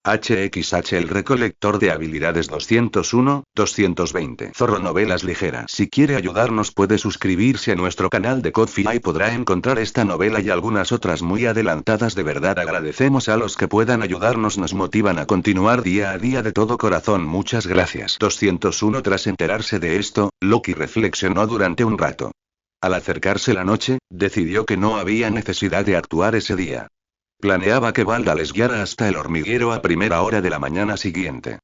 HXH el recolector de habilidades 201, 220. Zorro novelas ligeras. Si quiere ayudarnos puede suscribirse a nuestro canal de Ko-fi y podrá encontrar esta novela y algunas otras muy adelantadas. De verdad agradecemos a los que puedan ayudarnos, nos motivan a continuar día a día de todo corazón. Muchas gracias. 201. Tras enterarse de esto, Loki reflexionó durante un rato. Al acercarse la noche, decidió que no había necesidad de actuar ese día. Planeaba que Balda les guiara hasta el hormiguero a primera hora de la mañana siguiente.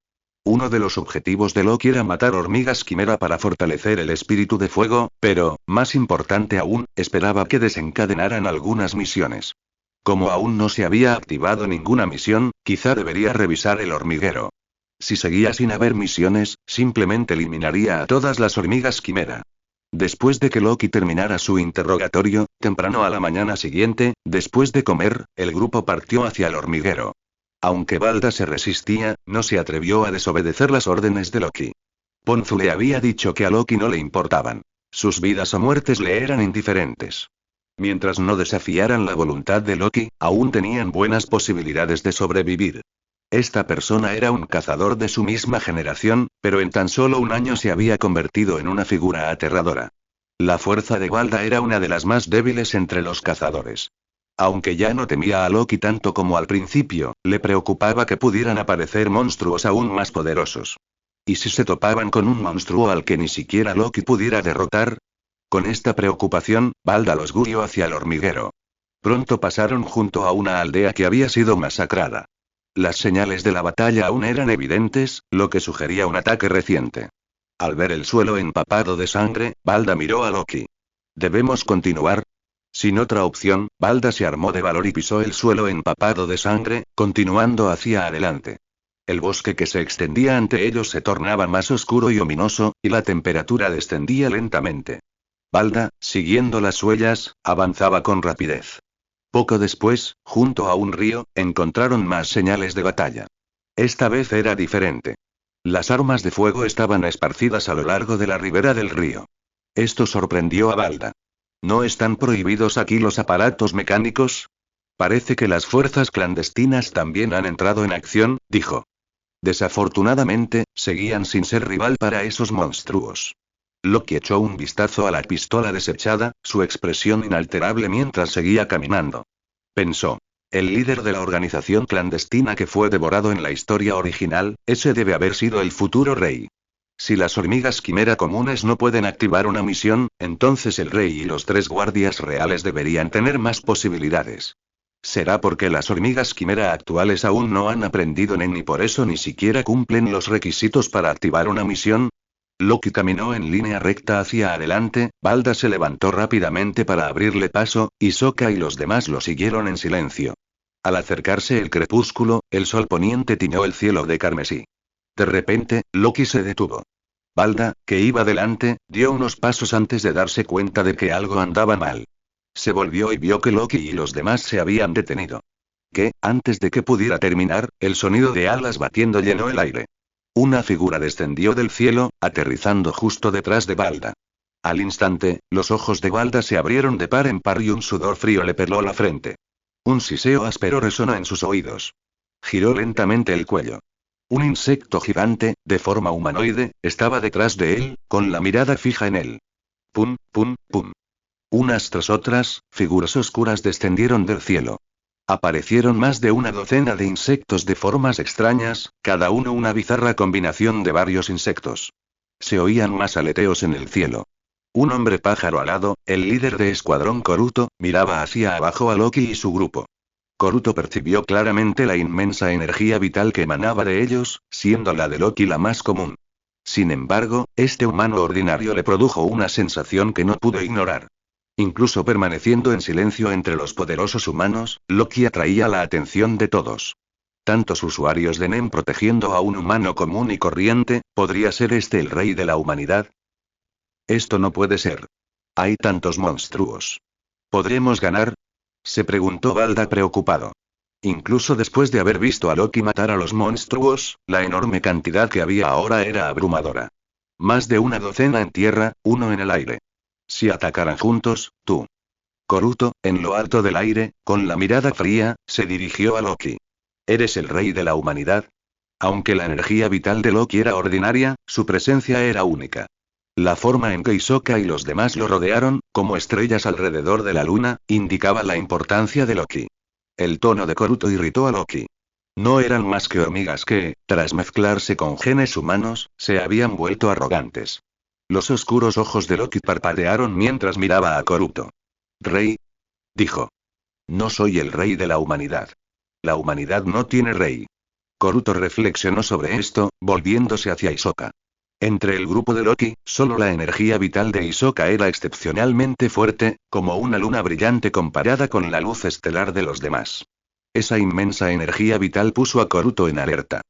Uno de los objetivos de Loki era matar hormigas quimera para fortalecer el espíritu de fuego, pero, más importante aún, esperaba que desencadenaran algunas misiones. Como aún no se había activado ninguna misión, quizá debería revisar el hormiguero. Si seguía sin haber misiones, simplemente eliminaría a todas las hormigas quimera. Después de que Loki terminara su interrogatorio, temprano a la mañana siguiente, después de comer, el grupo partió hacia el hormiguero. Aunque Balda se resistía, no se atrevió a desobedecer las órdenes de Loki. Ponzu le había dicho que a Loki no le importaban. Sus vidas o muertes le eran indiferentes. Mientras no desafiaran la voluntad de Loki, aún tenían buenas posibilidades de sobrevivir. Esta persona era un cazador de su misma generación, pero en tan solo un año se había convertido en una figura aterradora. La fuerza de Balda era una de las más débiles entre los cazadores. Aunque ya no temía a Loki tanto como al principio, le preocupaba que pudieran aparecer monstruos aún más poderosos. ¿Y si se topaban con un monstruo al que ni siquiera Loki pudiera derrotar? Con esta preocupación, Balda los guió hacia el hormiguero. Pronto pasaron junto a una aldea que había sido masacrada. Las señales de la batalla aún eran evidentes, lo que sugería un ataque reciente. Al ver el suelo empapado de sangre, Balda miró a Loki. ¿Debemos continuar? Sin otra opción, Balda se armó de valor y pisó el suelo empapado de sangre, continuando hacia adelante. El bosque que se extendía ante ellos se tornaba más oscuro y ominoso, y la temperatura descendía lentamente. Balda, siguiendo las huellas, avanzaba con rapidez. Poco después, junto a un río, encontraron más señales de batalla. Esta vez era diferente. Las armas de fuego estaban esparcidas a lo largo de la ribera del río. Esto sorprendió a Balda. ¿No están prohibidos aquí los aparatos mecánicos? Parece que las fuerzas clandestinas también han entrado en acción, dijo. Desafortunadamente, seguían sin ser rival para esos monstruos. Loki echó un vistazo a la pistola desechada, su expresión inalterable mientras seguía caminando. Pensó. El líder de la organización clandestina que fue devorado en la historia original, ese debe haber sido el futuro rey. Si las hormigas quimera comunes no pueden activar una misión, entonces el rey y los 3 guardias reales deberían tener más posibilidades. ¿Será porque las hormigas quimera actuales aún no han aprendido Nen y por eso ni siquiera cumplen los requisitos para activar una misión? Loki caminó en línea recta hacia adelante, Balda se levantó rápidamente para abrirle paso, y Sokka y los demás lo siguieron en silencio. Al acercarse el crepúsculo, el sol poniente tiñó el cielo de carmesí. De repente, Loki se detuvo. Balda, que iba delante, dio unos pasos antes de darse cuenta de que algo andaba mal. Se volvió y vio que Loki y los demás se habían detenido. Que, antes de que pudiera terminar, el sonido de alas batiendo llenó el aire. Una figura descendió del cielo, aterrizando justo detrás de Balda. Al instante, los ojos de Balda se abrieron de par en par y un sudor frío le peló la frente. Un siseo áspero resonó en sus oídos. Giró lentamente el cuello. Un insecto gigante, de forma humanoide, estaba detrás de él, con la mirada fija en él. Pum, pum, pum. Unas tras otras, figuras oscuras descendieron del cielo. Aparecieron más de una docena de insectos de formas extrañas, cada uno una bizarra combinación de varios insectos. Se oían más aleteos en el cielo. Un hombre pájaro alado, el líder de escuadrón Koruto, miraba hacia abajo a Loki y su grupo. Koruto percibió claramente la inmensa energía vital que emanaba de ellos, siendo la de Loki la más común. Sin embargo, este humano ordinario le produjo una sensación que no pudo ignorar. Incluso permaneciendo en silencio entre los poderosos humanos, Loki atraía la atención de todos. Tantos usuarios de Nen protegiendo a un humano común y corriente, ¿podría ser este el rey de la humanidad? Esto no puede ser. Hay tantos monstruos. ¿Podremos ganar? Se preguntó Balda preocupado. Incluso después de haber visto a Loki matar a los monstruos, la enorme cantidad que había ahora era abrumadora. Más de una docena en tierra, uno en el aire. Si atacaran juntos, tú. Koruto, en lo alto del aire, con la mirada fría, se dirigió a Loki. ¿Eres el rey de la humanidad? Aunque la energía vital de Loki era ordinaria, su presencia era única. La forma en que Hisoka y los demás lo rodearon, como estrellas alrededor de la luna, indicaba la importancia de Loki. El tono de Koruto irritó a Loki. No eran más que hormigas que, tras mezclarse con genes humanos, se habían vuelto arrogantes. Los oscuros ojos de Loki parpadearon mientras miraba a Koruto. Rey, dijo. No soy el rey de la humanidad. La humanidad no tiene rey. Koruto reflexionó sobre esto, volviéndose hacia Hisoka. Entre el grupo de Loki, solo la energía vital de Hisoka era excepcionalmente fuerte, como una luna brillante comparada con la luz estelar de los demás. Esa inmensa energía vital puso a Koruto en alerta.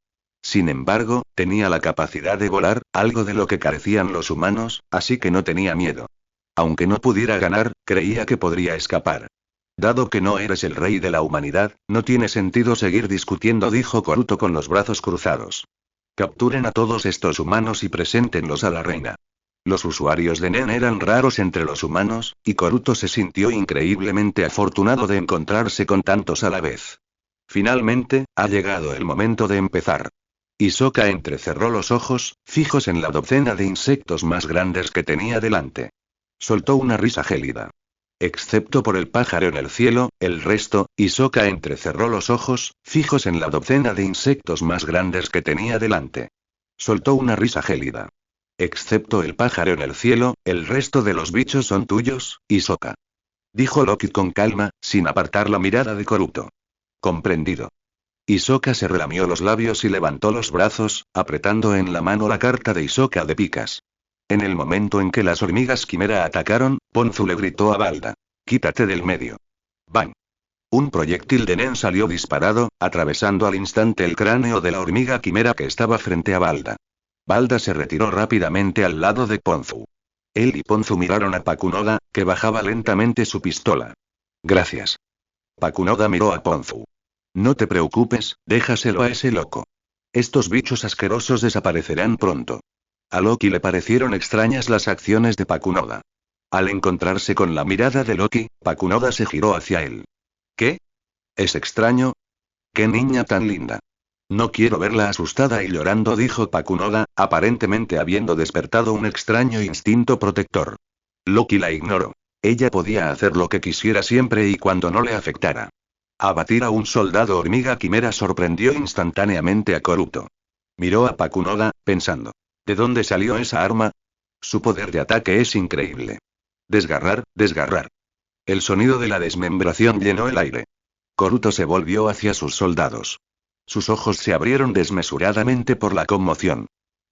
Sin embargo, tenía la capacidad de volar, algo de lo que carecían los humanos, así que no tenía miedo. Aunque no pudiera ganar, creía que podría escapar. Dado que no eres el rey de la humanidad, no tiene sentido seguir discutiendo, dijo Koruto con los brazos cruzados. Capturen a todos estos humanos y preséntenlos a la reina. Los usuarios de Nen eran raros entre los humanos, y Koruto se sintió increíblemente afortunado de encontrarse con tantos a la vez. Finalmente, ha llegado el momento de empezar. Hisoka entrecerró los ojos, fijos en la docena de insectos más grandes que tenía delante. Soltó una risa gélida. Excepto por el pájaro en el cielo, el resto, Hisoka entrecerró los ojos, fijos en la docena de insectos más grandes que tenía delante. Soltó una risa gélida. Excepto el pájaro en el cielo, el resto de los bichos son tuyos, Hisoka. Dijo Loki con calma, sin apartar la mirada de Koruto. Comprendido. Hisoka se relamió los labios y levantó los brazos, apretando en la mano la carta de Hisoka de picas. En el momento en que las hormigas quimera atacaron, Ponzu le gritó a Balda. Quítate del medio. ¡Bang! Un proyectil de Nen salió disparado, atravesando al instante el cráneo de la hormiga quimera que estaba frente a Balda. Balda se retiró rápidamente al lado de Ponzu. Él y Ponzu miraron a Pakunoda, que bajaba lentamente su pistola. Gracias. Pakunoda miró a Ponzu. No te preocupes, déjaselo a ese loco. Estos bichos asquerosos desaparecerán pronto. A Loki le parecieron extrañas las acciones de Pakunoda. Al encontrarse con la mirada de Loki, Pakunoda se giró hacia él. ¿Qué? ¿Es extraño? ¡Qué niña tan linda! No quiero verla asustada y llorando, dijo Pakunoda, aparentemente habiendo despertado un extraño instinto protector. Loki la ignoró. Ella podía hacer lo que quisiera siempre y cuando no le afectara. Abatir a un soldado hormiga quimera sorprendió instantáneamente a Koruto. Miró a Pakunoda, pensando. ¿De dónde salió esa arma? Su poder de ataque es increíble. Desgarrar, desgarrar. El sonido de la desmembración llenó el aire. Koruto se volvió hacia sus soldados. Sus ojos se abrieron desmesuradamente por la conmoción.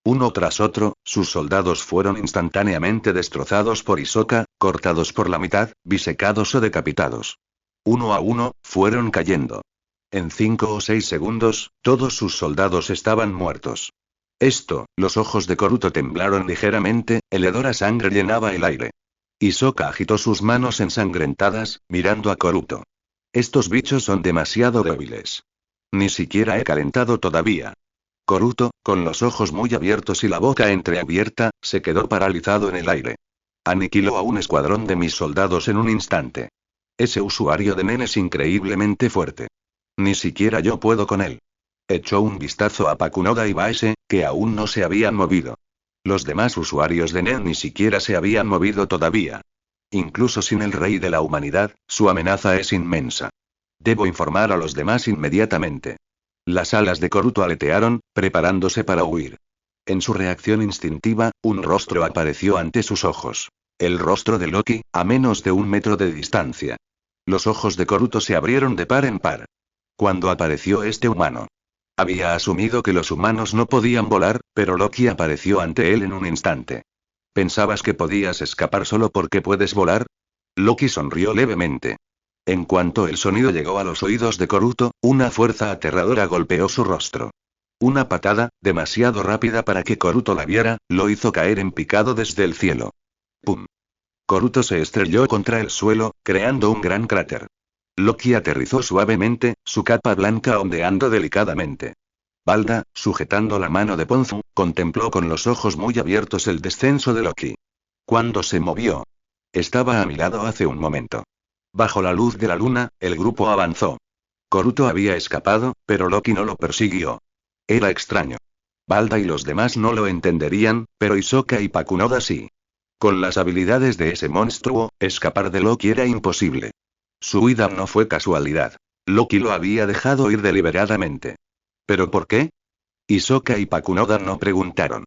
Uno tras otro, sus soldados fueron instantáneamente destrozados por Hisoka, cortados por la mitad, bisecados o decapitados. Uno a uno, fueron cayendo. En 5 o 6 segundos, todos sus soldados estaban muertos. Los ojos de Koruto temblaron ligeramente, el hedor a sangre llenaba el aire. Hisoka agitó sus manos ensangrentadas, mirando a Koruto. Estos bichos son demasiado débiles. Ni siquiera he calentado todavía. Koruto, con los ojos muy abiertos y la boca entreabierta, se quedó paralizado en el aire. Aniquiló a un escuadrón de mis soldados en un instante. Ese usuario de Nen es increíblemente fuerte. Ni siquiera yo puedo con él. Echó un vistazo a Pakunoda y Baese, que aún no se habían movido. Los demás usuarios de Nen ni siquiera se habían movido todavía. Incluso sin el rey de la humanidad, su amenaza es inmensa. Debo informar a los demás inmediatamente. Las alas de Koruto aletearon, preparándose para huir. En su reacción instintiva, un rostro apareció ante sus ojos. El rostro de Loki, a menos de 1 metro de distancia. Los ojos de Koruto se abrieron de par en par. Cuando apareció este humano. Había asumido que los humanos no podían volar, pero Loki apareció ante él en un instante. ¿Pensabas que podías escapar solo porque puedes volar? Loki sonrió levemente. En cuanto el sonido llegó a los oídos de Koruto, una fuerza aterradora golpeó su rostro. Una patada, demasiado rápida para que Koruto la viera, lo hizo caer en picado desde el cielo. ¡Pum! Koruto se estrelló contra el suelo, creando un gran cráter. Loki aterrizó suavemente, su capa blanca ondeando delicadamente. Balda, sujetando la mano de Ponzu, contempló con los ojos muy abiertos el descenso de Loki. Cuando se movió. Estaba a mi lado hace un momento. Bajo la luz de la luna, el grupo avanzó. Koruto había escapado, pero Loki no lo persiguió. Era extraño. Balda y los demás no lo entenderían, pero Hisoka y Pakunoda sí. Con las habilidades de ese monstruo, escapar de Loki era imposible. Su huida no fue casualidad. Loki lo había dejado ir deliberadamente. ¿Pero por qué? Hisoka y Pakunoda no preguntaron.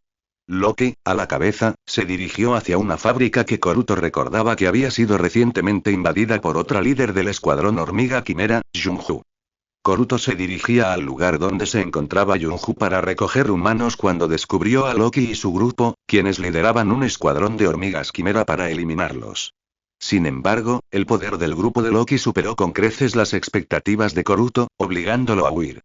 Loki, a la cabeza, se dirigió hacia una fábrica que Koruto recordaba que había sido recientemente invadida por otra líder del escuadrón hormiga quimera, Junju. Koruto se dirigía al lugar donde se encontraba Junju para recoger humanos cuando descubrió a Loki y su grupo, quienes lideraban un escuadrón de hormigas quimera para eliminarlos. Sin embargo, el poder del grupo de Loki superó con creces las expectativas de Koruto, obligándolo a huir.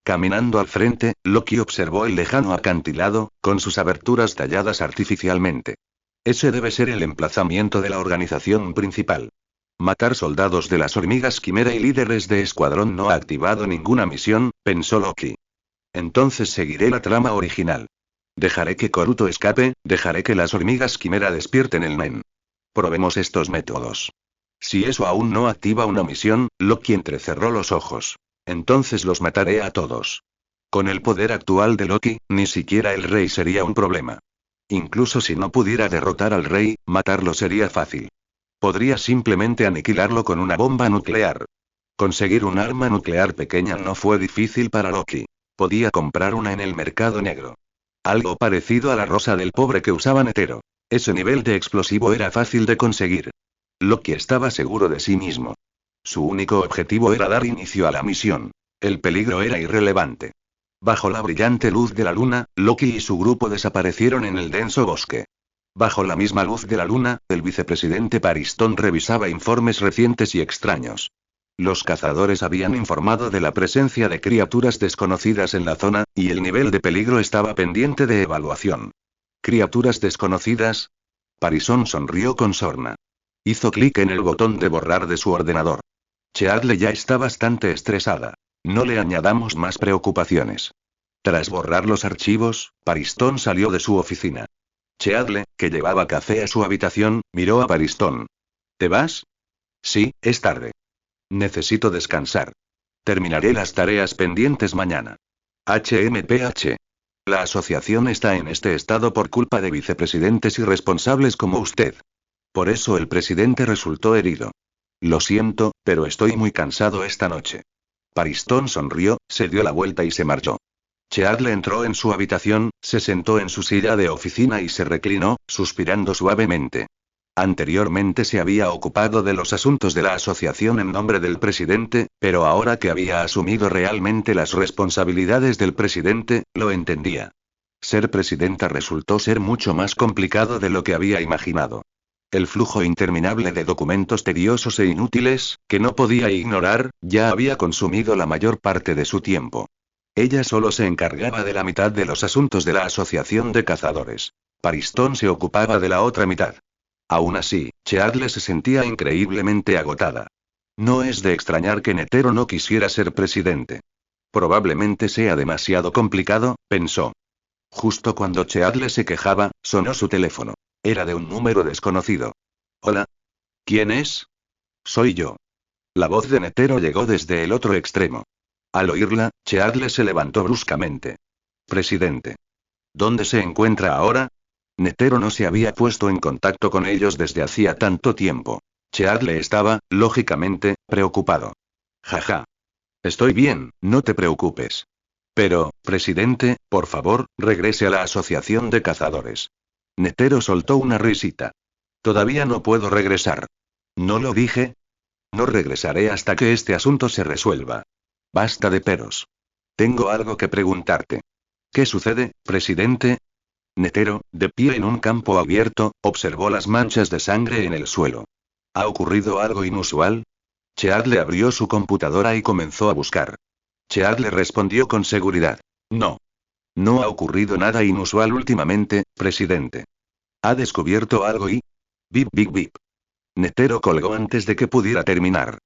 Caminando al frente, Loki observó el lejano acantilado, con sus aberturas talladas artificialmente. Ese debe ser el emplazamiento de la organización principal. Matar soldados de las hormigas quimera y líderes de escuadrón no ha activado ninguna misión, pensó Loki. Entonces seguiré la trama original. Dejaré que Koruto escape, dejaré que las hormigas quimera despierten el Nen. Probemos estos métodos. Si eso aún no activa una misión, Loki entrecerró los ojos. Entonces los mataré a todos. Con el poder actual de Loki, ni siquiera el rey sería un problema. Incluso si no pudiera derrotar al rey, matarlo sería fácil. Podría simplemente aniquilarlo con una bomba nuclear. Conseguir un arma nuclear pequeña no fue difícil para Loki. Podía comprar una en el mercado negro. Algo parecido a la rosa del pobre que usaba Netero. Ese nivel de explosivo era fácil de conseguir. Loki estaba seguro de sí mismo. Su único objetivo era dar inicio a la misión. El peligro era irrelevante. Bajo la brillante luz de la luna, Loki y su grupo desaparecieron en el denso bosque. Bajo la misma luz de la luna, el vicepresidente Pariston revisaba informes recientes y extraños. Los cazadores habían informado de la presencia de criaturas desconocidas en la zona, y el nivel de peligro estaba pendiente de evaluación. ¿Criaturas desconocidas? Pariston sonrió con sorna. Hizo clic en el botón de borrar de su ordenador. Cheadle ya está bastante estresada. No le añadamos más preocupaciones. Tras borrar los archivos, Pariston salió de su oficina. Cheadle, que llevaba café a su habitación, miró a Pariston. ¿Te vas? Sí, es tarde. Necesito descansar. Terminaré las tareas pendientes mañana. HMPH. La asociación está en este estado por culpa de vicepresidentes irresponsables como usted. Por eso el presidente resultó herido. Lo siento, pero estoy muy cansado esta noche. Pariston sonrió, se dio la vuelta y se marchó. Cheadle entró en su habitación, se sentó en su silla de oficina y se reclinó, suspirando suavemente. Anteriormente se había ocupado de los asuntos de la asociación en nombre del presidente, pero ahora que había asumido realmente las responsabilidades del presidente, lo entendía. Ser presidenta resultó ser mucho más complicado de lo que había imaginado. El flujo interminable de documentos tediosos e inútiles, que no podía ignorar, ya había consumido la mayor parte de su tiempo. Ella solo se encargaba de la mitad de los asuntos de la asociación de cazadores. Pariston se ocupaba de la otra mitad. Aún así, Cheadle se sentía increíblemente agotada. No es de extrañar que Netero no quisiera ser presidente. Probablemente sea demasiado complicado, pensó. Justo cuando Cheadle se quejaba, sonó su teléfono. Era de un número desconocido. Hola. ¿Quién es? Soy yo. La voz de Netero llegó desde el otro extremo. Al oírla, Cheadle se levantó bruscamente. Presidente. ¿Dónde se encuentra ahora? Netero no se había puesto en contacto con ellos desde hacía tanto tiempo. Cheadle estaba, lógicamente, preocupado. Jaja. Estoy bien, no te preocupes. Pero, presidente, por favor, regrese a la asociación de cazadores. Netero soltó una risita. Todavía no puedo regresar. ¿No lo dije? No regresaré hasta que este asunto se resuelva. Basta de peros. Tengo algo que preguntarte. ¿Qué sucede, presidente? Netero, de pie en un campo abierto, observó las manchas de sangre en el suelo. ¿Ha ocurrido algo inusual? Cheadle abrió su computadora y comenzó a buscar. Cheadle respondió con seguridad. No. No ha ocurrido nada inusual últimamente, presidente. ¿Ha descubierto algo y? Bip bip bip. Netero colgó antes de que pudiera terminar.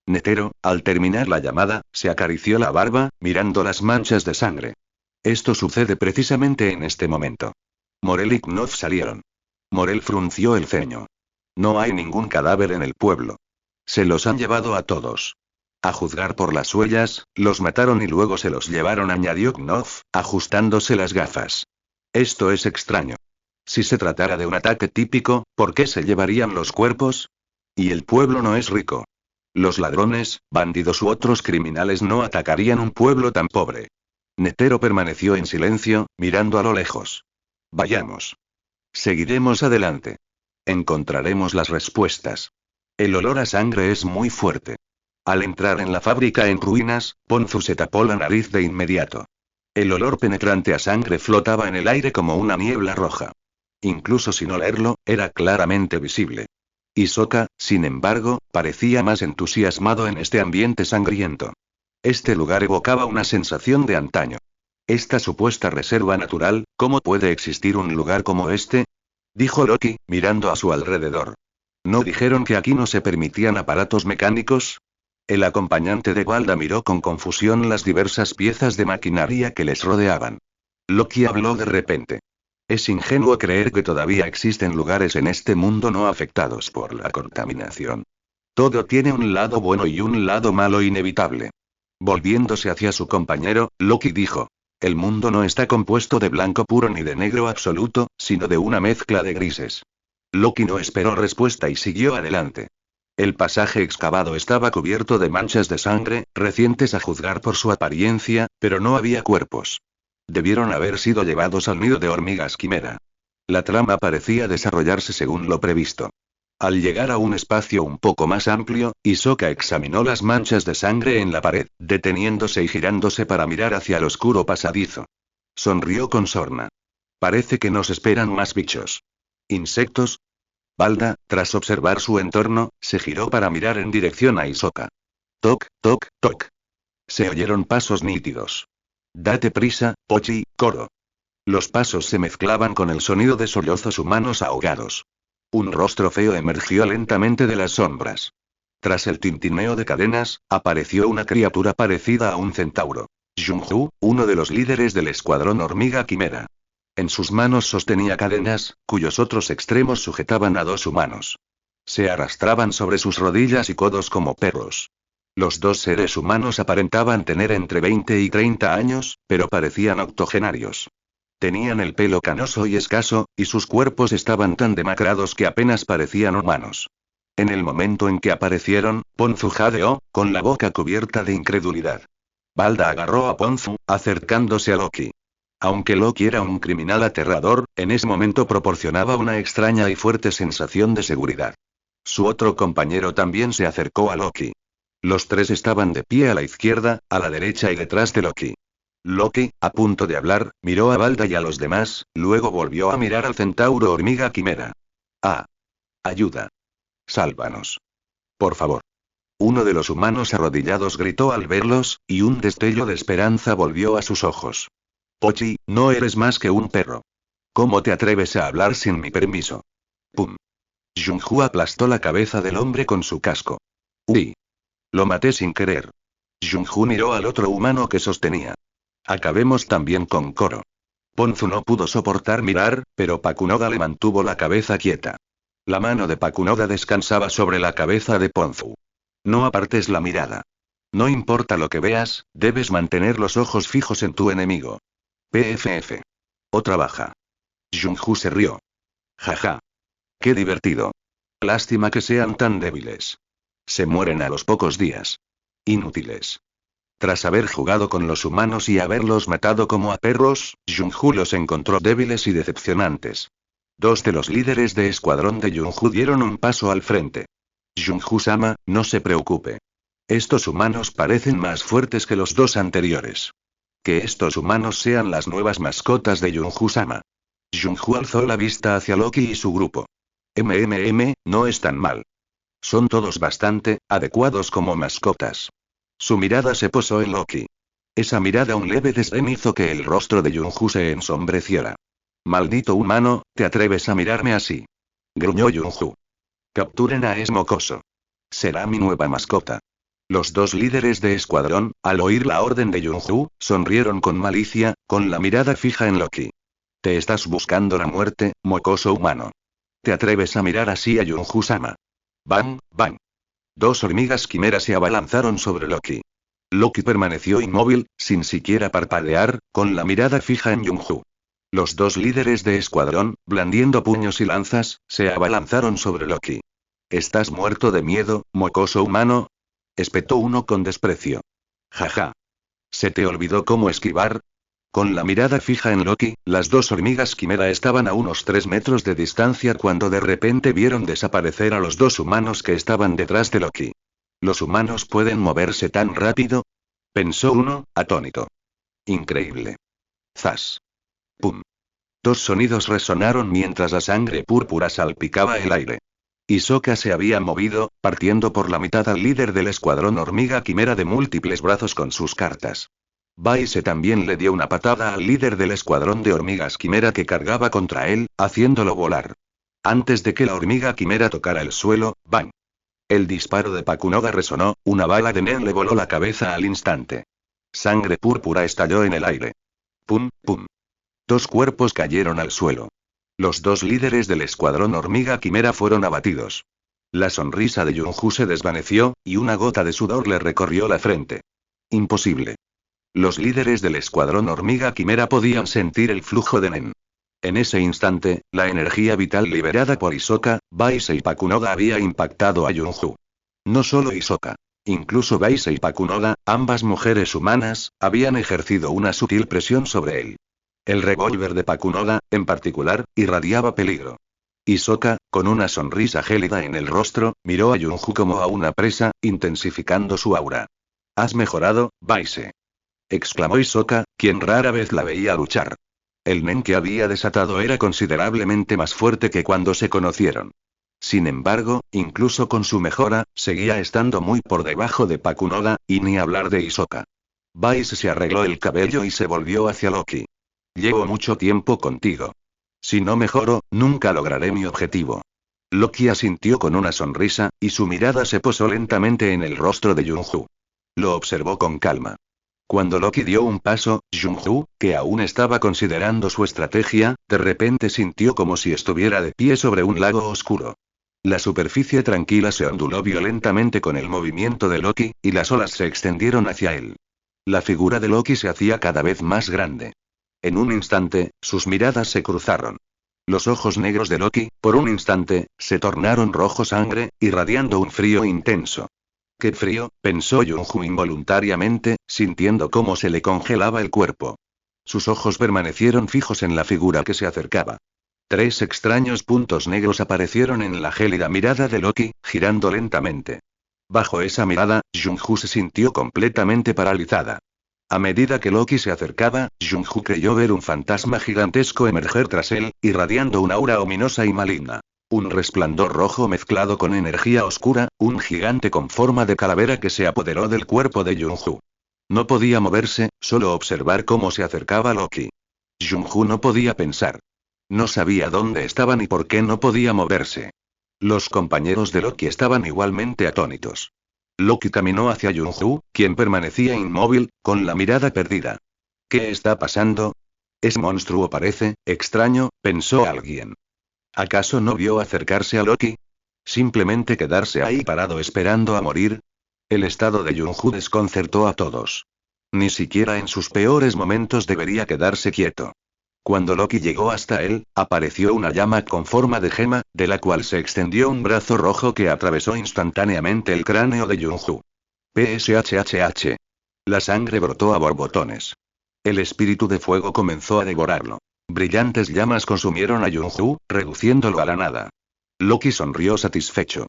Netero, al terminar la llamada, se acarició la barba, mirando las manchas de sangre. Esto sucede precisamente en este momento. Morel y Knopf salieron. Morel frunció el ceño. No hay ningún cadáver en el pueblo. Se los han llevado a todos. A juzgar por las huellas, los mataron y luego se los llevaron, añadió Knopf, ajustándose las gafas. Esto es extraño. Si se tratara de un ataque típico, ¿por qué se llevarían los cuerpos? Y el pueblo no es rico. Los ladrones, bandidos u otros criminales no atacarían un pueblo tan pobre. Netero permaneció en silencio, mirando a lo lejos. Vayamos. Seguiremos adelante. Encontraremos las respuestas. El olor a sangre es muy fuerte. Al entrar en la fábrica en ruinas, Ponzu se tapó la nariz de inmediato. El olor penetrante a sangre flotaba en el aire como una niebla roja. Incluso sin olerlo, era claramente visible. Hisoka, sin embargo, parecía más entusiasmado en este ambiente sangriento. Este lugar evocaba una sensación de antaño. Esta supuesta reserva natural, ¿cómo puede existir un lugar como este? Dijo Loki, mirando a su alrededor. ¿No dijeron que aquí no se permitían aparatos mecánicos? El acompañante de Balda miró con confusión las diversas piezas de maquinaria que les rodeaban. Loki habló de repente. Es ingenuo creer que todavía existen lugares en este mundo no afectados por la contaminación. Todo tiene un lado bueno y un lado malo inevitable. Volviéndose hacia su compañero, Loki dijo. El mundo no está compuesto de blanco puro ni de negro absoluto, sino de una mezcla de grises. Loki no esperó respuesta y siguió adelante. El pasaje excavado estaba cubierto de manchas de sangre, recientes a juzgar por su apariencia, pero no había cuerpos. Debieron haber sido llevados al nido de hormigas quimera. La trama parecía desarrollarse según lo previsto. Al llegar a un espacio un poco más amplio, Hisoka examinó las manchas de sangre en la pared, deteniéndose y girándose para mirar hacia el oscuro pasadizo. Sonrió con sorna. Parece que nos esperan más bichos. ¿Insectos? Balda, tras observar su entorno, se giró para mirar en dirección a Hisoka. Toc, toc, toc. Se oyeron pasos nítidos. Date prisa, Pochi, Koro. Los pasos se mezclaban con el sonido de sollozos humanos ahogados. Un rostro feo emergió lentamente de las sombras. Tras el tintineo de cadenas, apareció una criatura parecida a un centauro. Junju, uno de los líderes del escuadrón hormiga quimera. En sus manos sostenía cadenas, cuyos otros extremos sujetaban a dos humanos. Se arrastraban sobre sus rodillas y codos como perros. Los dos seres humanos aparentaban tener entre 20 y 30 años, pero parecían octogenarios. Tenían el pelo canoso y escaso, y sus cuerpos estaban tan demacrados que apenas parecían humanos. En el momento en que aparecieron, Ponzu jadeó, con la boca cubierta de incredulidad. Balda agarró a Ponzu, acercándose a Loki. Aunque Loki era un criminal aterrador, en ese momento proporcionaba una extraña y fuerte sensación de seguridad. Su otro compañero también se acercó a Loki. Los tres estaban de pie a la izquierda, a la derecha y detrás de Loki. Loki, a punto de hablar, miró a Balda y a los demás, luego volvió a mirar al centauro hormiga quimera. Ah. Ayuda. Sálvanos. Por favor. Uno de los humanos arrodillados gritó al verlos, y un destello de esperanza volvió a sus ojos. Pochi, no eres más que un perro. ¿Cómo te atreves a hablar sin mi permiso? Pum. Junju aplastó la cabeza del hombre con su casco. Uy. Lo maté sin querer. Junju miró al otro humano que sostenía. Acabemos también con Koro. Ponzu no pudo soportar mirar, pero Pakunoda le mantuvo la cabeza quieta. La mano de Pakunoda descansaba sobre la cabeza de Ponzu. No apartes la mirada. No importa lo que veas, debes mantener los ojos fijos en tu enemigo. PFF. Otra baja. Junju se rió. Jaja. Qué divertido. Lástima que sean tan débiles. Se mueren a los pocos días. Inútiles. Tras haber jugado con los humanos y haberlos matado como a perros, Junju los encontró débiles y decepcionantes. Dos de los líderes de escuadrón de Junju dieron un paso al frente. Junju-sama, no se preocupe. Estos humanos parecen más fuertes que los dos anteriores. Que estos humanos sean las nuevas mascotas de Junju-sama. Junju alzó la vista hacia Loki y su grupo. No es tan mal. Son todos bastante adecuados como mascotas. Su mirada se posó en Loki. Esa mirada un leve desdén hizo que el rostro de Junju se ensombreciera. Maldito humano, ¿te atreves a mirarme así? Gruñó Junju. Capturen a ese mocoso. Será mi nueva mascota. Los dos líderes de escuadrón, al oír la orden de Junju, sonrieron con malicia, con la mirada fija en Loki. Te estás buscando la muerte, mocoso humano. ¿Te atreves a mirar así a Junju-sama? Bang, bang. Dos hormigas quimera se abalanzaron sobre Loki. Loki permaneció inmóvil, sin siquiera parpadear, con la mirada fija en Jung-Hoo. Los dos líderes de escuadrón, blandiendo puños y lanzas, se abalanzaron sobre Loki. ¿Estás muerto de miedo, mocoso humano? Espetó uno con desprecio. Jaja. ¿Se te olvidó cómo esquivar? Con la mirada fija en Loki, las dos hormigas quimera estaban a unos 3 metros de distancia cuando de repente vieron desaparecer a los dos humanos que estaban detrás de Loki. ¿Los humanos pueden moverse tan rápido? Pensó uno, atónito. Increíble. Zas. Pum. Dos sonidos resonaron mientras la sangre púrpura salpicaba el aire. Hisoka se había movido, partiendo por la mitad al líder del escuadrón hormiga quimera de múltiples brazos con sus cartas. Baise también le dio una patada al líder del escuadrón de hormigas quimera que cargaba contra él, haciéndolo volar. Antes de que la hormiga quimera tocara el suelo, ¡bang! El disparo de Pakunoda resonó, una bala de Nen le voló la cabeza al instante. Sangre púrpura estalló en el aire. ¡Pum, pum! Dos cuerpos cayeron al suelo. Los dos líderes del escuadrón hormiga quimera fueron abatidos. La sonrisa de Jung-Hoo se desvaneció, y una gota de sudor le recorrió la frente. Imposible. Los líderes del escuadrón hormiga quimera podían sentir el flujo de Nen. En ese instante, la energía vital liberada por Hisoka, Baise y Pakunoda había impactado a Jung-Hoo. No solo Hisoka. Incluso Baise y Pakunoda, ambas mujeres humanas, habían ejercido una sutil presión sobre él. El revólver de Pakunoda, en particular, irradiaba peligro. Hisoka, con una sonrisa gélida en el rostro, miró a Jung-Hoo como a una presa, intensificando su aura. «¿Has mejorado, Baise?», exclamó Hisoka, quien rara vez la veía luchar. El Nen que había desatado era considerablemente más fuerte que cuando se conocieron. Sin embargo, incluso con su mejora, seguía estando muy por debajo de Pakunoda, y ni hablar de Hisoka. Baise se arregló el cabello y se volvió hacia Loki. «Llevo mucho tiempo contigo. Si no mejoro, nunca lograré mi objetivo». Loki asintió con una sonrisa, y su mirada se posó lentamente en el rostro de Jung-Hoo. Lo observó con calma. Cuando Loki dio un paso, Jung-Hoo, que aún estaba considerando su estrategia, de repente sintió como si estuviera de pie sobre un lago oscuro. La superficie tranquila se onduló violentamente con el movimiento de Loki, y las olas se extendieron hacia él. La figura de Loki se hacía cada vez más grande. En un instante, sus miradas se cruzaron. Los ojos negros de Loki, por un instante, se tornaron rojo sangre, irradiando un frío intenso. «¡Qué frío!», pensó Jung-Hoo involuntariamente, sintiendo cómo se le congelaba el cuerpo. Sus ojos permanecieron fijos en la figura que se acercaba. 3 extraños puntos negros aparecieron en la gélida mirada de Loki, girando lentamente. Bajo esa mirada, Jung-Hoo se sintió completamente paralizada. A medida que Loki se acercaba, Jung-Hoo creyó ver un fantasma gigantesco emerger tras él, irradiando una aura ominosa y maligna. Un resplandor rojo mezclado con energía oscura, un gigante con forma de calavera que se apoderó del cuerpo de Jung-Hoo. No podía moverse, solo observar cómo se acercaba Loki. Jung-Hoo no podía pensar. No sabía dónde estaba ni por qué no podía moverse. Los compañeros de Loki estaban igualmente atónitos. Loki caminó hacia Jung-Hoo, quien permanecía inmóvil, con la mirada perdida. ¿Qué está pasando? «Ese monstruo parece extraño», pensó alguien. ¿Acaso no vio acercarse a Loki? ¿Simplemente quedarse ahí parado esperando a morir? El estado de Jung-Hoo desconcertó a todos. Ni siquiera en sus peores momentos debería quedarse quieto. Cuando Loki llegó hasta él, apareció una llama con forma de gema, de la cual se extendió un brazo rojo que atravesó instantáneamente el cráneo de Jung-Hoo. PSHHH. La sangre brotó a borbotones. El espíritu de fuego comenzó a devorarlo. Brillantes llamas consumieron a Jung-Hoo, reduciéndolo a la nada. Loki sonrió satisfecho.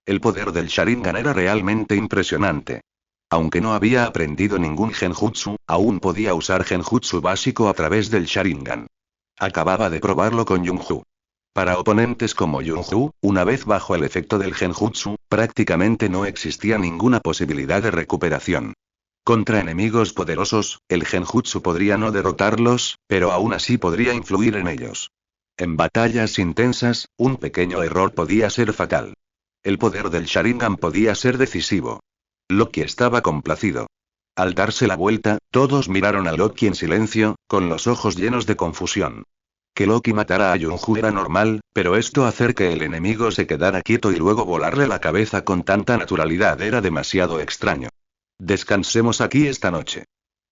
El poder del Sharingan era realmente impresionante. Aunque no había aprendido ningún genjutsu, aún podía usar genjutsu básico a través del Sharingan. Acababa de probarlo con Jung-Hoo. Para oponentes como Jung-Hoo, una vez bajo el efecto del genjutsu, prácticamente no existía ninguna posibilidad de recuperación. Contra enemigos poderosos, el genjutsu podría no derrotarlos, pero aún así podría influir en ellos. En batallas intensas, un pequeño error podía ser fatal. El poder del Sharingan podía ser decisivo. Loki estaba complacido. Al darse la vuelta, todos miraron a Loki en silencio, con los ojos llenos de confusión. Que Loki matara a Yunju era normal, pero esto hacer que el enemigo se quedara quieto y luego volarle la cabeza con tanta naturalidad era demasiado extraño. Descansemos aquí esta noche.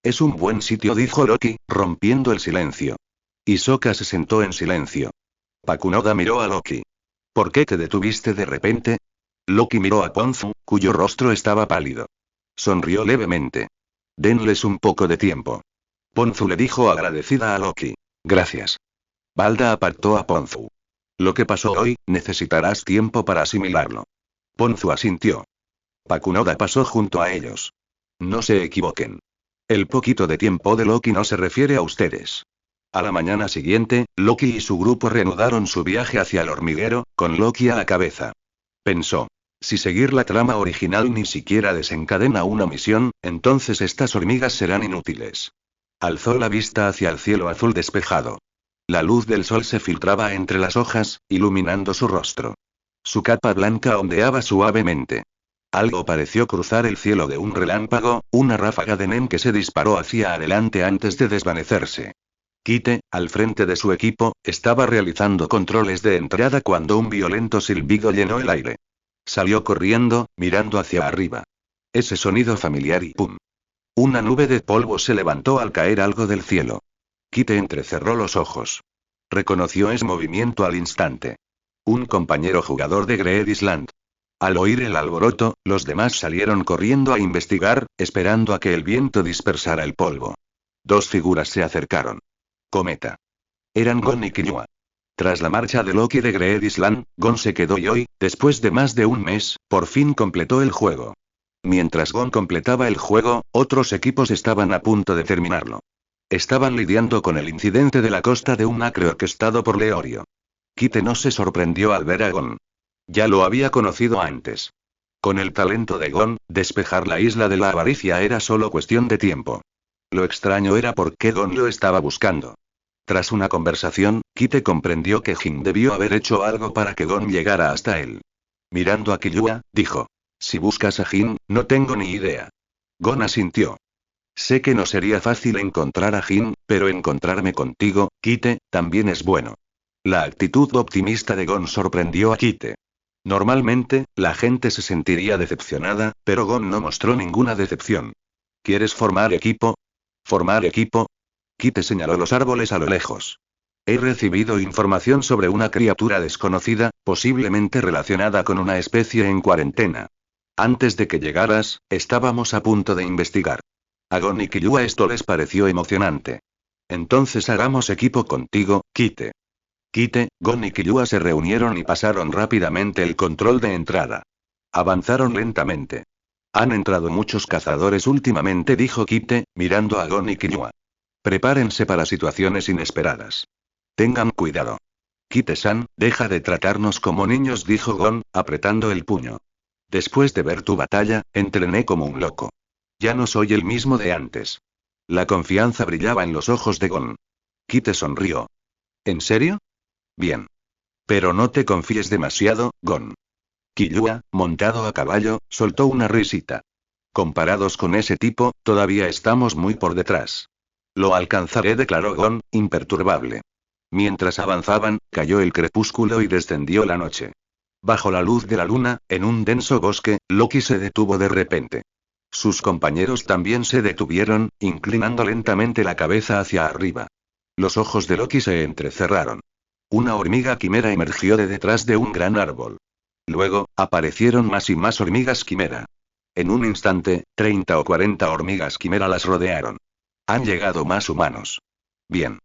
Es un buen sitio, dijo Loki, rompiendo el silencio. Hisoka se sentó en silencio. Pakunoda miró a Loki. ¿Por qué te detuviste de repente? Loki miró a Ponzu, cuyo rostro estaba pálido. Sonrió levemente. Denles un poco de tiempo. Ponzu le dijo agradecida a Loki. Gracias. Balda apartó a Ponzu. Lo que pasó hoy, necesitarás tiempo para asimilarlo. Ponzu asintió. Pakunoda pasó junto a ellos. No se equivoquen. El poquito de tiempo de Loki no se refiere a ustedes. A la mañana siguiente, Loki y su grupo reanudaron su viaje hacia el hormiguero, con Loki a la cabeza. Pensó. Si seguir la trama original ni siquiera desencadena una misión, entonces estas hormigas serán inútiles. Alzó la vista hacia el cielo azul despejado. La luz del sol se filtraba entre las hojas, iluminando su rostro. Su capa blanca ondeaba suavemente. Algo pareció cruzar el cielo de un relámpago, una ráfaga de nen que se disparó hacia adelante antes de desvanecerse. Kite, al frente de su equipo, estaba realizando controles de entrada cuando un violento silbido llenó el aire. Salió corriendo, mirando hacia arriba. Ese sonido familiar y ¡pum! Una nube de polvo se levantó al caer algo del cielo. Kite entrecerró los ojos. Reconoció ese movimiento al instante. Un compañero jugador de Greed Island. Al oír el alboroto, los demás salieron corriendo a investigar, esperando a que el viento dispersara el polvo. Dos figuras se acercaron. Cometa. Eran Gon y Killua. Tras la marcha de Loki de Greed Island, Gon se quedó y hoy, después de más de un mes, por fin completó el juego. Mientras Gon completaba el juego, otros equipos estaban a punto de terminarlo. Estaban lidiando con el incidente de la costa de un acre orquestado por Leorio. Kite no se sorprendió al ver a Gon. Ya lo había conocido antes. Con el talento de Gon, despejar la isla de la avaricia era solo cuestión de tiempo. Lo extraño era por qué Gon lo estaba buscando. Tras una conversación, Kite comprendió que Jin debió haber hecho algo para que Gon llegara hasta él. Mirando a Killua, dijo. Si buscas a Jin, no tengo ni idea. Gon asintió. Sé que no sería fácil encontrar a Jin, pero encontrarme contigo, Kite, también es bueno. La actitud optimista de Gon sorprendió a Kite. Normalmente, la gente se sentiría decepcionada, pero Gon no mostró ninguna decepción. ¿Quieres formar equipo? ¿Formar equipo? Kite señaló los árboles a lo lejos. He recibido información sobre una criatura desconocida, posiblemente relacionada con una especie en cuarentena. Antes de que llegaras, estábamos a punto de investigar. A Gon y Killua esto les pareció emocionante. Entonces hagamos equipo contigo, Kite. Kite, Gon y Killua se reunieron y pasaron rápidamente el control de entrada. Avanzaron lentamente. Han entrado muchos cazadores últimamente, dijo Kite, mirando a Gon y Killua. Prepárense para situaciones inesperadas. Tengan cuidado. Kite-san, deja de tratarnos como niños, dijo Gon, apretando el puño. Después de ver tu batalla, entrené como un loco. Ya no soy el mismo de antes. La confianza brillaba en los ojos de Gon. Kite sonrió. ¿En serio? Bien. Pero no te confíes demasiado, Gon. Killua, montado a caballo, soltó una risita. Comparados con ese tipo, todavía estamos muy por detrás. Lo alcanzaré, declaró Gon, imperturbable. Mientras avanzaban, cayó el crepúsculo y descendió la noche. Bajo la luz de la luna, en un denso bosque, Loki se detuvo de repente. Sus compañeros también se detuvieron, inclinando lentamente la cabeza hacia arriba. Los ojos de Loki se entrecerraron. Una hormiga quimera emergió de detrás de un gran árbol. Luego, aparecieron más y más hormigas quimera. En un instante, 30 o 40 hormigas quimera las rodearon. Han llegado más humanos. Bien.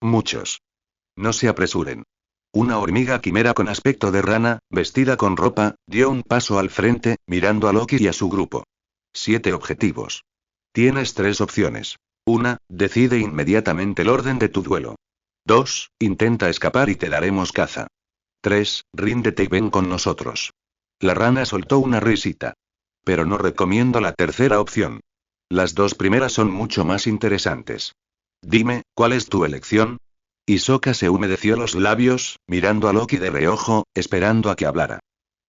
Muchos. No se apresuren. Una hormiga quimera con aspecto de rana, vestida con ropa, dio un paso al frente, mirando a Loki y a su grupo. 7 objetivos. Tienes 3 opciones. 1, decide inmediatamente el orden de tu duelo. 2, intenta escapar y te daremos caza. 3, ríndete y ven con nosotros. La rana soltó una risita. Pero no recomiendo la tercera opción. Las 2 primeras son mucho más interesantes. Dime, ¿cuál es tu elección? Hisoka se humedeció los labios, mirando a Loki de reojo, esperando a que hablara.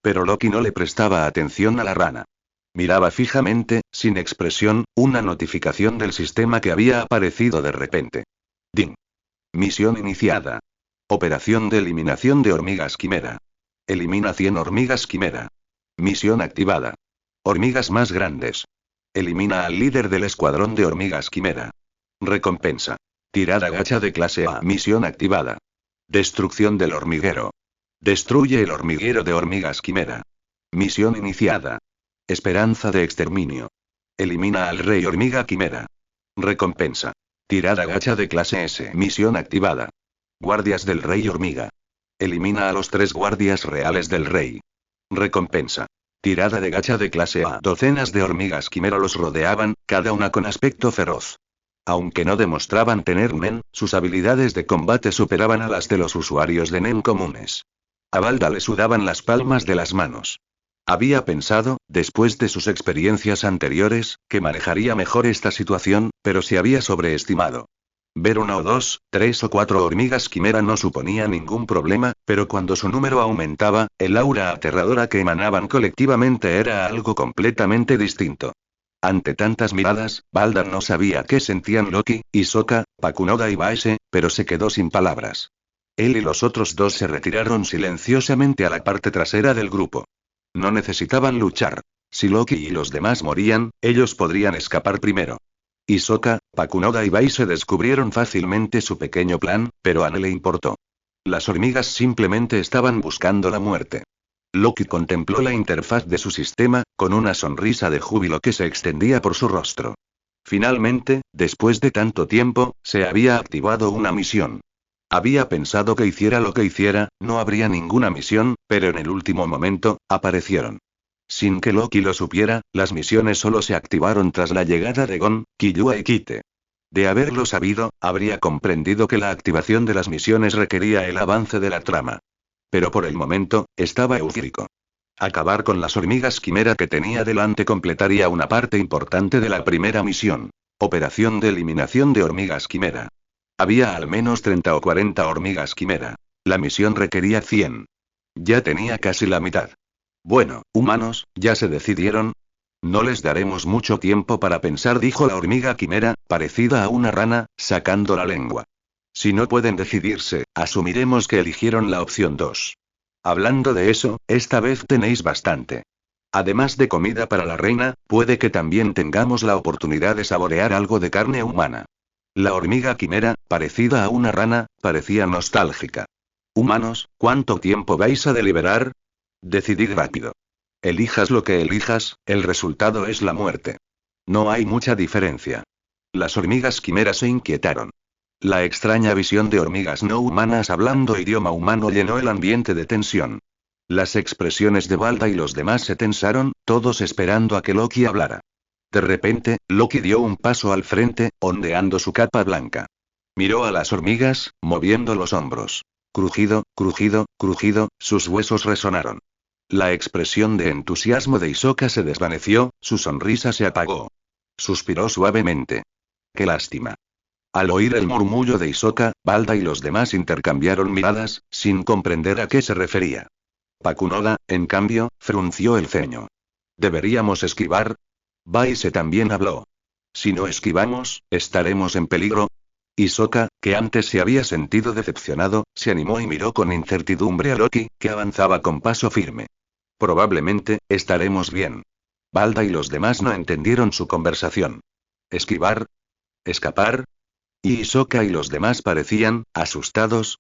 Pero Loki no le prestaba atención a la rana. Miraba fijamente, sin expresión, una notificación del sistema que había aparecido de repente. Ding. Misión iniciada. Operación de eliminación de hormigas quimera. Elimina 100 hormigas quimera. Misión activada. Hormigas más grandes. Elimina al líder del escuadrón de hormigas quimera. Recompensa. Tirada gacha de clase A. Misión activada. Destrucción del hormiguero. Destruye el hormiguero de hormigas quimera. Misión iniciada. Esperanza de exterminio. Elimina al rey hormiga quimera. Recompensa. Tirada gacha de clase S. Misión activada. Guardias del rey hormiga. Elimina a los 3 guardias reales del rey. Recompensa. Tirada de gacha de clase A. Docenas de hormigas quimera los rodeaban, cada una con aspecto feroz. Aunque no demostraban tener Nen, sus habilidades de combate superaban a las de los usuarios de Nen comunes. A Balda le sudaban las palmas de las manos. Había pensado, después de sus experiencias anteriores, que manejaría mejor esta situación, pero se había sobreestimado. Ver 1 o 2, 3 o 4 hormigas quimera no suponía ningún problema, pero cuando su número aumentaba, el aura aterradora que emanaban colectivamente era algo completamente distinto. Ante tantas miradas, Balda no sabía qué sentían Loki, Hisoka, Pakunoda y Baese, pero se quedó sin palabras. Él y los otros 2 se retiraron silenciosamente a la parte trasera del grupo. No necesitaban luchar. Si Loki y los demás morían, ellos podrían escapar primero. Hisoka, Pakunoda y Baise descubrieron fácilmente su pequeño plan, pero a no le importó. Las hormigas simplemente estaban buscando la muerte. Loki contempló la interfaz de su sistema, con una sonrisa de júbilo que se extendía por su rostro. Finalmente, después de tanto tiempo, se había activado una misión. Había pensado que hiciera lo que hiciera, no habría ninguna misión, pero en el último momento, aparecieron. Sin que Loki lo supiera, las misiones solo se activaron tras la llegada de Gon, Killua y Kite. De haberlo sabido, habría comprendido que la activación de las misiones requería el avance de la trama. Pero por el momento, estaba eufórico. Acabar con las hormigas quimera que tenía delante completaría una parte importante de la primera misión. Operación de eliminación de hormigas quimera. Había al menos 30 o 40 hormigas quimera. La misión requería 100. Ya tenía casi la mitad. Bueno, humanos, ¿ya se decidieron? No les daremos mucho tiempo para pensar, dijo la hormiga quimera, parecida a una rana, sacando la lengua. Si no pueden decidirse, asumiremos que eligieron la opción 2. Hablando de eso, esta vez tenéis bastante. Además de comida para la reina, puede que también tengamos la oportunidad de saborear algo de carne humana. La hormiga quimera, parecida a una rana, parecía nostálgica. Humanos, ¿cuánto tiempo vais a deliberar? Decidid rápido. Elijas lo que elijas, el resultado es la muerte. No hay mucha diferencia. Las hormigas quimeras se inquietaron. La extraña visión de hormigas no humanas hablando idioma humano llenó el ambiente de tensión. Las expresiones de Balda y los demás se tensaron, todos esperando a que Loki hablara. De repente, Loki dio un paso al frente, ondeando su capa blanca. Miró a las hormigas, moviendo los hombros. Crujido, crujido, crujido, sus huesos resonaron. La expresión de entusiasmo de Hisoka se desvaneció, su sonrisa se apagó. Suspiró suavemente. ¡Qué lástima! Al oír el murmullo de Hisoka, Balda y los demás intercambiaron miradas, sin comprender a qué se refería. Pakunoda, en cambio, frunció el ceño. ¿Deberíamos esquivar? Baise también habló. Si no esquivamos, ¿estaremos en peligro? Hisoka, que antes se había sentido decepcionado, se animó y miró con incertidumbre a Loki, que avanzaba con paso firme. Probablemente, estaremos bien. Balda y los demás no entendieron su conversación. ¿Esquivar? ¿Escapar? Y Hisoka y los demás parecían, asustados.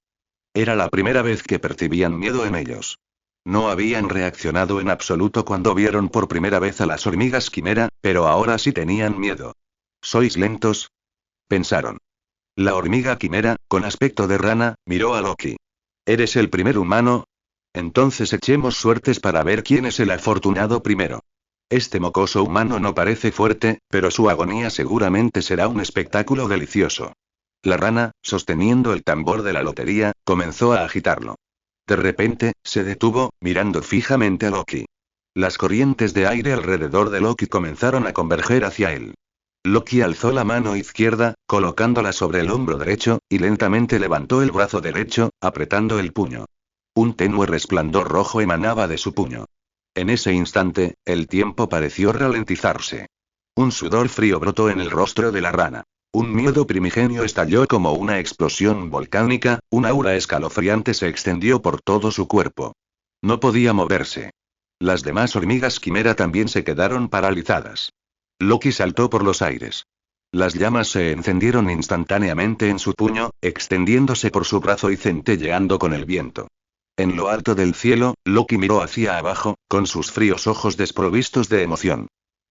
Era la primera vez que percibían miedo en ellos. No habían reaccionado en absoluto cuando vieron por primera vez a las hormigas quimera, pero ahora sí tenían miedo. ¿Sois lentos? Pensaron. La hormiga quimera, con aspecto de rana, miró a Loki. ¿Eres el primer humano? Entonces echemos suertes para ver quién es el afortunado primero. Este mocoso humano no parece fuerte, pero su agonía seguramente será un espectáculo delicioso. La rana, sosteniendo el tambor de la lotería, comenzó a agitarlo. De repente, se detuvo, mirando fijamente a Loki. Las corrientes de aire alrededor de Loki comenzaron a converger hacia él. Loki alzó la mano izquierda, colocándola sobre el hombro derecho, y lentamente levantó el brazo derecho, apretando el puño. Un tenue resplandor rojo emanaba de su puño. En ese instante, el tiempo pareció ralentizarse. Un sudor frío brotó en el rostro de la rana. Un miedo primigenio estalló como una explosión volcánica, un aura escalofriante se extendió por todo su cuerpo. No podía moverse. Las demás hormigas quimera también se quedaron paralizadas. Loki saltó por los aires. Las llamas se encendieron instantáneamente en su puño, extendiéndose por su brazo y centelleando con el viento. En lo alto del cielo, Loki miró hacia abajo, con sus fríos ojos desprovistos de emoción.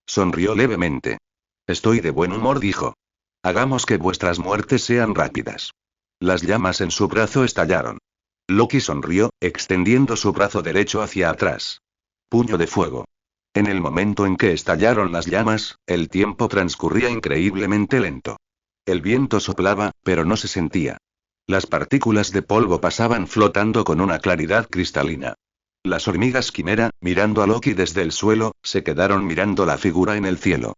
Sonrió levemente. Estoy de buen humor, dijo. Hagamos que vuestras muertes sean rápidas. Las llamas en su brazo estallaron. Loki sonrió, extendiendo su brazo derecho hacia atrás. Puño de fuego. En el momento en que estallaron las llamas, el tiempo transcurría increíblemente lento. El viento soplaba, pero no se sentía. Las partículas de polvo pasaban flotando con una claridad cristalina. Las hormigas quimera, mirando a Loki desde el suelo, se quedaron mirando la figura en el cielo.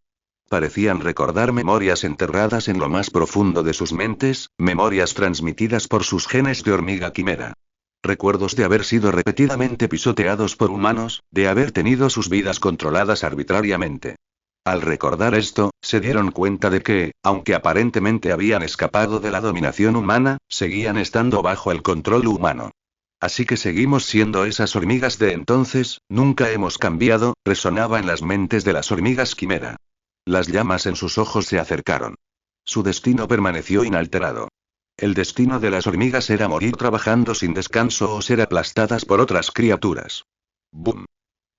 Parecían recordar memorias enterradas en lo más profundo de sus mentes, memorias transmitidas por sus genes de hormiga quimera. Recuerdos de haber sido repetidamente pisoteados por humanos, de haber tenido sus vidas controladas arbitrariamente. Al recordar esto, se dieron cuenta de que, aunque aparentemente habían escapado de la dominación humana, seguían estando bajo el control humano. Así que seguimos siendo esas hormigas de entonces, nunca hemos cambiado, resonaba en las mentes de las hormigas quimera. Las llamas en sus ojos se acercaron. Su destino permaneció inalterado. El destino de las hormigas era morir trabajando sin descanso o ser aplastadas por otras criaturas. ¡Bum!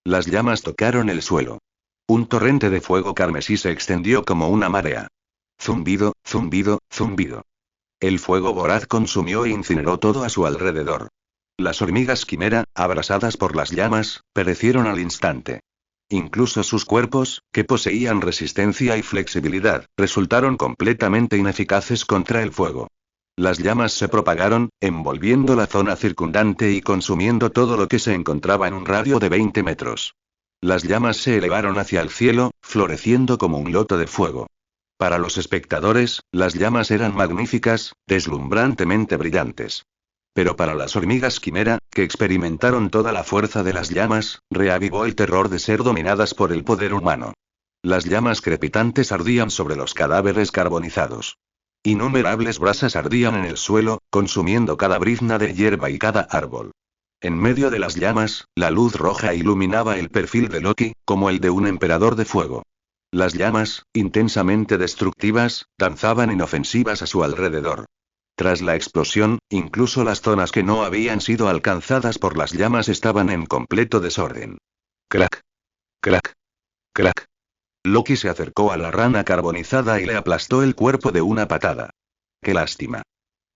Las llamas tocaron el suelo. Un torrente de fuego carmesí se extendió como una marea. Zumbido, zumbido, zumbido. El fuego voraz consumió e incineró todo a su alrededor. Las hormigas quimera, abrasadas por las llamas, perecieron al instante. Incluso sus cuerpos, que poseían resistencia y flexibilidad, resultaron completamente ineficaces contra el fuego. Las llamas se propagaron, envolviendo la zona circundante y consumiendo todo lo que se encontraba en un radio de 20 metros. Las llamas se elevaron hacia el cielo, floreciendo como un loto de fuego. Para los espectadores, las llamas eran magníficas, deslumbrantemente brillantes. Pero para las hormigas quimera, que experimentaron toda la fuerza de las llamas, reavivó el terror de ser dominadas por el poder humano. Las llamas crepitantes ardían sobre los cadáveres carbonizados. Innumerables brasas ardían en el suelo, consumiendo cada brizna de hierba y cada árbol. En medio de las llamas, la luz roja iluminaba el perfil de Loki, como el de un emperador de fuego. Las llamas, intensamente destructivas, danzaban inofensivas a su alrededor. Tras la explosión, incluso las zonas que no habían sido alcanzadas por las llamas estaban en completo desorden. Crack. Crack. Crack. Loki se acercó a la rana carbonizada y le aplastó el cuerpo de una patada. ¡Qué lástima!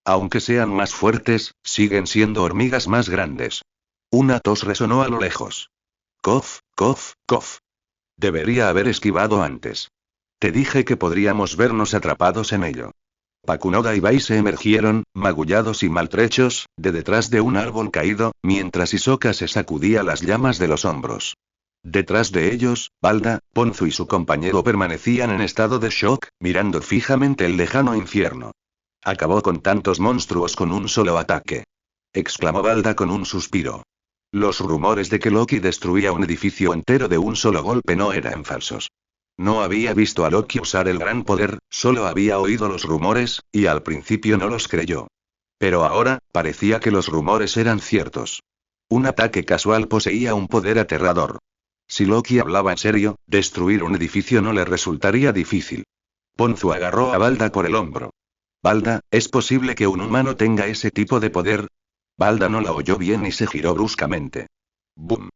Aunque sean más fuertes, siguen siendo hormigas más grandes. Una tos resonó a lo lejos. Cof, cof, cof. Debería haber esquivado antes. Te dije que podríamos vernos atrapados en ello. Pakunoda y Bai se emergieron, magullados y maltrechos, de detrás de un árbol caído, mientras Hisoka se sacudía las llamas de los hombros. Detrás de ellos, Balda, Ponzu y su compañero permanecían en estado de shock, mirando fijamente el lejano infierno. Acabó con tantos monstruos con un solo ataque. Exclamó Balda con un suspiro. Los rumores de que Loki destruía un edificio entero de un solo golpe no eran falsos. No había visto a Loki usar el gran poder, solo había oído los rumores, y al principio no los creyó. Pero ahora, parecía que los rumores eran ciertos. Un ataque casual poseía un poder aterrador. Si Loki hablaba en serio, destruir un edificio no le resultaría difícil. Ponzu agarró a Balda por el hombro. Balda, ¿es posible que un humano tenga ese tipo de poder? Balda no la oyó bien y se giró bruscamente. ¡Bum!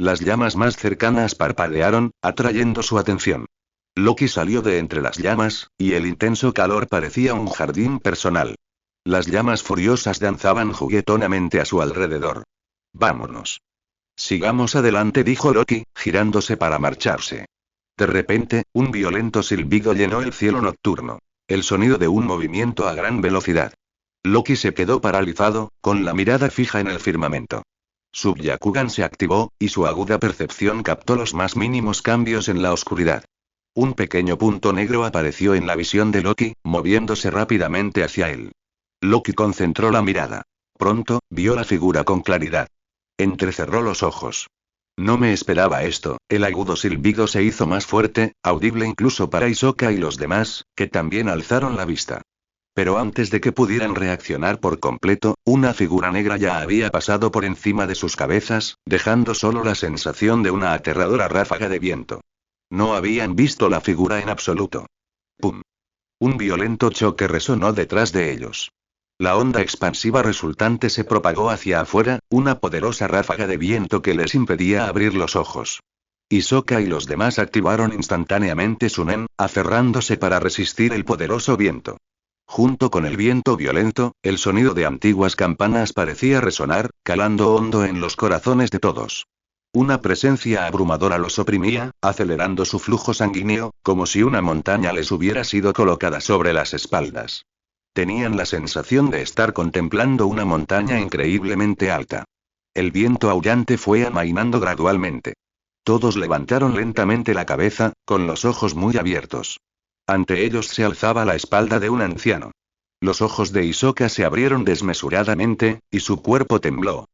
Las llamas más cercanas parpadearon, atrayendo su atención. Loki salió de entre las llamas, y el intenso calor parecía un jardín personal. Las llamas furiosas danzaban juguetonamente a su alrededor. Vámonos. Sigamos adelante, dijo Loki, girándose para marcharse. De repente, un violento silbido llenó el cielo nocturno. El sonido de un movimiento a gran velocidad. Loki se quedó paralizado, con la mirada fija en el firmamento. Su Byakugan se activó, y su aguda percepción captó los más mínimos cambios en la oscuridad. Un pequeño punto negro apareció en la visión de Loki, moviéndose rápidamente hacia él. Loki concentró la mirada. Pronto, vio la figura con claridad. Entrecerró los ojos. No me esperaba esto. El agudo silbido se hizo más fuerte, audible incluso para Hisoka y los demás, que también alzaron la vista. Pero antes de que pudieran reaccionar por completo, una figura negra ya había pasado por encima de sus cabezas, dejando solo la sensación de una aterradora ráfaga de viento. No habían visto la figura en absoluto. ¡Pum! Un violento choque resonó detrás de ellos. La onda expansiva resultante se propagó hacia afuera, una poderosa ráfaga de viento que les impedía abrir los ojos. Hisoka y los demás activaron instantáneamente su nen, aferrándose para resistir el poderoso viento. Junto con el viento violento, el sonido de antiguas campanas parecía resonar, calando hondo en los corazones de todos. Una presencia abrumadora los oprimía, acelerando su flujo sanguíneo, como si una montaña les hubiera sido colocada sobre las espaldas. Tenían la sensación de estar contemplando una montaña increíblemente alta. El viento aullante fue amainando gradualmente. Todos levantaron lentamente la cabeza, con los ojos muy abiertos. Ante ellos se alzaba la espalda de un anciano. Los ojos de Hisoka se abrieron desmesuradamente, y su cuerpo tembló.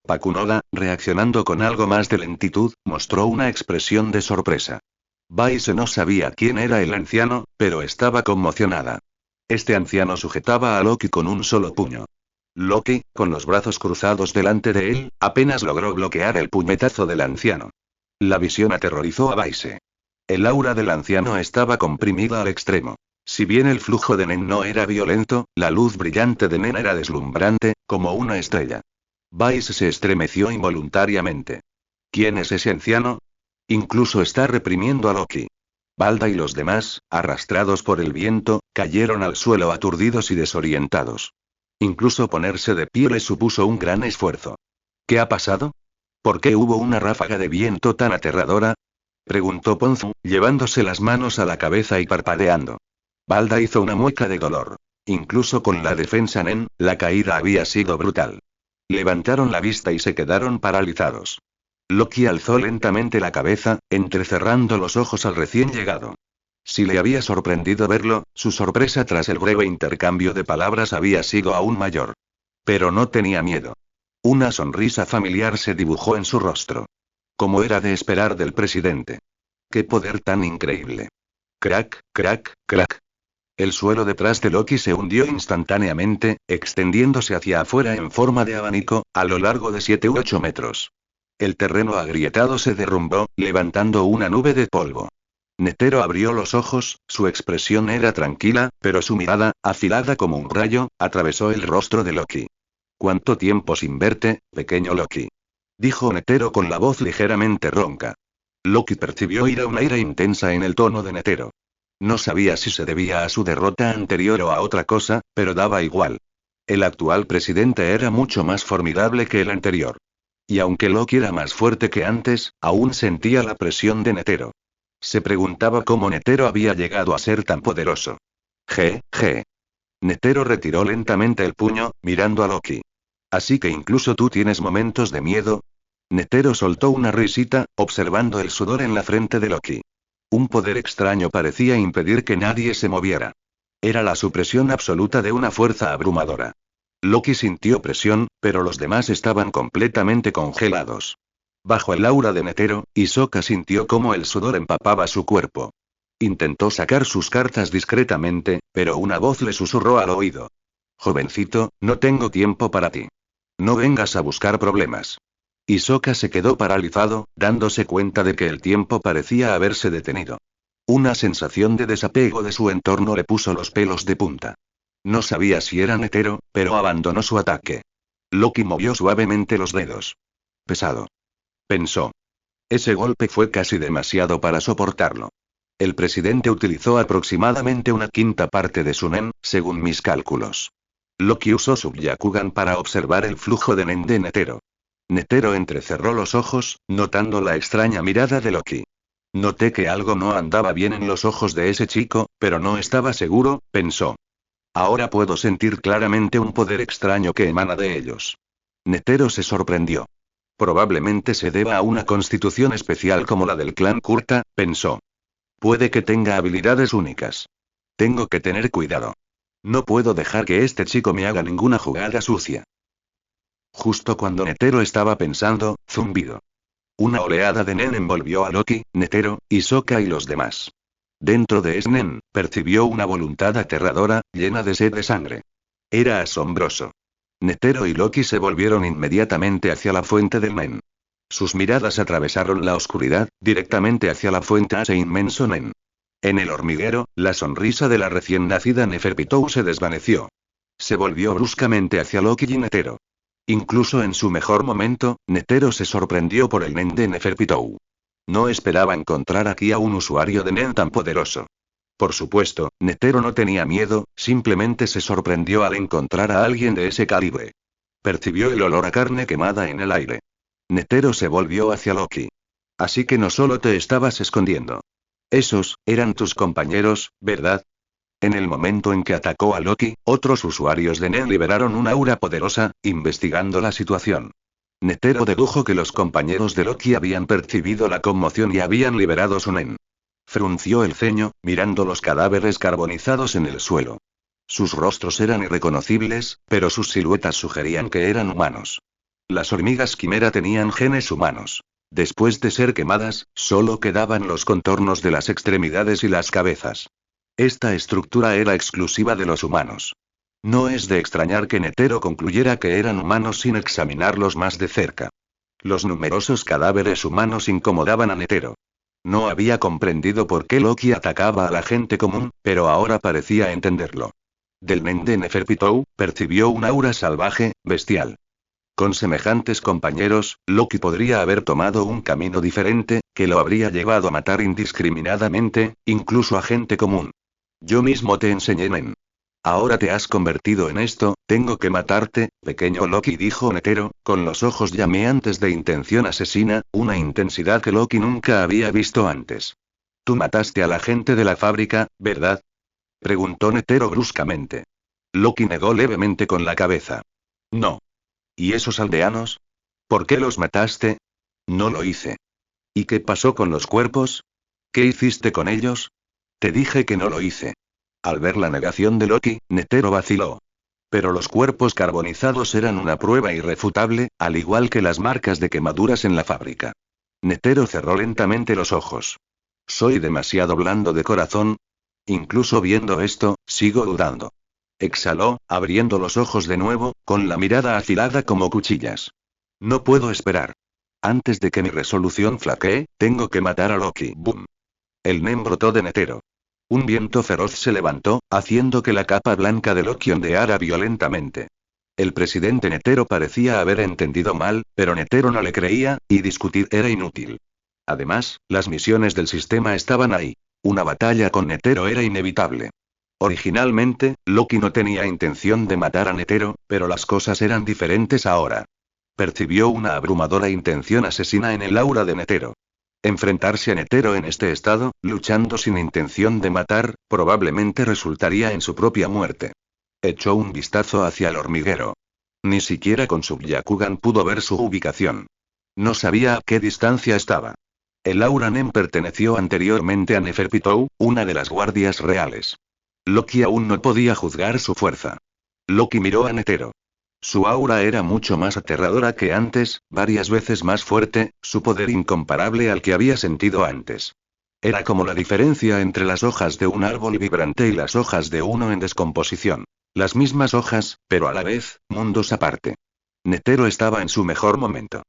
Pakunoda, reaccionando con algo más de lentitud, mostró una expresión de sorpresa. Baise no sabía quién era el anciano, pero estaba conmocionada. Este anciano sujetaba a Loki con un solo puño. Loki, con los brazos cruzados delante de él, apenas logró bloquear el puñetazo del anciano. La visión aterrorizó a Baise. El aura del anciano estaba comprimida al extremo. Si bien el flujo de Nen no era violento, la luz brillante de Nen era deslumbrante, como una estrella. Baise se estremeció involuntariamente. ¿Quién es ese anciano? Incluso está reprimiendo a Loki. Balda y los demás, arrastrados por el viento, cayeron al suelo aturdidos y desorientados. Incluso ponerse de pie les supuso un gran esfuerzo. ¿Qué ha pasado? ¿Por qué hubo una ráfaga de viento tan aterradora? Preguntó Ponzu, llevándose las manos a la cabeza y parpadeando. Balda hizo una mueca de dolor. Incluso con la defensa Nen, la caída había sido brutal. Levantaron la vista y se quedaron paralizados. Loki alzó lentamente la cabeza, entrecerrando los ojos al recién llegado. Si le había sorprendido verlo, su sorpresa tras el breve intercambio de palabras había sido aún mayor. Pero no tenía miedo. Una sonrisa familiar se dibujó en su rostro. Como era de esperar del presidente. ¡Qué poder tan increíble! Crack, crack, crack. El suelo detrás de Loki se hundió instantáneamente, extendiéndose hacia afuera en forma de abanico, a lo largo de 7 u 8 metros. El terreno agrietado se derrumbó, levantando una nube de polvo. Netero abrió los ojos, su expresión era tranquila, pero su mirada, afilada como un rayo, atravesó el rostro de Loki. ¿Cuánto tiempo sin verte, pequeño Loki? Dijo Netero con la voz ligeramente ronca. Loki percibió una ira intensa en el tono de Netero. No sabía si se debía a su derrota anterior o a otra cosa, pero daba igual. El actual presidente era mucho más formidable que el anterior. Y aunque Loki era más fuerte que antes, aún sentía la presión de Netero. Se preguntaba cómo Netero había llegado a ser tan poderoso. Netero retiró lentamente el puño, mirando a Loki. ¿Así que incluso tú tienes momentos de miedo? Netero soltó una risita, observando el sudor en la frente de Loki. Un poder extraño parecía impedir que nadie se moviera. Era la supresión absoluta de una fuerza abrumadora. Loki sintió presión, pero los demás estaban completamente congelados. Bajo el aura de Netero, Hisoka sintió cómo el sudor empapaba su cuerpo. Intentó sacar sus cartas discretamente, pero una voz le susurró al oído. Jovencito, no tengo tiempo para ti. No vengas a buscar problemas. Hisoka se quedó paralizado, dándose cuenta de que el tiempo parecía haberse detenido. Una sensación de desapego de su entorno le puso los pelos de punta. No sabía si era Netero, pero abandonó su ataque. Loki movió suavemente los dedos. Pesado. Pensó. Ese golpe fue casi demasiado para soportarlo. El presidente utilizó aproximadamente una quinta parte de su Nen, según mis cálculos. Loki usó su Byakugan para observar el flujo de Nen de Netero. Netero entrecerró los ojos, notando la extraña mirada de Loki. Noté que algo no andaba bien en los ojos de ese chico, pero no estaba seguro, pensó. Ahora puedo sentir claramente un poder extraño que emana de ellos. Netero se sorprendió. Probablemente se deba a una constitución especial como la del clan Kurta, pensó. Puede que tenga habilidades únicas. Tengo que tener cuidado. No puedo dejar que este chico me haga ninguna jugada sucia. Justo cuando Netero estaba pensando, zumbido. Una oleada de Nen envolvió a Loki, Netero, y Sokka y los demás. Dentro de Nen, percibió una voluntad aterradora, llena de sed de sangre. Era asombroso. Netero y Loki se volvieron inmediatamente hacia la fuente del Nen. Sus miradas atravesaron la oscuridad, directamente hacia la fuente a ese inmenso Nen. En el hormiguero, la sonrisa de la recién nacida Neferpitou se desvaneció. Se volvió bruscamente hacia Loki y Netero. Incluso en su mejor momento, Netero se sorprendió por el Nen de Neferpitou. No esperaba encontrar aquí a un usuario de Nen tan poderoso. Por supuesto, Netero no tenía miedo, simplemente se sorprendió al encontrar a alguien de ese calibre. Percibió el olor a carne quemada en el aire. Netero se volvió hacia Loki. Así que no solo te estabas escondiendo. Esos, eran tus compañeros, ¿verdad? En el momento en que atacó a Loki, otros usuarios de Nen liberaron un aura poderosa, investigando la situación. Netero dedujo que los compañeros de Loki habían percibido la conmoción y habían liberado su Nen. Frunció el ceño, mirando los cadáveres carbonizados en el suelo. Sus rostros eran irreconocibles, pero sus siluetas sugerían que eran humanos. Las hormigas quimera tenían genes humanos. Después de ser quemadas, solo quedaban los contornos de las extremidades y las cabezas. Esta estructura era exclusiva de los humanos. No es de extrañar que Netero concluyera que eran humanos sin examinarlos más de cerca. Los numerosos cadáveres humanos incomodaban a Netero. No había comprendido por qué Loki atacaba a la gente común, pero ahora parecía entenderlo. Del Nen de Neferpitou, percibió un aura salvaje, bestial. Con semejantes compañeros, Loki podría haber tomado un camino diferente, que lo habría llevado a matar indiscriminadamente, incluso a gente común. Yo mismo te enseñé Nen. Ahora te has convertido en esto, tengo que matarte, pequeño Loki, dijo Netero, con los ojos llameantes de intención asesina, una intensidad que Loki nunca había visto antes. Tú mataste a la gente de la fábrica, ¿verdad? Preguntó Netero bruscamente. Loki negó levemente con la cabeza. No. ¿Y esos aldeanos? ¿Por qué los mataste? No lo hice. ¿Y qué pasó con los cuerpos? ¿Qué hiciste con ellos? Te dije que no lo hice. Al ver la negación de Loki, Netero vaciló. Pero los cuerpos carbonizados eran una prueba irrefutable, al igual que las marcas de quemaduras en la fábrica. Netero cerró lentamente los ojos. ¿Soy demasiado blando de corazón? Incluso viendo esto, sigo dudando. Exhaló, abriendo los ojos de nuevo, con la mirada afilada como cuchillas. No puedo esperar. Antes de que mi resolución flaquee, tengo que matar a Loki. Boom. El Nen brotó de Netero. Un viento feroz se levantó, haciendo que la capa blanca de Loki ondeara violentamente. El presidente Netero parecía haber entendido mal, pero Netero no le creía, y discutir era inútil. Además, las misiones del sistema estaban ahí. Una batalla con Netero era inevitable. Originalmente, Loki no tenía intención de matar a Netero, pero las cosas eran diferentes ahora. Percibió una abrumadora intención asesina en el aura de Netero. Enfrentarse a Netero en este estado, luchando sin intención de matar, probablemente resultaría en su propia muerte. Echó un vistazo hacia el hormiguero. Ni siquiera con su Byakugan pudo ver su ubicación. No sabía a qué distancia estaba. El aura Nen perteneció anteriormente a Neferpitou, una de las guardias reales. Loki aún no podía juzgar su fuerza. Loki miró a Netero. Su aura era mucho más aterradora que antes, varias veces más fuerte, su poder incomparable al que había sentido antes. Era como la diferencia entre las hojas de un árbol vibrante y las hojas de uno en descomposición. Las mismas hojas, pero a la vez, mundos aparte. Netero estaba en su mejor momento.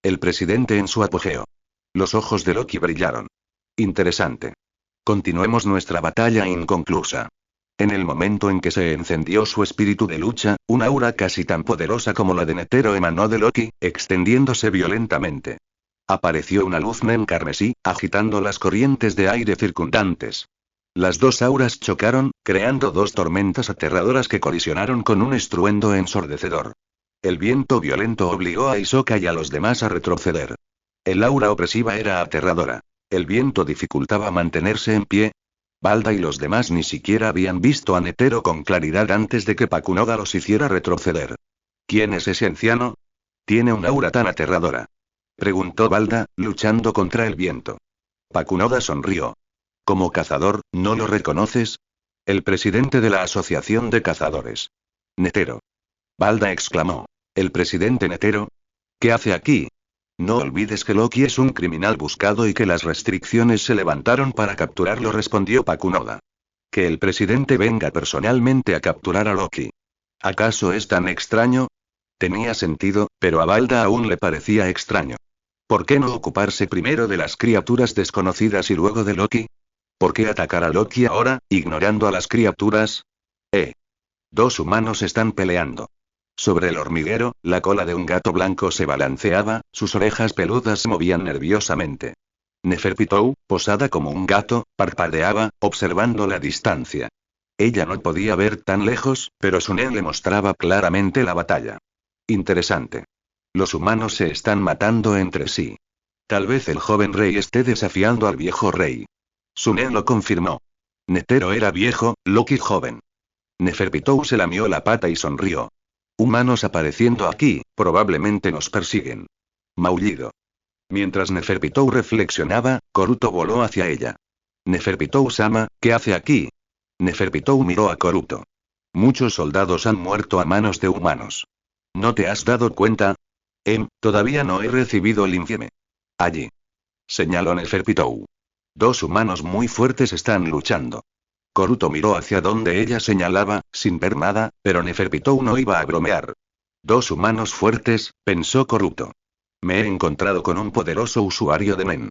El presidente en su apogeo. Los ojos de Loki brillaron. Interesante. Continuemos nuestra batalla inconclusa. En el momento en que se encendió su espíritu de lucha, un aura casi tan poderosa como la de Netero emanó de Loki, extendiéndose violentamente. Apareció una luz Nen carmesí, agitando las corrientes de aire circundantes. Las dos auras chocaron, creando dos tormentas aterradoras que colisionaron con un estruendo ensordecedor. El viento violento obligó a Hisoka y a los demás a retroceder. El aura opresiva era aterradora. El viento dificultaba mantenerse en pie. Balda y los demás ni siquiera habían visto a Netero con claridad antes de que Pakunoda los hiciera retroceder. ¿Quién es ese anciano? ¿Tiene un aura tan aterradora?, preguntó Balda, luchando contra el viento. Pakunoda sonrió. Como cazador, ¿no lo reconoces? El presidente de la Asociación de Cazadores. Netero. Balda exclamó. ¿El presidente Netero? ¿Qué hace aquí? No olvides que Loki es un criminal buscado y que las restricciones se levantaron para capturarlo, respondió Pakunoda. Que el presidente venga personalmente a capturar a Loki. ¿Acaso es tan extraño? Tenía sentido, pero a Balda aún le parecía extraño. ¿Por qué no ocuparse primero de las criaturas desconocidas y luego de Loki? ¿Por qué atacar a Loki ahora, ignorando a las criaturas? Dos humanos están peleando. Sobre el hormiguero, la cola de un gato blanco se balanceaba, sus orejas peludas se movían nerviosamente. Neferpitou, posada como un gato, parpadeaba, observando la distancia. Ella no podía ver tan lejos, pero Sunen le mostraba claramente la batalla. Interesante. Los humanos se están matando entre sí. Tal vez el joven rey esté desafiando al viejo rey. Sunen lo confirmó. Netero era viejo, Loki joven. Neferpitou se lamió la pata y sonrió. Humanos apareciendo aquí, probablemente nos persiguen. Maullido. Mientras Neferpitou reflexionaba, Koruto voló hacia ella. Neferpitou-sama, ¿qué hace aquí? Neferpitou miró a Koruto. Muchos soldados han muerto a manos de humanos. ¿No te has dado cuenta? Todavía no he recibido el informe. Allí. Señaló Neferpitou. Dos humanos muy fuertes están luchando. Koruto miró hacia donde ella señalaba, sin ver nada, pero Neferpitou no iba a bromear. Dos humanos fuertes, pensó Koruto. Me he encontrado con un poderoso usuario de Nen.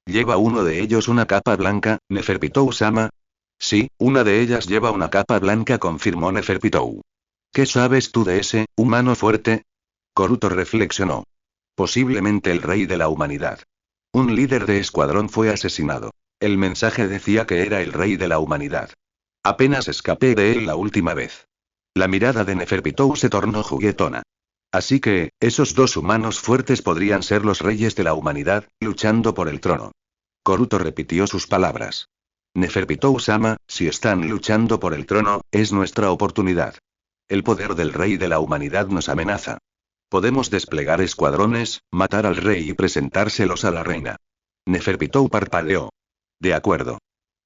¿Lleva uno de ellos una capa blanca, Neferpitou-sama? Sí, una de ellas lleva una capa blanca, confirmó Neferpitou. ¿Qué sabes tú de ese, humano fuerte? Koruto reflexionó. Posiblemente el rey de la humanidad. Un líder de escuadrón fue asesinado. El mensaje decía que era el rey de la humanidad. Apenas escapé de él la última vez. La mirada de Neferpitou se tornó juguetona. Así que, esos dos humanos fuertes podrían ser los reyes de la humanidad, luchando por el trono. Koruto repitió sus palabras. Neferpitou-sama, si están luchando por el trono, es nuestra oportunidad. El poder del rey de la humanidad nos amenaza. Podemos desplegar escuadrones, matar al rey y presentárselos a la reina. Neferpitou parpadeó. De acuerdo.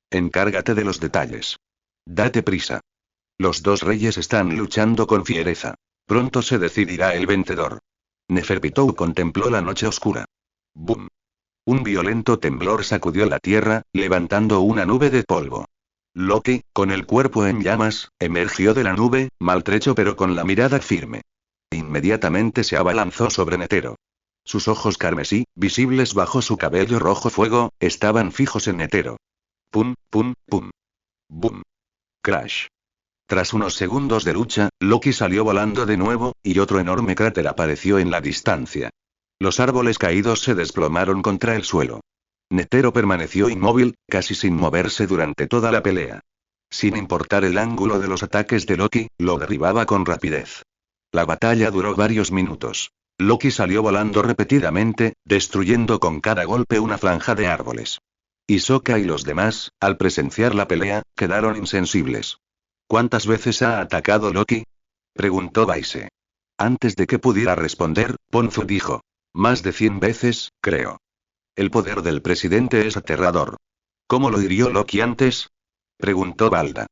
Encárgate de los detalles. Date prisa. Los dos reyes están luchando con fiereza. Pronto se decidirá el vencedor. Neferpitou contempló la noche oscura. ¡Bum! Un violento temblor sacudió la tierra, levantando una nube de polvo. Loki, con el cuerpo en llamas, emergió de la nube, maltrecho pero con la mirada firme. Inmediatamente se abalanzó sobre Netero. Sus ojos carmesí, visibles bajo su cabello rojo fuego, estaban fijos en Netero. Pum, pum, pum. Boom. Crash. Tras unos segundos de lucha, Loki salió volando de nuevo, y otro enorme cráter apareció en la distancia. Los árboles caídos se desplomaron contra el suelo. Netero permaneció inmóvil, casi sin moverse durante toda la pelea. Sin importar el ángulo de los ataques de Loki, lo derribaba con rapidez. La batalla duró varios minutos. Loki salió volando repetidamente, destruyendo con cada golpe una franja de árboles. Hisoka y los demás, al presenciar la pelea, quedaron insensibles. ¿Cuántas veces ha atacado Loki? Preguntó Baise. Antes de que pudiera responder, Ponzu dijo. Más de 100 veces, creo. El poder del presidente es aterrador. ¿Cómo lo hirió Loki antes? Preguntó Balda.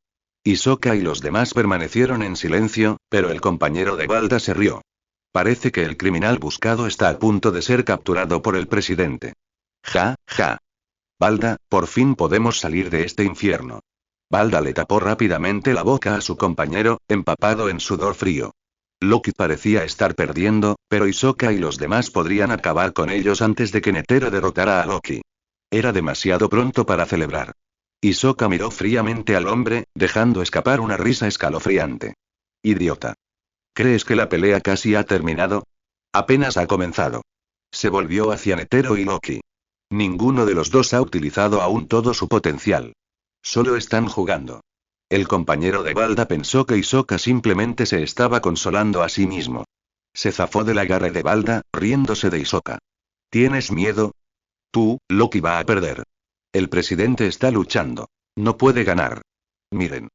Hisoka y los demás permanecieron en silencio, pero el compañero de Balda se rió. Parece que el criminal buscado está a punto de ser capturado por el presidente. Ja, ja. Balda, por fin podemos salir de este infierno. Balda le tapó rápidamente la boca a su compañero, empapado en sudor frío. Loki parecía estar perdiendo, pero Hisoka y los demás podrían acabar con ellos antes de que Netero derrotara a Loki. Era demasiado pronto para celebrar. Hisoka miró fríamente al hombre, dejando escapar una risa escalofriante. Idiota. ¿Crees que la pelea casi ha terminado? Apenas ha comenzado. Se volvió hacia Netero y Loki. Ninguno de los dos ha utilizado aún todo su potencial. Solo están jugando. El compañero de Balda pensó que Hisoka simplemente se estaba consolando a sí mismo. Se zafó del agarre de Balda, riéndose de Hisoka. ¿Tienes miedo? Tú, Loki va a perder. El presidente está luchando. No puede ganar. Miren.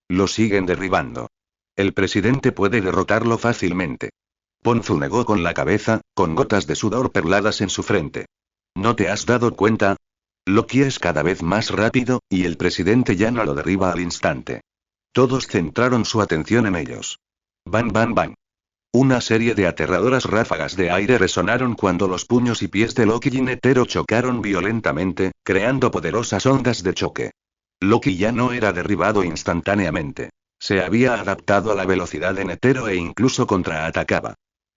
Lo siguen derribando. El presidente puede derrotarlo fácilmente. Ponzu negó con la cabeza, con gotas de sudor perladas en su frente. ¿No te has dado cuenta? Loki es cada vez más rápido, y el presidente ya no lo derriba al instante. Todos centraron su atención en ellos. Bang bang bang. Una serie de aterradoras ráfagas de aire resonaron cuando los puños y pies de Loki y Netero chocaron violentamente, creando poderosas ondas de choque. Loki ya no era derribado instantáneamente. Se había adaptado a la velocidad de Netero e incluso contraatacaba.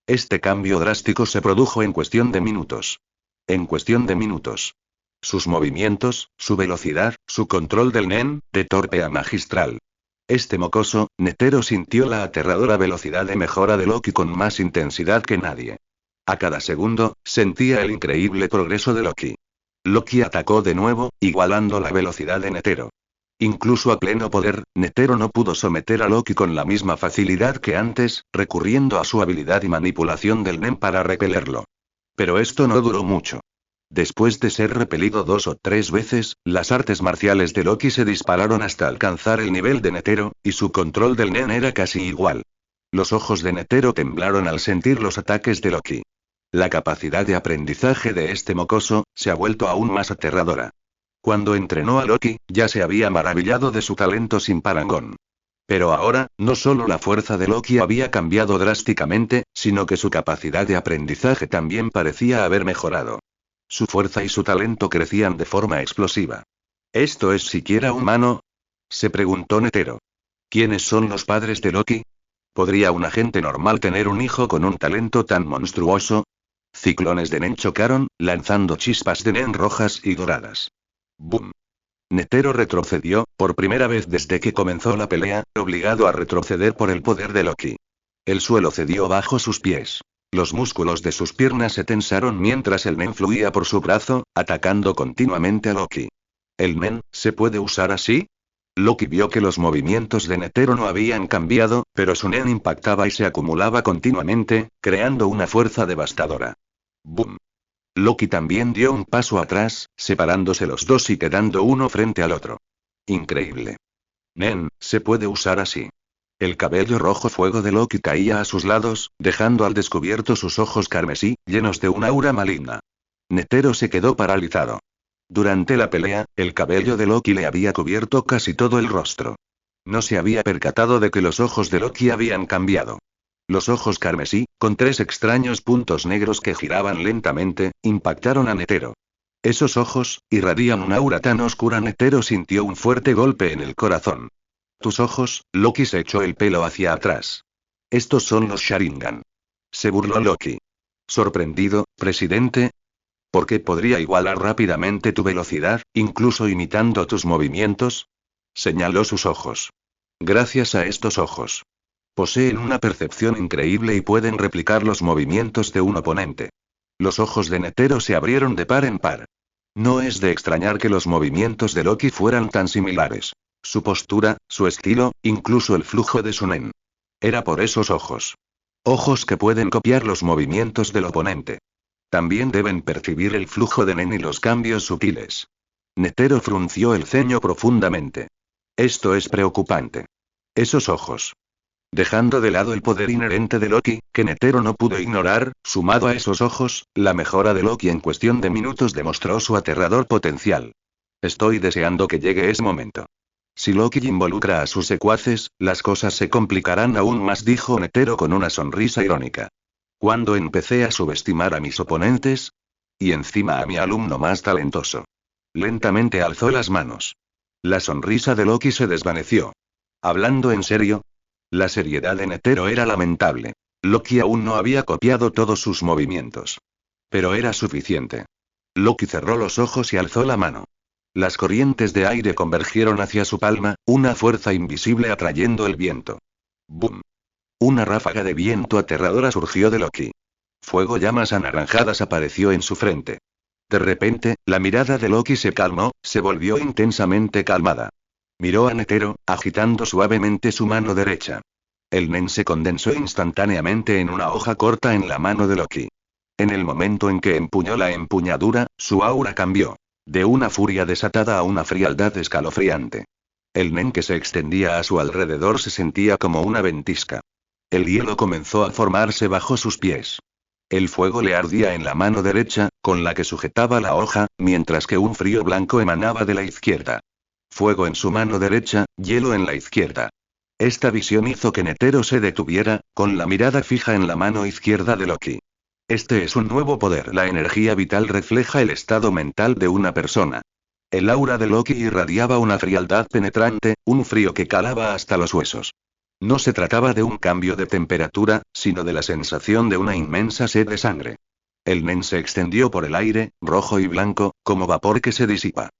Este cambio drástico se produjo en cuestión de minutos. En cuestión de minutos. Sus movimientos, su velocidad, su control del Nen, de torpe a magistral. Este mocoso, Netero sintió la aterradora velocidad de mejora de Loki con más intensidad que nadie. A cada segundo, sentía el increíble progreso de Loki. Loki atacó de nuevo, igualando la velocidad de Netero. Incluso a pleno poder, Netero no pudo someter a Loki con la misma facilidad que antes, recurriendo a su habilidad y manipulación del Nen para repelerlo. Pero esto no duró mucho. Después de ser repelido 2 o 3 veces, las artes marciales de Loki se dispararon hasta alcanzar el nivel de Netero, y su control del Nen era casi igual. Los ojos de Netero temblaron al sentir los ataques de Loki. La capacidad de aprendizaje de este mocoso, se ha vuelto aún más aterradora. Cuando entrenó a Loki, ya se había maravillado de su talento sin parangón. Pero ahora, no solo la fuerza de Loki había cambiado drásticamente, sino que su capacidad de aprendizaje también parecía haber mejorado. Su fuerza y su talento crecían de forma explosiva. ¿Esto es siquiera humano? Se preguntó Netero. ¿Quiénes son los padres de Loki? ¿Podría un agente normal tener un hijo con un talento tan monstruoso? Ciclones de Nen chocaron, lanzando chispas de Nen rojas y doradas. ¡Bum! Netero retrocedió, por primera vez desde que comenzó la pelea, obligado a retroceder por el poder de Loki. El suelo cedió bajo sus pies. Los músculos de sus piernas se tensaron mientras el Nen fluía por su brazo, atacando continuamente a Loki. ¿El Nen se puede usar así? Loki vio que los movimientos de Netero no habían cambiado, pero su Nen impactaba y se acumulaba continuamente, creando una fuerza devastadora. ¡Bum! Loki también dio un paso atrás, separándose los dos y quedando uno frente al otro. Increíble. Nen, se puede usar así. El cabello rojo fuego de Loki caía a sus lados, dejando al descubierto sus ojos carmesí, llenos de un aura maligna. Netero se quedó paralizado. Durante la pelea, el cabello de Loki le había cubierto casi todo el rostro. No se había percatado de que los ojos de Loki habían cambiado. Los ojos carmesí, con 3 extraños puntos negros que giraban lentamente, impactaron a Netero. Esos ojos, irradian un aura tan oscura. Netero sintió un fuerte golpe en el corazón. Tus ojos, Loki se echó el pelo hacia atrás. Estos son los Sharingan. Se burló Loki. Sorprendido, presidente. ¿Por qué podría igualar rápidamente tu velocidad, incluso imitando tus movimientos? Señaló sus ojos. Gracias a estos ojos. Poseen una percepción increíble y pueden replicar los movimientos de un oponente. Los ojos de Netero se abrieron de par en par. No es de extrañar que los movimientos de Loki fueran tan similares. Su postura, su estilo, incluso el flujo de su Nen. Era por esos ojos. Ojos que pueden copiar los movimientos del oponente. También deben percibir el flujo de Nen y los cambios sutiles. Netero frunció el ceño profundamente. Esto es preocupante. Esos ojos. Dejando de lado el poder inherente de Loki, que Netero no pudo ignorar, sumado a esos ojos, la mejora de Loki en cuestión de minutos demostró su aterrador potencial. Estoy deseando que llegue ese momento. Si Loki involucra a sus secuaces, las cosas se complicarán aún más, dijo Netero con una sonrisa irónica. ¿Cuándo empecé a subestimar a mis oponentes? Y encima a mi alumno más talentoso. Lentamente alzó las manos. La sonrisa de Loki se desvaneció. Hablando en serio, la seriedad de Netero era lamentable. Loki aún no había copiado todos sus movimientos. Pero era suficiente. Loki cerró los ojos y alzó la mano. Las corrientes de aire convergieron hacia su palma, una fuerza invisible atrayendo el viento. ¡Bum! Una ráfaga de viento aterradora surgió de Loki. Fuego llamas anaranjadas apareció en su frente. De repente, la mirada de Loki se calmó, se volvió intensamente calmada. Miró a Netero, agitando suavemente su mano derecha. El Nen se condensó instantáneamente en una hoja corta en la mano de Loki. En el momento en que empuñó la empuñadura, su aura cambió. De una furia desatada a una frialdad escalofriante. El Nen que se extendía a su alrededor se sentía como una ventisca. El hielo comenzó a formarse bajo sus pies. El fuego le ardía en la mano derecha, con la que sujetaba la hoja, mientras que un frío blanco emanaba de la izquierda. Fuego en su mano derecha, hielo en la izquierda. Esta visión hizo que Netero se detuviera, con la mirada fija en la mano izquierda de Loki. Este es un nuevo poder. La energía vital refleja el estado mental de una persona. El aura de Loki irradiaba una frialdad penetrante, un frío que calaba hasta los huesos. No se trataba de un cambio de temperatura, sino de la sensación de una inmensa sed de sangre. El nen se extendió por el aire, rojo y blanco, como vapor que se disipa.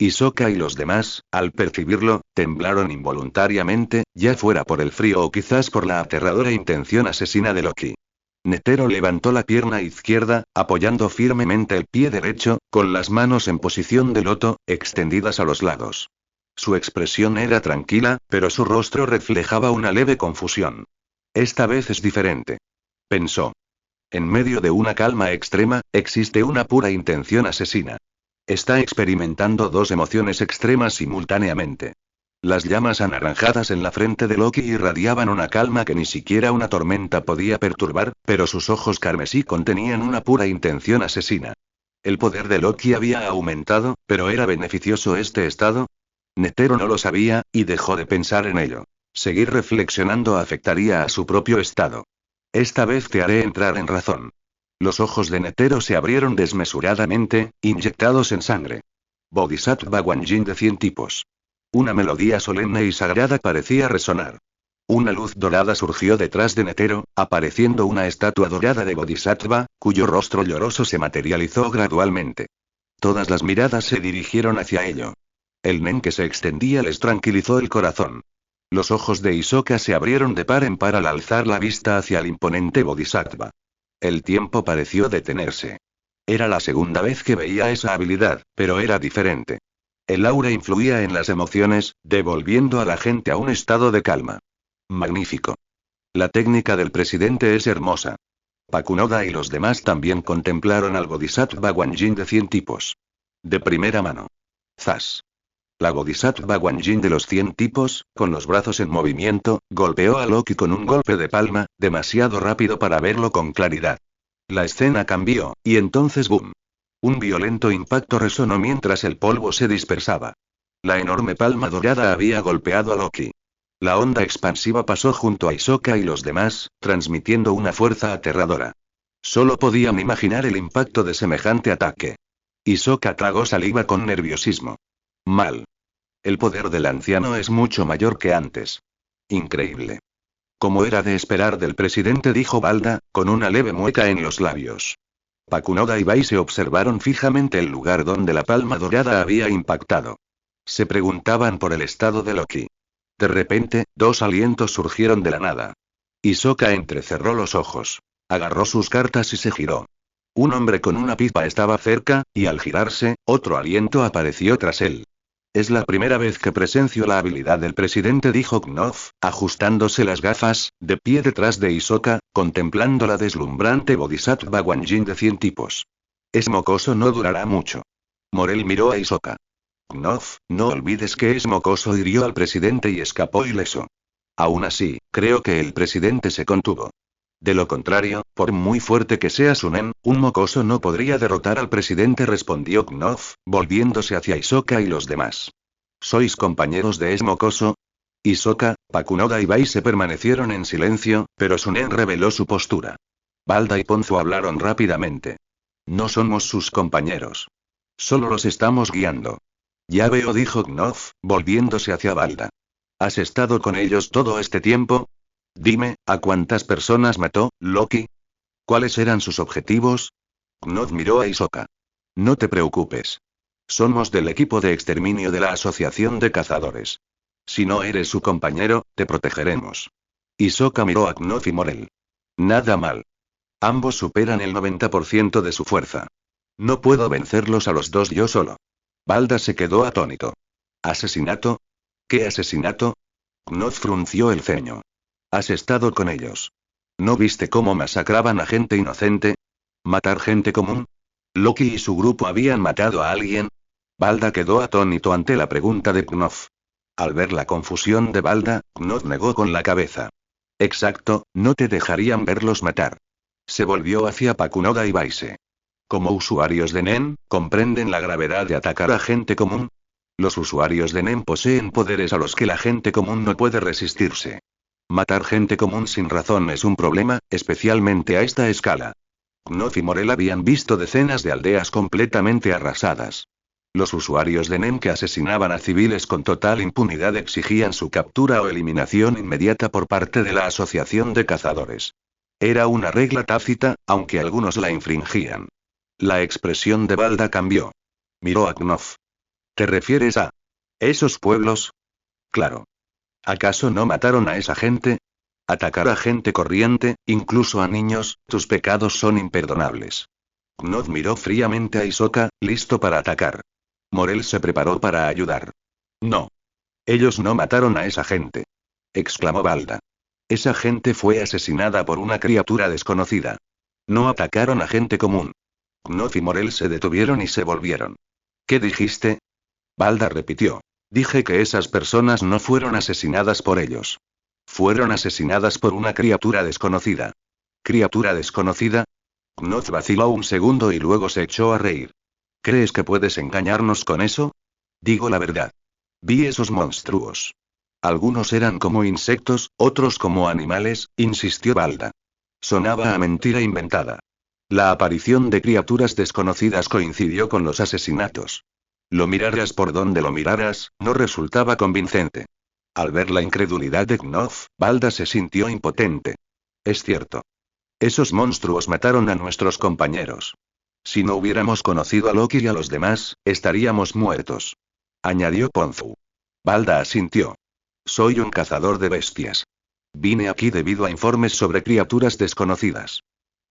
Hisoka y los demás, al percibirlo, temblaron involuntariamente, ya fuera por el frío o quizás por la aterradora intención asesina de Loki. Netero levantó la pierna izquierda, apoyando firmemente el pie derecho, con las manos en posición de loto, extendidas a los lados. Su expresión era tranquila, pero su rostro reflejaba una leve confusión. Esta vez es diferente. Pensó. En medio de una calma extrema, existe una pura intención asesina. Está experimentando dos emociones extremas simultáneamente. Las llamas anaranjadas en la frente de Loki irradiaban una calma que ni siquiera una tormenta podía perturbar, pero sus ojos carmesí contenían una pura intención asesina. El poder de Loki había aumentado, pero ¿era beneficioso este estado? Netero no lo sabía, y dejó de pensar en ello. Seguir reflexionando afectaría a su propio estado. Esta vez te haré entrar en razón. Los ojos de Netero se abrieron desmesuradamente, inyectados en sangre. Bodhisattva Guanyin de 100 tipos. Una melodía solemne y sagrada parecía resonar. Una luz dorada surgió detrás de Netero, apareciendo una estatua dorada de Bodhisattva, cuyo rostro lloroso se materializó gradualmente. Todas las miradas se dirigieron hacia ello. El nen que se extendía les tranquilizó el corazón. Los ojos de Hisoka se abrieron de par en par al alzar la vista hacia el imponente Bodhisattva. El tiempo pareció detenerse. Era la segunda vez que veía esa habilidad, pero era diferente. El aura influía en las emociones, devolviendo a la gente a un estado de calma. Magnífico. La técnica del presidente es hermosa. Pakunoda y los demás también contemplaron al Bodhisattva Guanyin de 100 tipos. De primera mano. Zas. La Bodhisattva Guanyin de los 100 tipos, con los brazos en movimiento, golpeó a Loki con un golpe de palma, demasiado rápido para verlo con claridad. La escena cambió, y entonces ¡boom! Un violento impacto resonó mientras el polvo se dispersaba. La enorme palma dorada había golpeado a Loki. La onda expansiva pasó junto a Hisoka y los demás, transmitiendo una fuerza aterradora. Solo podían imaginar el impacto de semejante ataque. Hisoka tragó saliva con nerviosismo. Mal. El poder del anciano es mucho mayor que antes. Increíble. Como era de esperar del presidente, dijo Balda, con una leve mueca en los labios. Pakunoda y Bai se observaron fijamente el lugar donde la palma dorada había impactado. Se preguntaban por el estado de Loki. De repente, dos alientos surgieron de la nada. Hisoka entrecerró los ojos. Agarró sus cartas y se giró. Un hombre con una pipa estaba cerca, y al girarse, otro aliento apareció tras él. Es la primera vez que presencio la habilidad del presidente, dijo Knopf, ajustándose las gafas, de pie detrás de Hisoka, contemplando la deslumbrante Bodhisattva Guanyin de 100 tipos. Es mocoso, no durará mucho. Morel miró a Hisoka. Knopf, no olvides que es mocoso, hirió al presidente y escapó ileso. Aún así, creo que el presidente se contuvo. De lo contrario, por muy fuerte que sea su nen, un mocoso no podría derrotar al presidente, respondió Knopf, volviéndose hacia Hisoka y los demás. ¿Sois compañeros de ese mocoso? Hisoka, Pakunoda y Bai se permanecieron en silencio, pero Sunen reveló su postura. Balda y Ponzo hablaron rápidamente. No somos sus compañeros. Solo los estamos guiando. Ya veo, dijo Knopf, volviéndose hacia Balda. ¿Has estado con ellos todo este tiempo? Dime, ¿a cuántas personas mató, Loki? ¿Cuáles eran sus objetivos? Knopf miró a Hisoka. No te preocupes. Somos del equipo de exterminio de la Asociación de Cazadores. Si no eres su compañero, te protegeremos. Hisoka miró a Knopf y Morel. Nada mal. Ambos superan el 90% de su fuerza. No puedo vencerlos a los dos yo solo. Balda se quedó atónito. ¿Asesinato? ¿Qué asesinato? Knopf frunció el ceño. ¿Has estado con ellos? ¿No viste cómo masacraban a gente inocente? ¿Matar gente común? ¿Loki y su grupo habían matado a alguien? Balda quedó atónito ante la pregunta de Knopf. Al ver la confusión de Balda, Knopf negó con la cabeza. Exacto, no te dejarían verlos matar. Se volvió hacia Pakunoda y Baise. Como usuarios de Nen, ¿comprenden la gravedad de atacar a gente común? Los usuarios de NEM poseen poderes a los que la gente común no puede resistirse. Matar gente común sin razón es un problema, especialmente a esta escala. Knopf y Morel habían visto decenas de aldeas completamente arrasadas. Los usuarios de NEM que asesinaban a civiles con total impunidad exigían su captura o eliminación inmediata por parte de la Asociación de Cazadores. Era una regla tácita, aunque algunos la infringían. La expresión de Balda cambió. Miró a Knopf. ¿Te refieres a esos pueblos? Claro. ¿Acaso no mataron a esa gente? Atacar a gente corriente, incluso a niños, tus pecados son imperdonables. Knopf miró fríamente a Hisoka, listo para atacar. Morel se preparó para ayudar. No. Ellos no mataron a esa gente. Exclamó Balda. Esa gente fue asesinada por una criatura desconocida. No atacaron a gente común. Knopf y Morel se detuvieron y se volvieron. ¿Qué dijiste? Balda repitió. Dije que esas personas no fueron asesinadas por ellos. Fueron asesinadas por una criatura desconocida. ¿Criatura desconocida? Knopf vaciló un segundo y luego se echó a reír. ¿Crees que puedes engañarnos con eso? Digo la verdad. Vi esos monstruos. Algunos eran como insectos, otros como animales, insistió Balda. Sonaba a mentira inventada. La aparición de criaturas desconocidas coincidió con los asesinatos. Lo miraras por donde lo miraras, no resultaba convincente. Al ver la incredulidad de Knopf, Balda se sintió impotente. Es cierto. Esos monstruos mataron a nuestros compañeros. Si no hubiéramos conocido a Loki y a los demás, estaríamos muertos. Añadió Ponzu. Balda asintió. Soy un cazador de bestias. Vine aquí debido a informes sobre criaturas desconocidas.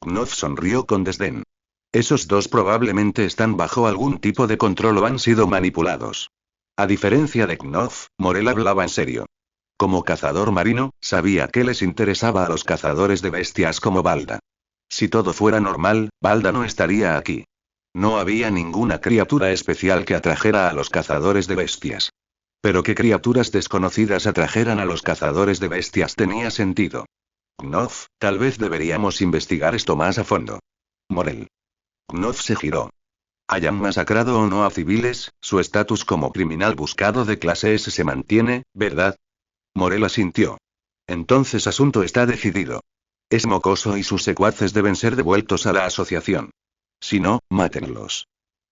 Knopf sonrió con desdén. Esos dos probablemente están bajo algún tipo de control o han sido manipulados. A diferencia de Knopf, Morel hablaba en serio. Como cazador marino, sabía que les interesaba a los cazadores de bestias como Balda. Si todo fuera normal, Balda no estaría aquí. No había ninguna criatura especial que atrajera a los cazadores de bestias. Pero que criaturas desconocidas atrajeran a los cazadores de bestias tenía sentido. Knopf, tal vez deberíamos investigar esto más a fondo. Morel. Knopf se giró. Hayan masacrado o no a civiles, su estatus como criminal buscado de clase S se mantiene, ¿verdad? Morel asintió. Entonces asunto está decidido. Es mocoso y sus secuaces deben ser devueltos a la asociación. Si no, mátenlos.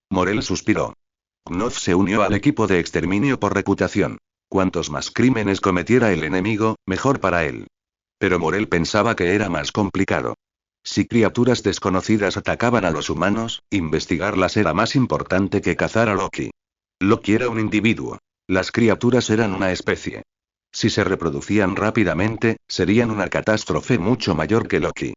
Morel suspiró. Knopf se unió al equipo de exterminio por reputación. Cuantos más crímenes cometiera el enemigo, mejor para él. Pero Morel pensaba que era más complicado. Si criaturas desconocidas atacaban a los humanos, investigarlas era más importante que cazar a Loki. Loki era un individuo. Las criaturas eran una especie. Si se reproducían rápidamente, serían una catástrofe mucho mayor que Loki.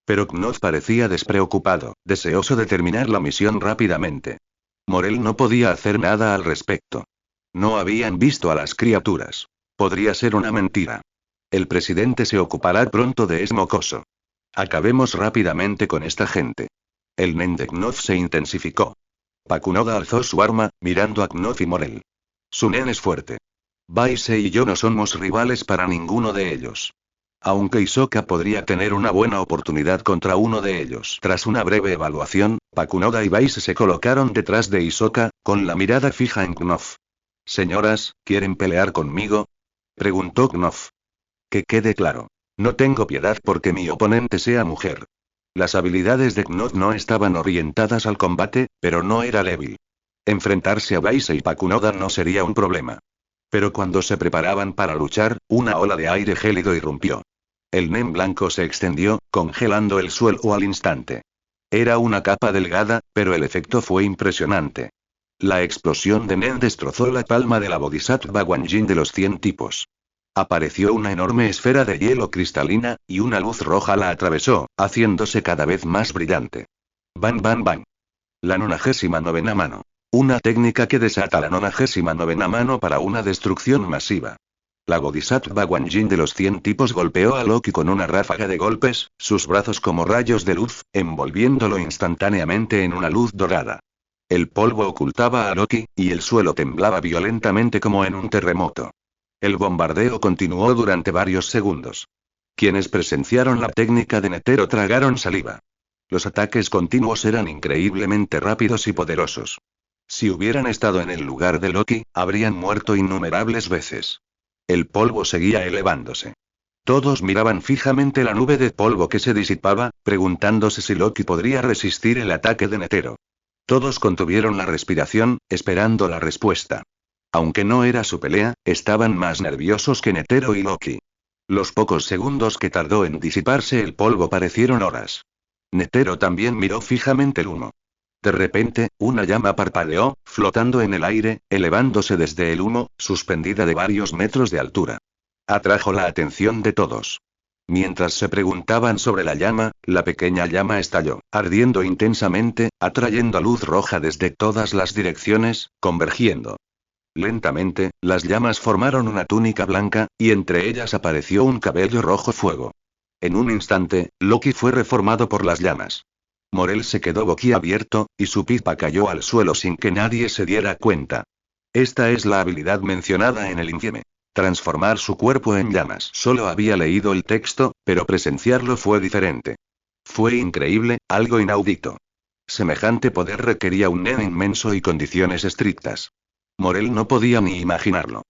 Pero Knopf parecía despreocupado, deseoso de terminar la misión rápidamente. Morel no podía hacer nada al respecto. No habían visto a las criaturas. Podría ser una mentira. El presidente se ocupará pronto de ese mocoso. Acabemos rápidamente con esta gente. El nen de Knopf se intensificó. Pakunoda alzó su arma, mirando a Knopf y Morel. Su nen es fuerte. Baise y yo no somos rivales para ninguno de ellos. Aunque Hisoka podría tener una buena oportunidad contra uno de ellos. Tras una breve evaluación, Pakunoda y Baise se colocaron detrás de Hisoka, con la mirada fija en Knopf. Señoras, ¿quieren pelear conmigo? Preguntó Knopf. Que quede claro. No tengo piedad porque mi oponente sea mujer. Las habilidades de Knopf no estaban orientadas al combate, pero no era débil. Enfrentarse a Baise y Pakunoda no sería un problema. Pero cuando se preparaban para luchar, una ola de aire gélido irrumpió. El nen blanco se extendió, congelando el suelo al instante. Era una capa delgada, pero el efecto fue impresionante. La explosión de nen destrozó la palma de la Bodhisattva Guanyin de los 100 tipos. Apareció una enorme esfera de hielo cristalina, y una luz roja la atravesó, haciéndose cada vez más brillante. Bang bang bang. La 99ª mano. Una técnica que desata la 99ª mano para una destrucción masiva. La Bodhisattva Guanyin de los 100 tipos golpeó a Loki con una ráfaga de golpes, sus brazos como rayos de luz, envolviéndolo instantáneamente en una luz dorada. El polvo ocultaba a Loki, y el suelo temblaba violentamente como en un terremoto. El bombardeo continuó durante varios segundos. Quienes presenciaron la técnica de Netero tragaron saliva. Los ataques continuos eran increíblemente rápidos y poderosos. Si hubieran estado en el lugar de Loki, habrían muerto innumerables veces. El polvo seguía elevándose. Todos miraban fijamente la nube de polvo que se disipaba, preguntándose si Loki podría resistir el ataque de Netero. Todos contuvieron la respiración, esperando la respuesta. Aunque no era su pelea, estaban más nerviosos que Netero y Loki. Los pocos segundos que tardó en disiparse el polvo parecieron horas. Netero también miró fijamente el humo. De repente, una llama parpadeó, flotando en el aire, elevándose desde el humo, suspendida de varios metros de altura. Atrajo la atención de todos. Mientras se preguntaban sobre la llama, la pequeña llama estalló, ardiendo intensamente, atrayendo luz roja desde todas las direcciones, convergiendo. Lentamente, las llamas formaron una túnica blanca, y entre ellas apareció un cabello rojo fuego. En un instante, Loki fue reformado por las llamas. Morel se quedó boquiabierto, y su pipa cayó al suelo sin que nadie se diera cuenta. Esta es la habilidad mencionada en el infieme. Transformar su cuerpo en llamas. Solo había leído el texto, pero presenciarlo fue diferente. Fue increíble, algo inaudito. Semejante poder requería un nen inmenso y condiciones estrictas. Morel no podía ni imaginarlo.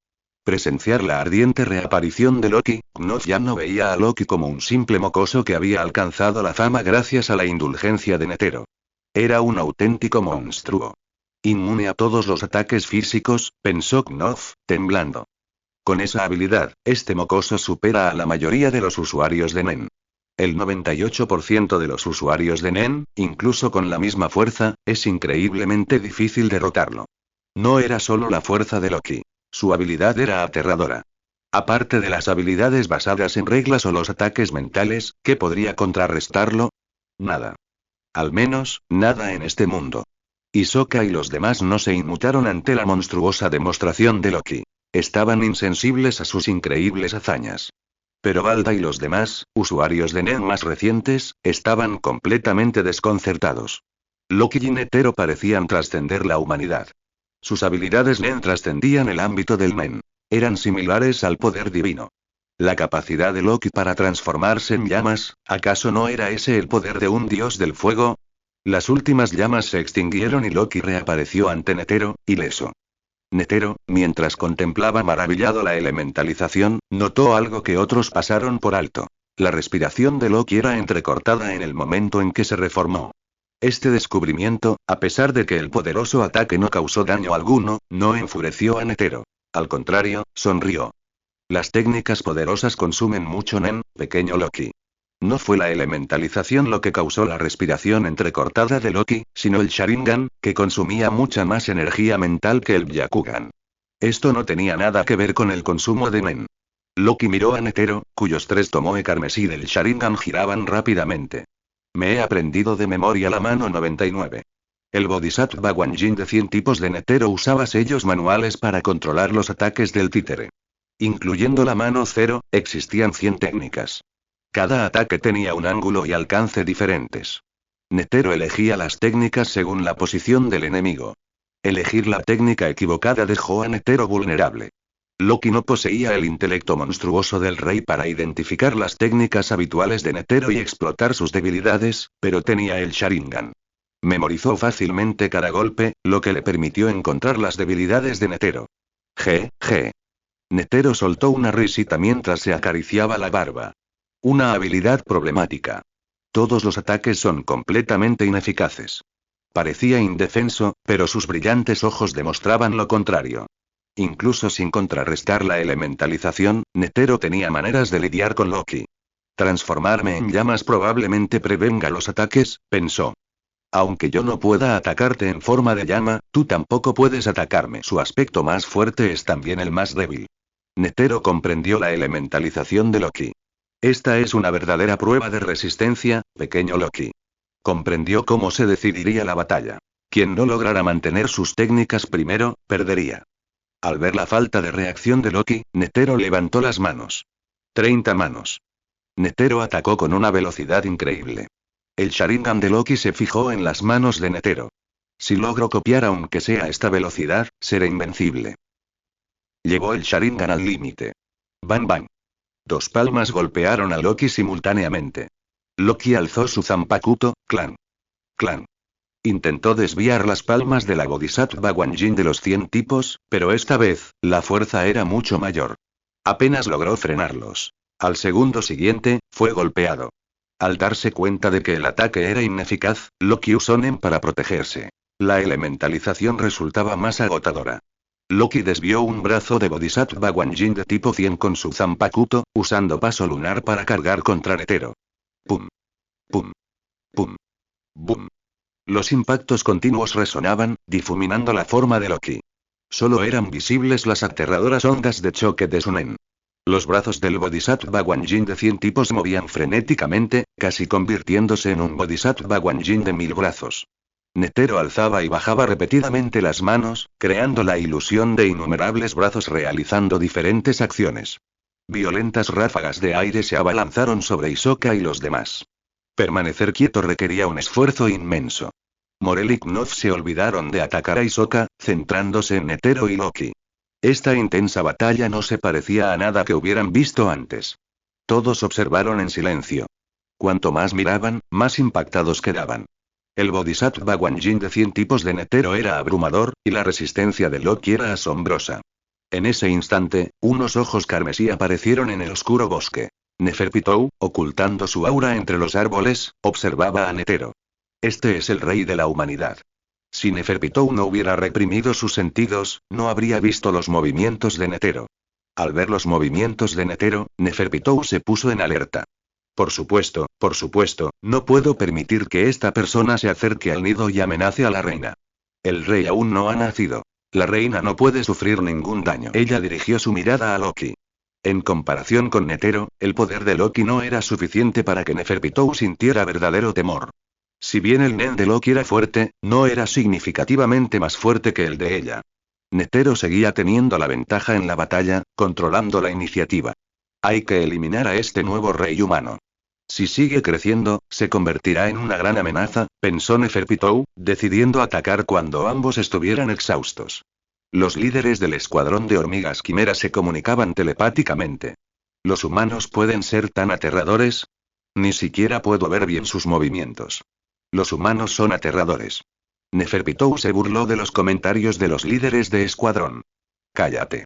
Presenciar la ardiente reaparición de Loki, Knoth ya no veía a Loki como un simple mocoso que había alcanzado la fama gracias a la indulgencia de Netero. Era un auténtico monstruo. Inmune a todos los ataques físicos, pensó Knoth, temblando. Con esa habilidad, este mocoso supera a la mayoría de los usuarios de Nen. El 98% de los usuarios de Nen, incluso con la misma fuerza, es increíblemente difícil derrotarlo. No era solo la fuerza de Loki. Su habilidad era aterradora. Aparte de las habilidades basadas en reglas o los ataques mentales, ¿qué podría contrarrestarlo? Nada. Al menos, nada en este mundo. Hisoka y los demás no se inmutaron ante la monstruosa demostración de Loki. Estaban insensibles a sus increíbles hazañas. Pero Balda y los demás, usuarios de Nen más recientes, estaban completamente desconcertados. Loki y Netero parecían trascender la humanidad. Sus habilidades Nen trascendían el ámbito del Nen. Eran similares al poder divino. La capacidad de Loki para transformarse en llamas, ¿acaso no era ese el poder de un dios del fuego? Las últimas llamas se extinguieron y Loki reapareció ante Netero, ileso. Netero, mientras contemplaba maravillado la elementalización, notó algo que otros pasaron por alto. La respiración de Loki era entrecortada en el momento en que se reformó. Este descubrimiento, a pesar de que el poderoso ataque no causó daño alguno, no enfureció a Netero. Al contrario, sonrió. Las técnicas poderosas consumen mucho Nen, pequeño Loki. No fue la elementalización lo que causó la respiración entrecortada de Loki, sino el Sharingan, que consumía mucha más energía mental que el Byakugan. Esto no tenía nada que ver con el consumo de Nen. Loki miró a Netero, cuyos tres tomoe carmesí del Sharingan giraban rápidamente. Me he aprendido de memoria la mano 99. El Bodhisattva Wanjin de 100 tipos de Netero usaba sellos manuales para controlar los ataques del títere. Incluyendo la mano 0, existían 100 técnicas. Cada ataque tenía un ángulo y alcance diferentes. Netero elegía las técnicas según la posición del enemigo. Elegir la técnica equivocada dejó a Netero vulnerable. Loki no poseía el intelecto monstruoso del rey para identificar las técnicas habituales de Netero y explotar sus debilidades, pero tenía el Sharingan. Memorizó fácilmente cada golpe, lo que le permitió encontrar las debilidades de Netero. G. Netero soltó una risita mientras se acariciaba la barba. Una habilidad problemática. Todos los ataques son completamente ineficaces. Parecía indefenso, pero sus brillantes ojos demostraban lo contrario. Incluso sin contrarrestar la elementalización, Netero tenía maneras de lidiar con Loki. Transformarme en llamas probablemente prevenga los ataques, pensó. Aunque yo no pueda atacarte en forma de llama, tú tampoco puedes atacarme. Su aspecto más fuerte es también el más débil. Netero comprendió la elementalización de Loki. Esta es una verdadera prueba de resistencia, pequeño Loki. Comprendió cómo se decidiría la batalla. Quien no lograra mantener sus técnicas primero, perdería. Al ver la falta de reacción de Loki, Netero levantó las manos. 30 manos. Netero atacó con una velocidad increíble. El Sharingan de Loki se fijó en las manos de Netero. Si logro copiar aunque sea esta velocidad, seré invencible. Llevó el Sharingan al límite. Bang bang. Dos palmas golpearon a Loki simultáneamente. Loki alzó su Zanpakuto, clan. Clan. Intentó desviar las palmas de la Bodhisattva Guanyin de los 100 tipos, pero esta vez, la fuerza era mucho mayor. Apenas logró frenarlos. Al segundo siguiente, fue golpeado. Al darse cuenta de que el ataque era ineficaz, Loki usó Nen para protegerse. La elementalización resultaba más agotadora. Loki desvió un brazo de Bodhisattva Guanyin de tipo 100 con su Zanpakuto, usando paso lunar para cargar contra Netero. Pum. Pum. Pum. Boom. Los impactos continuos resonaban, difuminando la forma de Loki. Solo eran visibles las aterradoras ondas de choque de su Nen. Los brazos del Bodhisattva Guanyin de 100 tipos movían frenéticamente, casi convirtiéndose en un Bodhisattva Guanyin de 1000 brazos. Netero alzaba y bajaba repetidamente las manos, creando la ilusión de innumerables brazos realizando diferentes acciones. Violentas ráfagas de aire se abalanzaron sobre Hisoka y los demás. Permanecer quieto requería un esfuerzo inmenso. Morel y Knopf se olvidaron de atacar a Hisoka, centrándose en Netero y Loki. Esta intensa batalla no se parecía a nada que hubieran visto antes. Todos observaron en silencio. Cuanto más miraban, más impactados quedaban. El Bodhisattva Guanyin de 100 tipos de Netero era abrumador, y la resistencia de Loki era asombrosa. En ese instante, unos ojos carmesí aparecieron en el oscuro bosque. Neferpitou, ocultando su aura entre los árboles, observaba a Netero. Este es el rey de la humanidad. Si Neferpitou no hubiera reprimido sus sentidos, no habría visto los movimientos de Netero. Al ver los movimientos de Netero, Neferpitou se puso en alerta. Por supuesto, no puedo permitir que esta persona se acerque al nido y amenace a la reina. El rey aún no ha nacido. La reina no puede sufrir ningún daño. Ella dirigió su mirada a Loki. En comparación con Netero, el poder de Loki no era suficiente para que Neferpitou sintiera verdadero temor. Si bien el Nen de Loki era fuerte, no era significativamente más fuerte que el de ella. Netero seguía teniendo la ventaja en la batalla, controlando la iniciativa. Hay que eliminar a este nuevo rey humano. Si sigue creciendo, se convertirá en una gran amenaza, pensó Neferpitou, decidiendo atacar cuando ambos estuvieran exhaustos. Los líderes del escuadrón de hormigas quimera se comunicaban telepáticamente. ¿Los humanos pueden ser tan aterradores? Ni siquiera puedo ver bien sus movimientos. Los humanos son aterradores. Neferpitou se burló de los comentarios de los líderes de escuadrón. Cállate.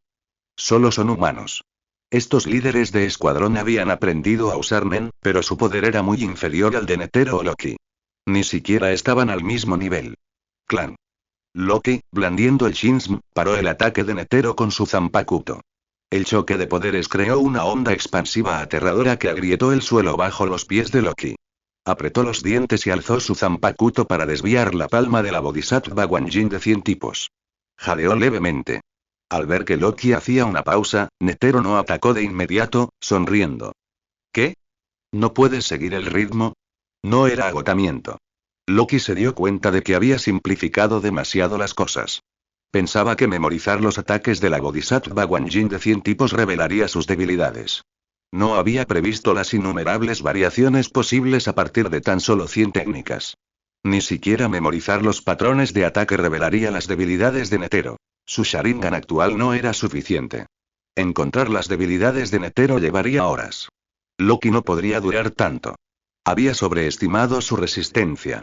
Solo son humanos. Estos líderes de escuadrón habían aprendido a usar Nen, pero su poder era muy inferior al de Netero o Loki. Ni siquiera estaban al mismo nivel. Clan. Loki, blandiendo el Shinsm, paró el ataque de Netero con su Zanpakuto. El choque de poderes creó una onda expansiva aterradora que agrietó el suelo bajo los pies de Loki. Apretó los dientes y alzó su Zanpakuto para desviar la palma de la Bodhisattva Guanyin de 100 tipos. Jadeó levemente. Al ver que Loki hacía una pausa, Netero no atacó de inmediato, sonriendo. ¿Qué? ¿No puedes seguir el ritmo? No era agotamiento. Loki se dio cuenta de que había simplificado demasiado las cosas. Pensaba que memorizar los ataques de la Bodhisattva Guanyin de 100 tipos revelaría sus debilidades. No había previsto las innumerables variaciones posibles a partir de tan solo 100 técnicas. Ni siquiera memorizar los patrones de ataque revelaría las debilidades de Netero. Su Sharingan actual no era suficiente. Encontrar las debilidades de Netero llevaría horas. Loki no podría durar tanto. Había sobreestimado su resistencia.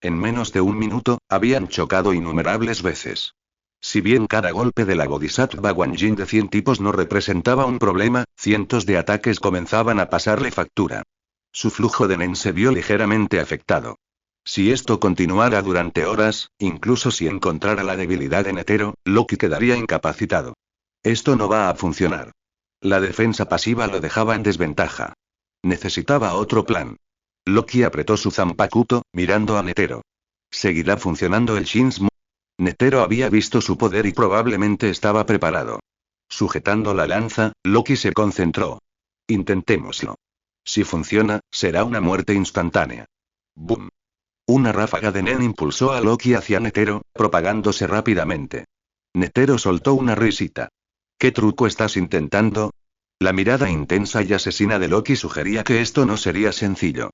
En menos de un minuto, habían chocado innumerables veces. Si bien cada golpe de la Bodhisattva Guanyin de 100 tipos no representaba un problema, cientos de ataques comenzaban a pasarle factura. Su flujo de Nen se vio ligeramente afectado. Si esto continuara durante horas, incluso si encontrara la debilidad de Netero, Loki quedaría incapacitado. Esto no va a funcionar. La defensa pasiva lo dejaba en desventaja. Necesitaba otro plan. Loki apretó su Zanpakuto, mirando a Netero. ¿Seguirá funcionando el Shinsmu? Netero había visto su poder y probablemente estaba preparado. Sujetando la lanza, Loki se concentró. Intentémoslo. Si funciona, será una muerte instantánea. ¡Bum! Una ráfaga de Nen impulsó a Loki hacia Netero, propagándose rápidamente. Netero soltó una risita. ¿Qué truco estás intentando? La mirada intensa y asesina de Loki sugería que esto no sería sencillo.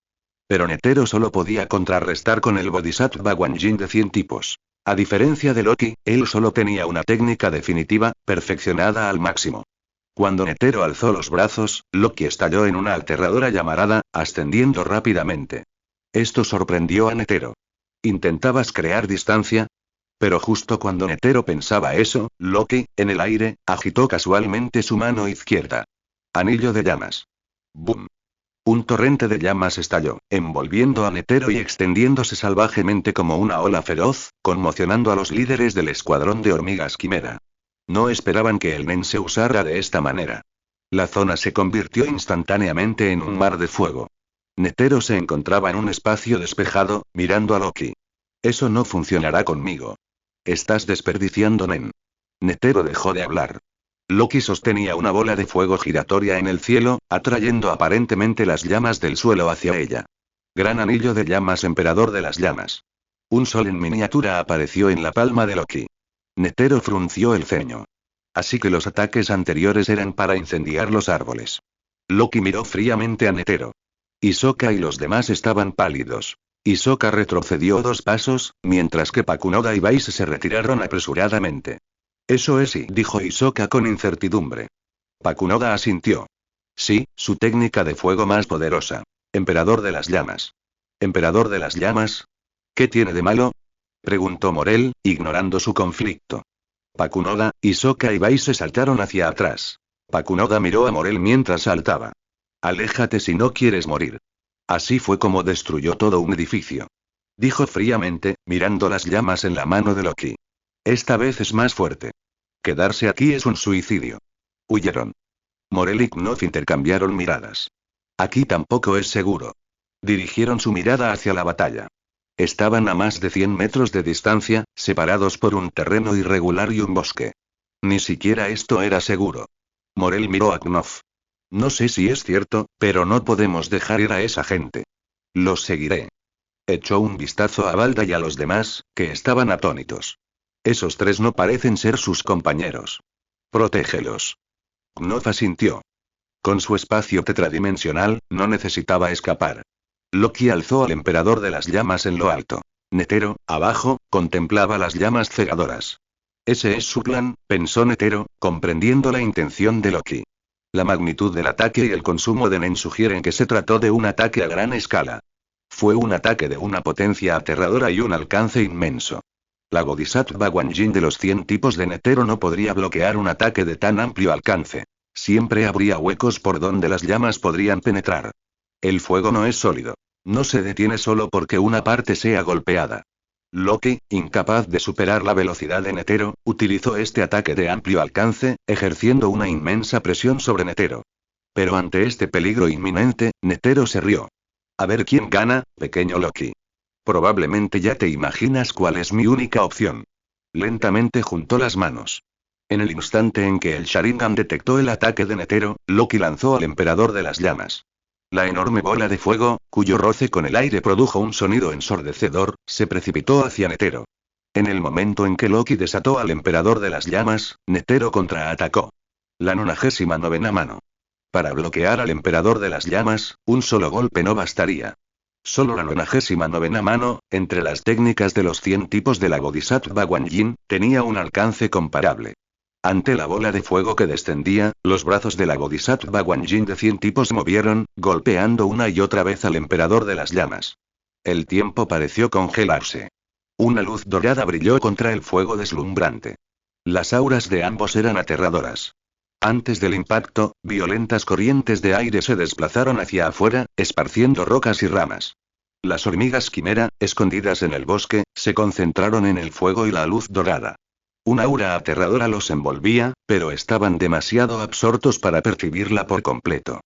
Pero Netero solo podía contrarrestar con el Bodhisattva Guanyin de 100 tipos. A diferencia de Loki, él solo tenía una técnica definitiva, perfeccionada al máximo. Cuando Netero alzó los brazos, Loki estalló en una aterradora llamarada, ascendiendo rápidamente. Esto sorprendió a Netero. ¿Intentabas crear distancia? Pero justo cuando Netero pensaba eso, Loki, en el aire, agitó casualmente su mano izquierda. Anillo de llamas. ¡Bum! Un torrente de llamas estalló, envolviendo a Netero y extendiéndose salvajemente como una ola feroz, conmocionando a los líderes del escuadrón de hormigas quimera. No esperaban que el Nen se usara de esta manera. La zona se convirtió instantáneamente en un mar de fuego. Netero se encontraba en un espacio despejado, mirando a Loki. Eso no funcionará conmigo. Estás desperdiciando Nen. Netero dejó de hablar. Loki sostenía una bola de fuego giratoria en el cielo, atrayendo aparentemente las llamas del suelo hacia ella. Gran anillo de llamas, emperador de las llamas. Un sol en miniatura apareció en la palma de Loki. Netero frunció el ceño. Así que los ataques anteriores eran para incendiar los árboles. Loki miró fríamente a Netero. Hisoka y los demás estaban pálidos. Hisoka retrocedió 2 pasos, mientras que Pakunoda y Baize se retiraron apresuradamente. Eso es, sí, dijo Hisoka con incertidumbre. Pakunoda asintió. Sí, su técnica de fuego más poderosa. Emperador de las llamas. ¿Emperador de las llamas? ¿Qué tiene de malo? Preguntó Morel, ignorando su conflicto. Pakunoda, Hisoka y Baize saltaron hacia atrás. Pakunoda miró a Morel mientras saltaba. Aléjate si no quieres morir. Así fue como destruyó todo un edificio. Dijo fríamente, mirando las llamas en la mano de Loki. Esta vez es más fuerte. Quedarse aquí es un suicidio. Huyeron. Morel y Knopf intercambiaron miradas. Aquí tampoco es seguro. Dirigieron su mirada hacia la batalla. Estaban a más de 100 metros de distancia, separados por un terreno irregular y un bosque. Ni siquiera esto era seguro. Morel miró a Knopf. No sé si es cierto, pero no podemos dejar ir a esa gente. Los seguiré. Echó un vistazo a Balda y a los demás, que estaban atónitos. Esos 3 no parecen ser sus compañeros. Protégelos. Knopf asintió. Con su espacio tetradimensional, no necesitaba escapar. Loki alzó al emperador de las llamas en lo alto. Netero, abajo, contemplaba las llamas cegadoras. Ese es su plan, pensó Netero, comprendiendo la intención de Loki. La magnitud del ataque y el consumo de Nen sugieren que se trató de un ataque a gran escala. Fue un ataque de una potencia aterradora y un alcance inmenso. La Bodhisattva Wanjin de los 100 tipos de Netero no podría bloquear un ataque de tan amplio alcance. Siempre habría huecos por donde las llamas podrían penetrar. El fuego no es sólido. No se detiene solo porque una parte sea golpeada. Loki, incapaz de superar la velocidad de Netero, utilizó este ataque de amplio alcance, ejerciendo una inmensa presión sobre Netero. Pero ante este peligro inminente, Netero se rió. A ver quién gana, pequeño Loki. Probablemente ya te imaginas cuál es mi única opción. Lentamente juntó las manos. En el instante en que el Sharingan detectó el ataque de Netero, Loki lanzó al emperador de las llamas. La enorme bola de fuego, cuyo roce con el aire produjo un sonido ensordecedor, se precipitó hacia Netero. En el momento en que Loki desató al emperador de las llamas, Netero contraatacó. La 99ª mano. Para bloquear al emperador de las llamas, un solo golpe no bastaría. Solo la 99ª mano, entre las técnicas de los 100 tipos de la Bodhisattva Wanjin, tenía un alcance comparable. Ante la bola de fuego que descendía, los brazos de la Bodhisattva Wanjin de 100 tipos movieron, golpeando una y otra vez al emperador de las llamas. El tiempo pareció congelarse. Una luz dorada brilló contra el fuego deslumbrante. Las auras de ambos eran aterradoras. Antes del impacto, violentas corrientes de aire se desplazaron hacia afuera, esparciendo rocas y ramas. Las hormigas quimera, escondidas en el bosque, se concentraron en el fuego y la luz dorada. Un aura aterradora los envolvía, pero estaban demasiado absortos para percibirla por completo.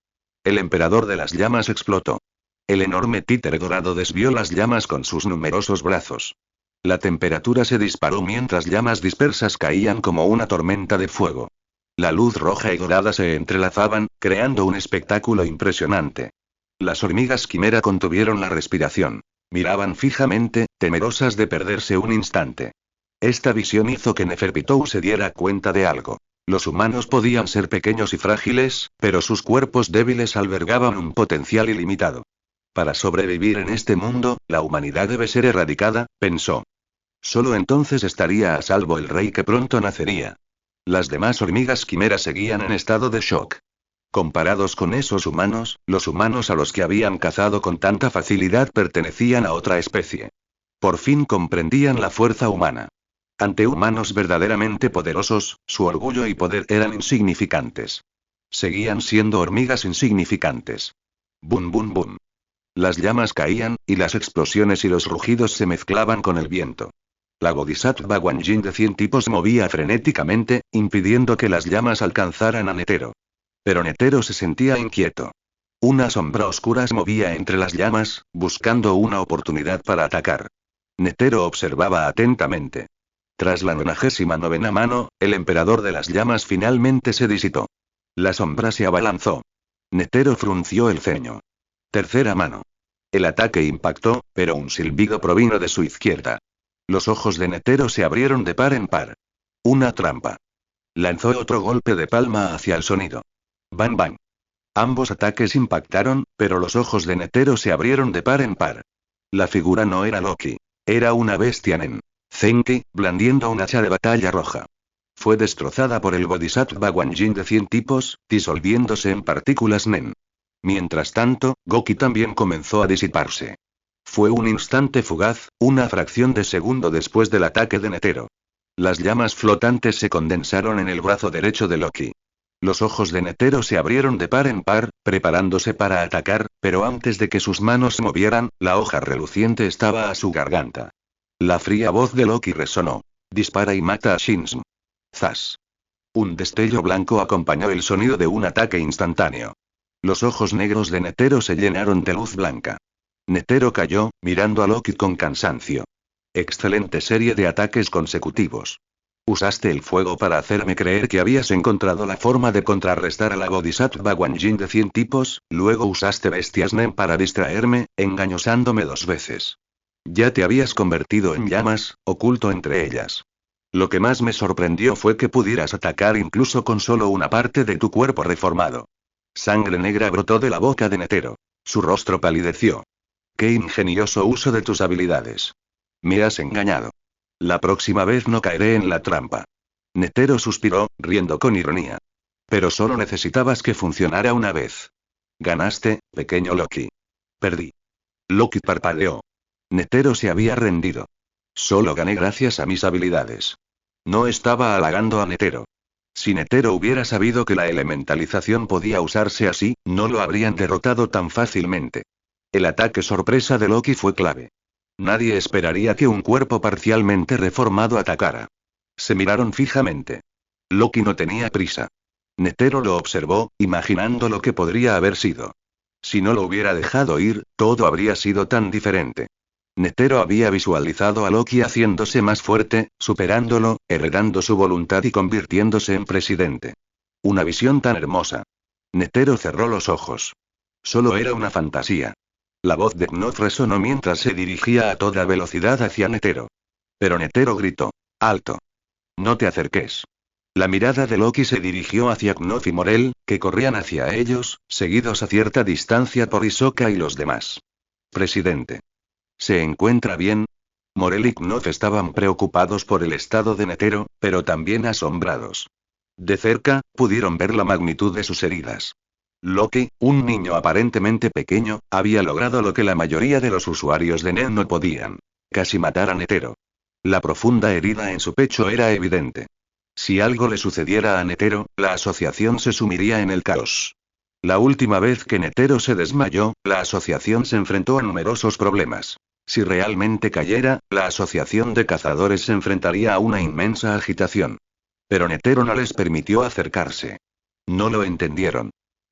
El emperador de las llamas explotó. El enorme títere dorado desvió las llamas con sus numerosos brazos. La temperatura se disparó mientras llamas dispersas caían como una tormenta de fuego. La luz roja y dorada se entrelazaban, creando un espectáculo impresionante. Las hormigas quimera contuvieron la respiración. Miraban fijamente, temerosas de perderse un instante. Esta visión hizo que Neferpitou se diera cuenta de algo. Los humanos podían ser pequeños y frágiles, pero sus cuerpos débiles albergaban un potencial ilimitado. Para sobrevivir en este mundo, la humanidad debe ser erradicada, pensó. Solo entonces estaría a salvo el rey que pronto nacería. Las demás hormigas quimera seguían en estado de shock. Comparados con esos humanos, los humanos a los que habían cazado con tanta facilidad pertenecían a otra especie. Por fin comprendían la fuerza humana. Ante humanos verdaderamente poderosos, su orgullo y poder eran insignificantes. Seguían siendo hormigas insignificantes. Bum bum bum. Las llamas caían, y las explosiones y los rugidos se mezclaban con el viento. La Bodhisattva Guanyin de 100 tipos movía frenéticamente, impidiendo que las llamas alcanzaran a Netero. Pero Netero se sentía inquieto. Una sombra oscura se movía entre las llamas, buscando una oportunidad para atacar. Netero observaba atentamente. Tras la 99ª mano, el emperador de las llamas finalmente se disipó. La sombra se abalanzó. Netero frunció el ceño. Tercera mano. El ataque impactó, pero un silbido provino de su izquierda. Los ojos de Netero se abrieron de par en par. Una trampa. Lanzó otro golpe de palma hacia el sonido. Bang bang. Ambos ataques impactaron, pero los ojos de Netero se abrieron de par en par. La figura no era Loki. Era una bestia Nen. Zenki, blandiendo un hacha de batalla roja. Fue destrozada por el Bodhisattva Guanyin de 100 tipos, disolviéndose en partículas Nen. Mientras tanto, Goki también comenzó a disiparse. Fue un instante fugaz, una fracción de segundo después del ataque de Netero. Las llamas flotantes se condensaron en el brazo derecho de Loki. Los ojos de Netero se abrieron de par en par, preparándose para atacar, pero antes de que sus manos se movieran, la hoja reluciente estaba a su garganta. La fría voz de Loki resonó. Dispara y mata a Shinsm. Zas. Un destello blanco acompañó el sonido de un ataque instantáneo. Los ojos negros de Netero se llenaron de luz blanca. Netero cayó, mirando a Loki con cansancio. Excelente serie de ataques consecutivos. Usaste el fuego para hacerme creer que habías encontrado la forma de contrarrestar a la Bodhisattva Guanyin de 100 tipos, luego usaste bestias Nen para distraerme, engañosándome 2 veces. Ya te habías convertido en llamas, oculto entre ellas. Lo que más me sorprendió fue que pudieras atacar incluso con solo una parte de tu cuerpo reformado. Sangre negra brotó de la boca de Netero. Su rostro palideció. Qué ingenioso uso de tus habilidades. Me has engañado. La próxima vez no caeré en la trampa. Netero suspiró, riendo con ironía. Pero solo necesitabas que funcionara una vez. Ganaste, pequeño Loki. Perdí. Loki parpadeó. Netero se había rendido. Solo gané gracias a mis habilidades. No estaba halagando a Netero. Si Netero hubiera sabido que la elementalización podía usarse así, no lo habrían derrotado tan fácilmente. El ataque sorpresa de Loki fue clave. Nadie esperaría que un cuerpo parcialmente reformado atacara. Se miraron fijamente. Loki no tenía prisa. Netero lo observó, imaginando lo que podría haber sido. Si no lo hubiera dejado ir, todo habría sido tan diferente. Netero había visualizado a Loki haciéndose más fuerte, superándolo, heredando su voluntad y convirtiéndose en presidente. Una visión tan hermosa. Netero cerró los ojos. Solo era una fantasía. La voz de Knoth resonó mientras se dirigía a toda velocidad hacia Netero. Pero Netero gritó. ¡Alto! No te acerques. La mirada de Loki se dirigió hacia Knoth y Morel, que corrían hacia ellos, seguidos a cierta distancia por Hisoka y los demás. Presidente. ¿Se encuentra bien? Morel y Knoth estaban preocupados por el estado de Netero, pero también asombrados. De cerca, pudieron ver la magnitud de sus heridas. Loki, un niño aparentemente pequeño, había logrado lo que la mayoría de los usuarios de Nen no podían. Casi matar a Netero. La profunda herida en su pecho era evidente. Si algo le sucediera a Netero, la asociación se sumiría en el caos. La última vez que Netero se desmayó, la asociación se enfrentó a numerosos problemas. Si realmente cayera, la asociación de cazadores se enfrentaría a una inmensa agitación. Pero Netero no les permitió acercarse. No lo entendieron.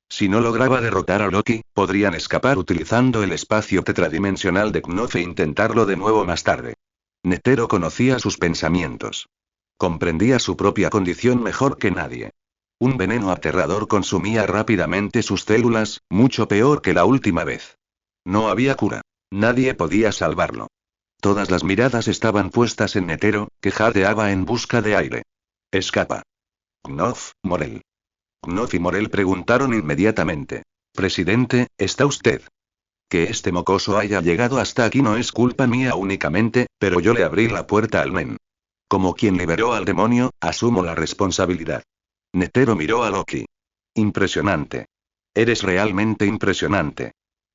Si no lograba derrotar a Loki, podrían escapar utilizando el espacio tetradimensional de Knoth e intentarlo de nuevo más tarde. Netero conocía sus pensamientos. Comprendía su propia condición mejor que nadie. Un veneno aterrador consumía rápidamente sus células, mucho peor que la última vez. No había cura. Nadie podía salvarlo. Todas las miradas estaban puestas en Netero, que jadeaba en busca de aire. Escapa. Knoth, Morel. Knoth y Morel preguntaron inmediatamente. Presidente, ¿está usted? Que este mocoso haya llegado hasta aquí no es culpa mía únicamente, pero yo le abrí la puerta al Nen. Como quien liberó al demonio, asumo la responsabilidad. Netero miró a Loki. Impresionante. Eres realmente impresionante.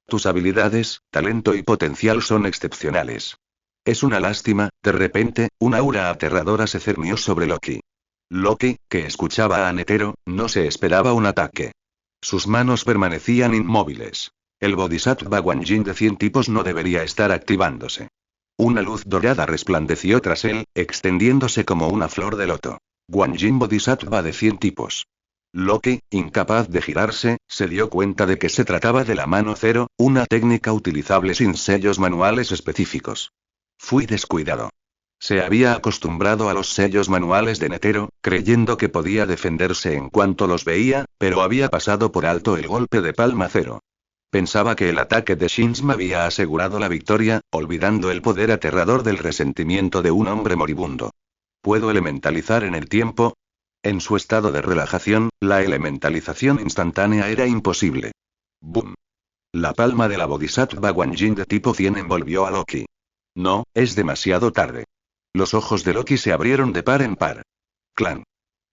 Tus habilidades, talento y potencial son excepcionales. Es una lástima, de repente, una aura aterradora se cernió sobre Loki. Loki, que escuchaba a Netero, no se esperaba un ataque. Sus manos permanecían inmóviles. El Bodhisattva Guanyin de 100 tipos no debería estar activándose. Una luz dorada resplandeció tras él, extendiéndose como una flor de loto. Guanyin Bodhisattva de 100 tipos. Loki, incapaz de girarse, se dio cuenta de que se trataba de la mano cero, una técnica utilizable sin sellos manuales específicos. Fui descuidado. Se había acostumbrado a los sellos manuales de Netero, creyendo que podía defenderse en cuanto los veía, pero había pasado por alto el golpe de palma cero. Pensaba que el ataque de Shinsma había asegurado la victoria, olvidando el poder aterrador del resentimiento de un hombre moribundo. ¿Puedo elementalizar en el tiempo? En su estado de relajación, la elementalización instantánea era imposible. ¡Boom! La palma de la Bodhisattva Guanyin de tipo 100 envolvió a Loki. No, es demasiado tarde. Los ojos de Loki se abrieron de par en par. ¡Clan!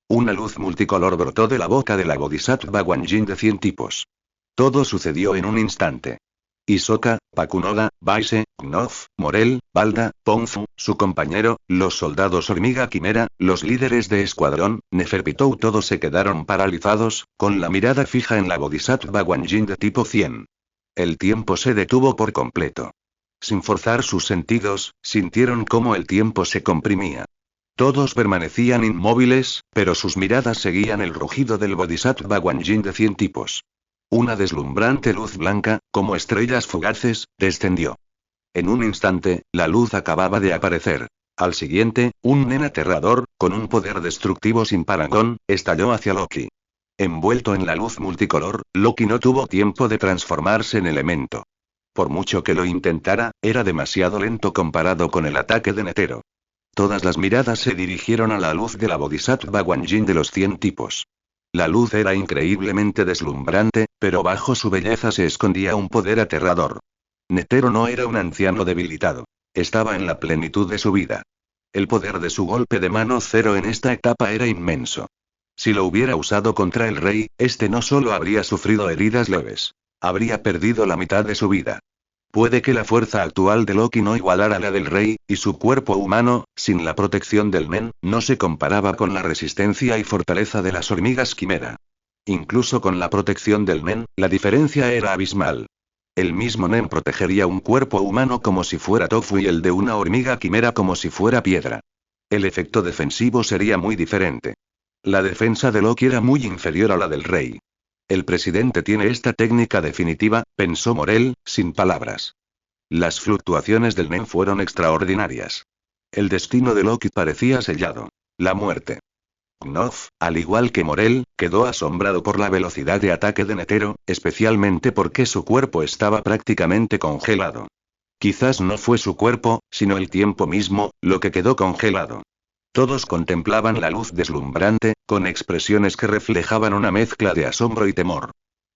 Una luz multicolor brotó de la boca de la Bodhisattva Guanyin de 100 tipos. Todo sucedió en un instante. Hisoka, Pakunoda, Baise, Knof, Morel, Balda, Ponzu, su compañero, los soldados hormiga quimera, los líderes de escuadrón, Neferpitou, todos se quedaron paralizados, con la mirada fija en la Bodhisattva Guanyin de tipo 100. El tiempo se detuvo por completo. Sin forzar sus sentidos, sintieron cómo el tiempo se comprimía. Todos permanecían inmóviles, pero sus miradas seguían el rugido del Bodhisattva Guanyin de 100 tipos. Una deslumbrante luz blanca, como estrellas fugaces, descendió. En un instante, la luz acababa de aparecer. Al siguiente, un nen aterrador, con un poder destructivo sin parangón, estalló hacia Loki. Envuelto en la luz multicolor, Loki no tuvo tiempo de transformarse en elemento. Por mucho que lo intentara, era demasiado lento comparado con el ataque de Netero. Todas las miradas se dirigieron a la luz de la Bodhisattva Guanyin de los 100 tipos. La luz era increíblemente deslumbrante, pero bajo su belleza se escondía un poder aterrador. Netero no era un anciano debilitado. Estaba en la plenitud de su vida. El poder de su golpe de mano cero en esta etapa era inmenso. Si lo hubiera usado contra el rey, este no solo habría sufrido heridas leves. Habría perdido la mitad de su vida. Puede que la fuerza actual de Loki no igualara la del rey, y su cuerpo humano, sin la protección del Nen, no se comparaba con la resistencia y fortaleza de las hormigas quimera. Incluso con la protección del Nen, la diferencia era abismal. El mismo Nen protegería un cuerpo humano como si fuera tofu y el de una hormiga quimera como si fuera piedra. El efecto defensivo sería muy diferente. La defensa de Loki era muy inferior a la del rey. El presidente tiene esta técnica definitiva, pensó Morel, sin palabras. Las fluctuaciones del Nen fueron extraordinarias. El destino de Loki parecía sellado. La muerte. Knof, al igual que Morel, quedó asombrado por la velocidad de ataque de Netero, especialmente porque su cuerpo estaba prácticamente congelado. Quizás no fue su cuerpo, sino el tiempo mismo, lo que quedó congelado. Todos contemplaban la luz deslumbrante, con expresiones que reflejaban una mezcla de asombro y temor.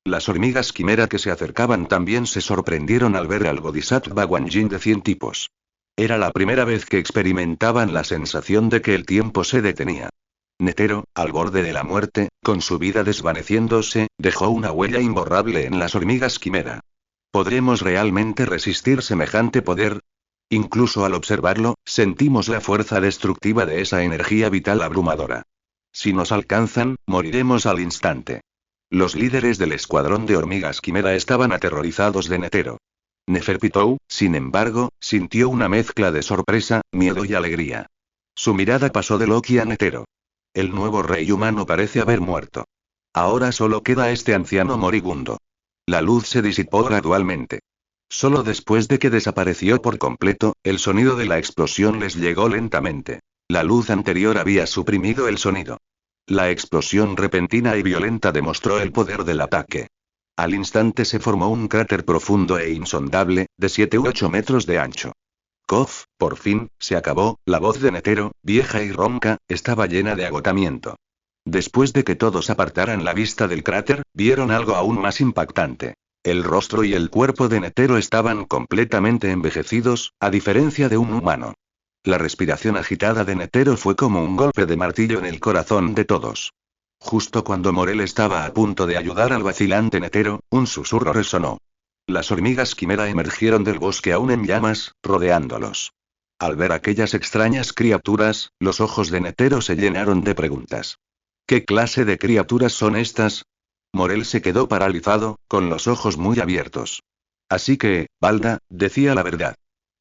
Las hormigas quimera que se acercaban también se sorprendieron al ver al Bodhisattva Guanyin de 100 tipos. Era la primera vez que experimentaban la sensación de que el tiempo se detenía. Netero, al borde de la muerte, con su vida desvaneciéndose, dejó una huella imborrable en las hormigas quimera. ¿Podremos realmente resistir semejante poder? Incluso al observarlo, sentimos la fuerza destructiva de esa energía vital abrumadora. Si nos alcanzan, moriremos al instante. Los líderes del escuadrón de hormigas quimera estaban aterrorizados de Netero. Neferpitou, sin embargo, sintió una mezcla de sorpresa, miedo y alegría. Su mirada pasó de Loki a Netero. El nuevo rey humano parece haber muerto. Ahora solo queda este anciano moribundo. La luz se disipó gradualmente. Solo después de que desapareció por completo, el sonido de la explosión les llegó lentamente. La luz anterior había suprimido el sonido. La explosión repentina y violenta demostró el poder del ataque. Al instante se formó un cráter profundo e insondable, de 7 u 8 metros de ancho. Kof, por fin, se acabó. La voz de Netero, vieja y ronca, estaba llena de agotamiento. Después de que todos apartaran la vista del cráter, vieron algo aún más impactante. El rostro y el cuerpo de Netero estaban completamente envejecidos, a diferencia de un humano. La respiración agitada de Netero fue como un golpe de martillo en el corazón de todos. Justo cuando Morel estaba a punto de ayudar al vacilante Netero, un susurro resonó. Las hormigas quimera emergieron del bosque aún en llamas, rodeándolos. Al ver aquellas extrañas criaturas, los ojos de Netero se llenaron de preguntas. ¿Qué clase de criaturas son estas? Morel se quedó paralizado, con los ojos muy abiertos. Así que, Balda, decía la verdad.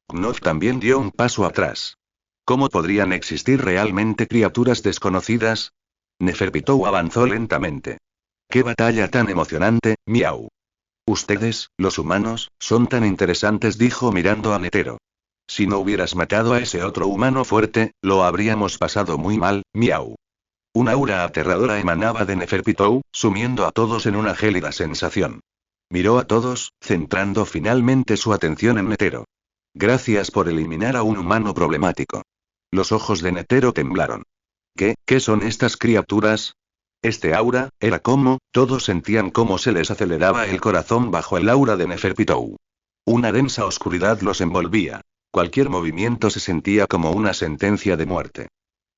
Knopf también dio un paso atrás. ¿Cómo podrían existir realmente criaturas desconocidas? Neferpitou avanzó lentamente. ¡Qué batalla tan emocionante, miau! Ustedes, los humanos, son tan interesantes, dijo mirando a Netero. Si no hubieras matado a ese otro humano fuerte, lo habríamos pasado muy mal, miau. Un aura aterradora emanaba de Neferpitou, sumiendo a todos en una gélida sensación. Miró a todos, centrando finalmente su atención en Netero. Gracias por eliminar a un humano problemático. Los ojos de Netero temblaron. ¿Qué son estas criaturas? Este aura, era como, todos sentían cómo se les aceleraba el corazón bajo el aura de Neferpitou. Una densa oscuridad los envolvía. Cualquier movimiento se sentía como una sentencia de muerte.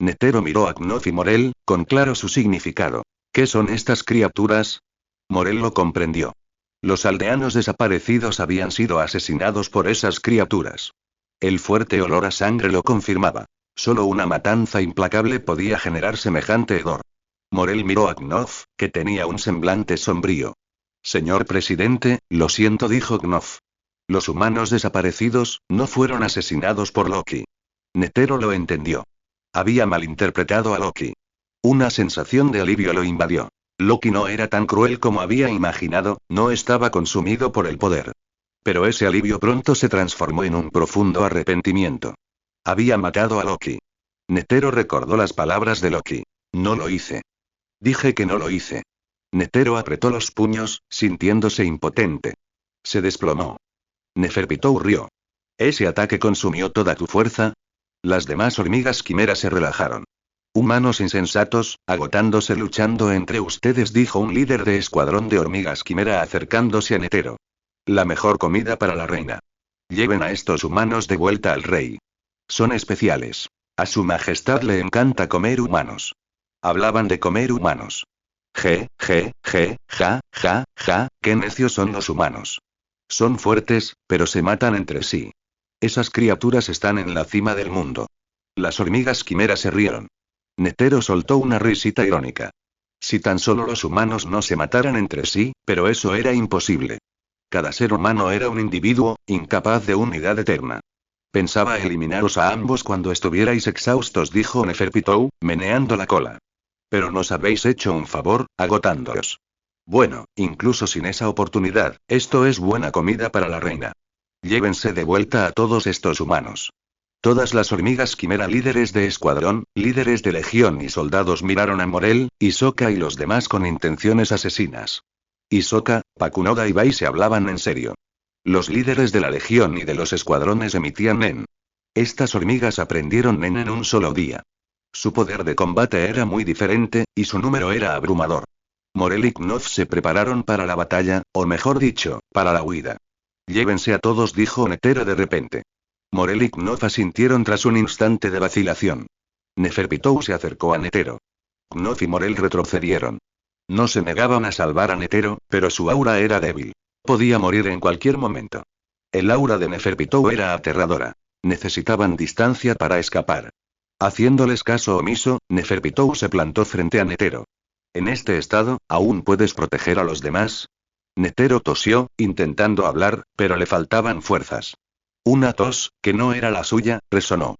Netero miró a Knopf y Morel, con claro su significado. ¿Qué son estas criaturas? Morel lo comprendió. Los aldeanos desaparecidos habían sido asesinados por esas criaturas. El fuerte olor a sangre lo confirmaba. Solo una matanza implacable podía generar semejante hedor. Morel miró a Knopf, que tenía un semblante sombrío. Señor presidente, lo siento, dijo Knopf. Los humanos desaparecidos, no fueron asesinados por Loki. Netero lo entendió. Había malinterpretado a Loki. Una sensación de alivio lo invadió. Loki no era tan cruel como había imaginado, no estaba consumido por el poder. Pero ese alivio pronto se transformó en un profundo arrepentimiento. Había matado a Loki. Netero recordó las palabras de Loki. No lo hice. Dije que no lo hice. Netero apretó los puños, sintiéndose impotente. Se desplomó. Neferpitou rió. ¿Ese ataque consumió toda tu fuerza? Las demás hormigas quimera se relajaron. Humanos insensatos, agotándose luchando entre ustedes, dijo un líder de escuadrón de hormigas quimera acercándose a Netero. La mejor comida para la reina. Lleven a estos humanos de vuelta al rey. Son especiales. A su majestad le encanta comer humanos. Hablaban de comer humanos. Ja, qué necios son los humanos. Son fuertes, pero se matan entre sí. Esas criaturas están en la cima del mundo. Las hormigas quimera se rieron. Netero soltó una risita irónica. Si tan solo los humanos no se mataran entre sí, pero eso era imposible. Cada ser humano era un individuo, incapaz de unidad eterna. Pensaba eliminaros a ambos cuando estuvierais exhaustos, dijo Neferpitou, meneando la cola. Pero nos habéis hecho un favor, agotándoos. Bueno, incluso sin esa oportunidad, esto es buena comida para la reina. Llévense de vuelta a todos estos humanos. Todas las hormigas quimera, líderes de escuadrón, líderes de legión y soldados miraron a Morel, Hisoka y los demás con intenciones asesinas. Hisoka, Pakunoda y Bai se hablaban en serio. Los líderes de la legión y de los escuadrones emitían nen. Estas hormigas aprendieron nen en un solo día. Su poder de combate era muy diferente, y su número era abrumador. Morel y Knopf se prepararon para la batalla, o mejor dicho, para la huida. Llévense a todos, dijo Netero de repente. Morel y Knopf asintieron tras un instante de vacilación. Neferpitou se acercó a Netero. Knopf y Morel retrocedieron. No se negaban a salvar a Netero, pero su aura era débil. Podía morir en cualquier momento. El aura de Neferpitou era aterradora. Necesitaban distancia para escapar. Haciéndoles caso omiso, Neferpitou se plantó frente a Netero. En este estado, ¿aún puedes proteger a los demás? Netero tosió, intentando hablar, pero le faltaban fuerzas. Una tos, que no era la suya, resonó.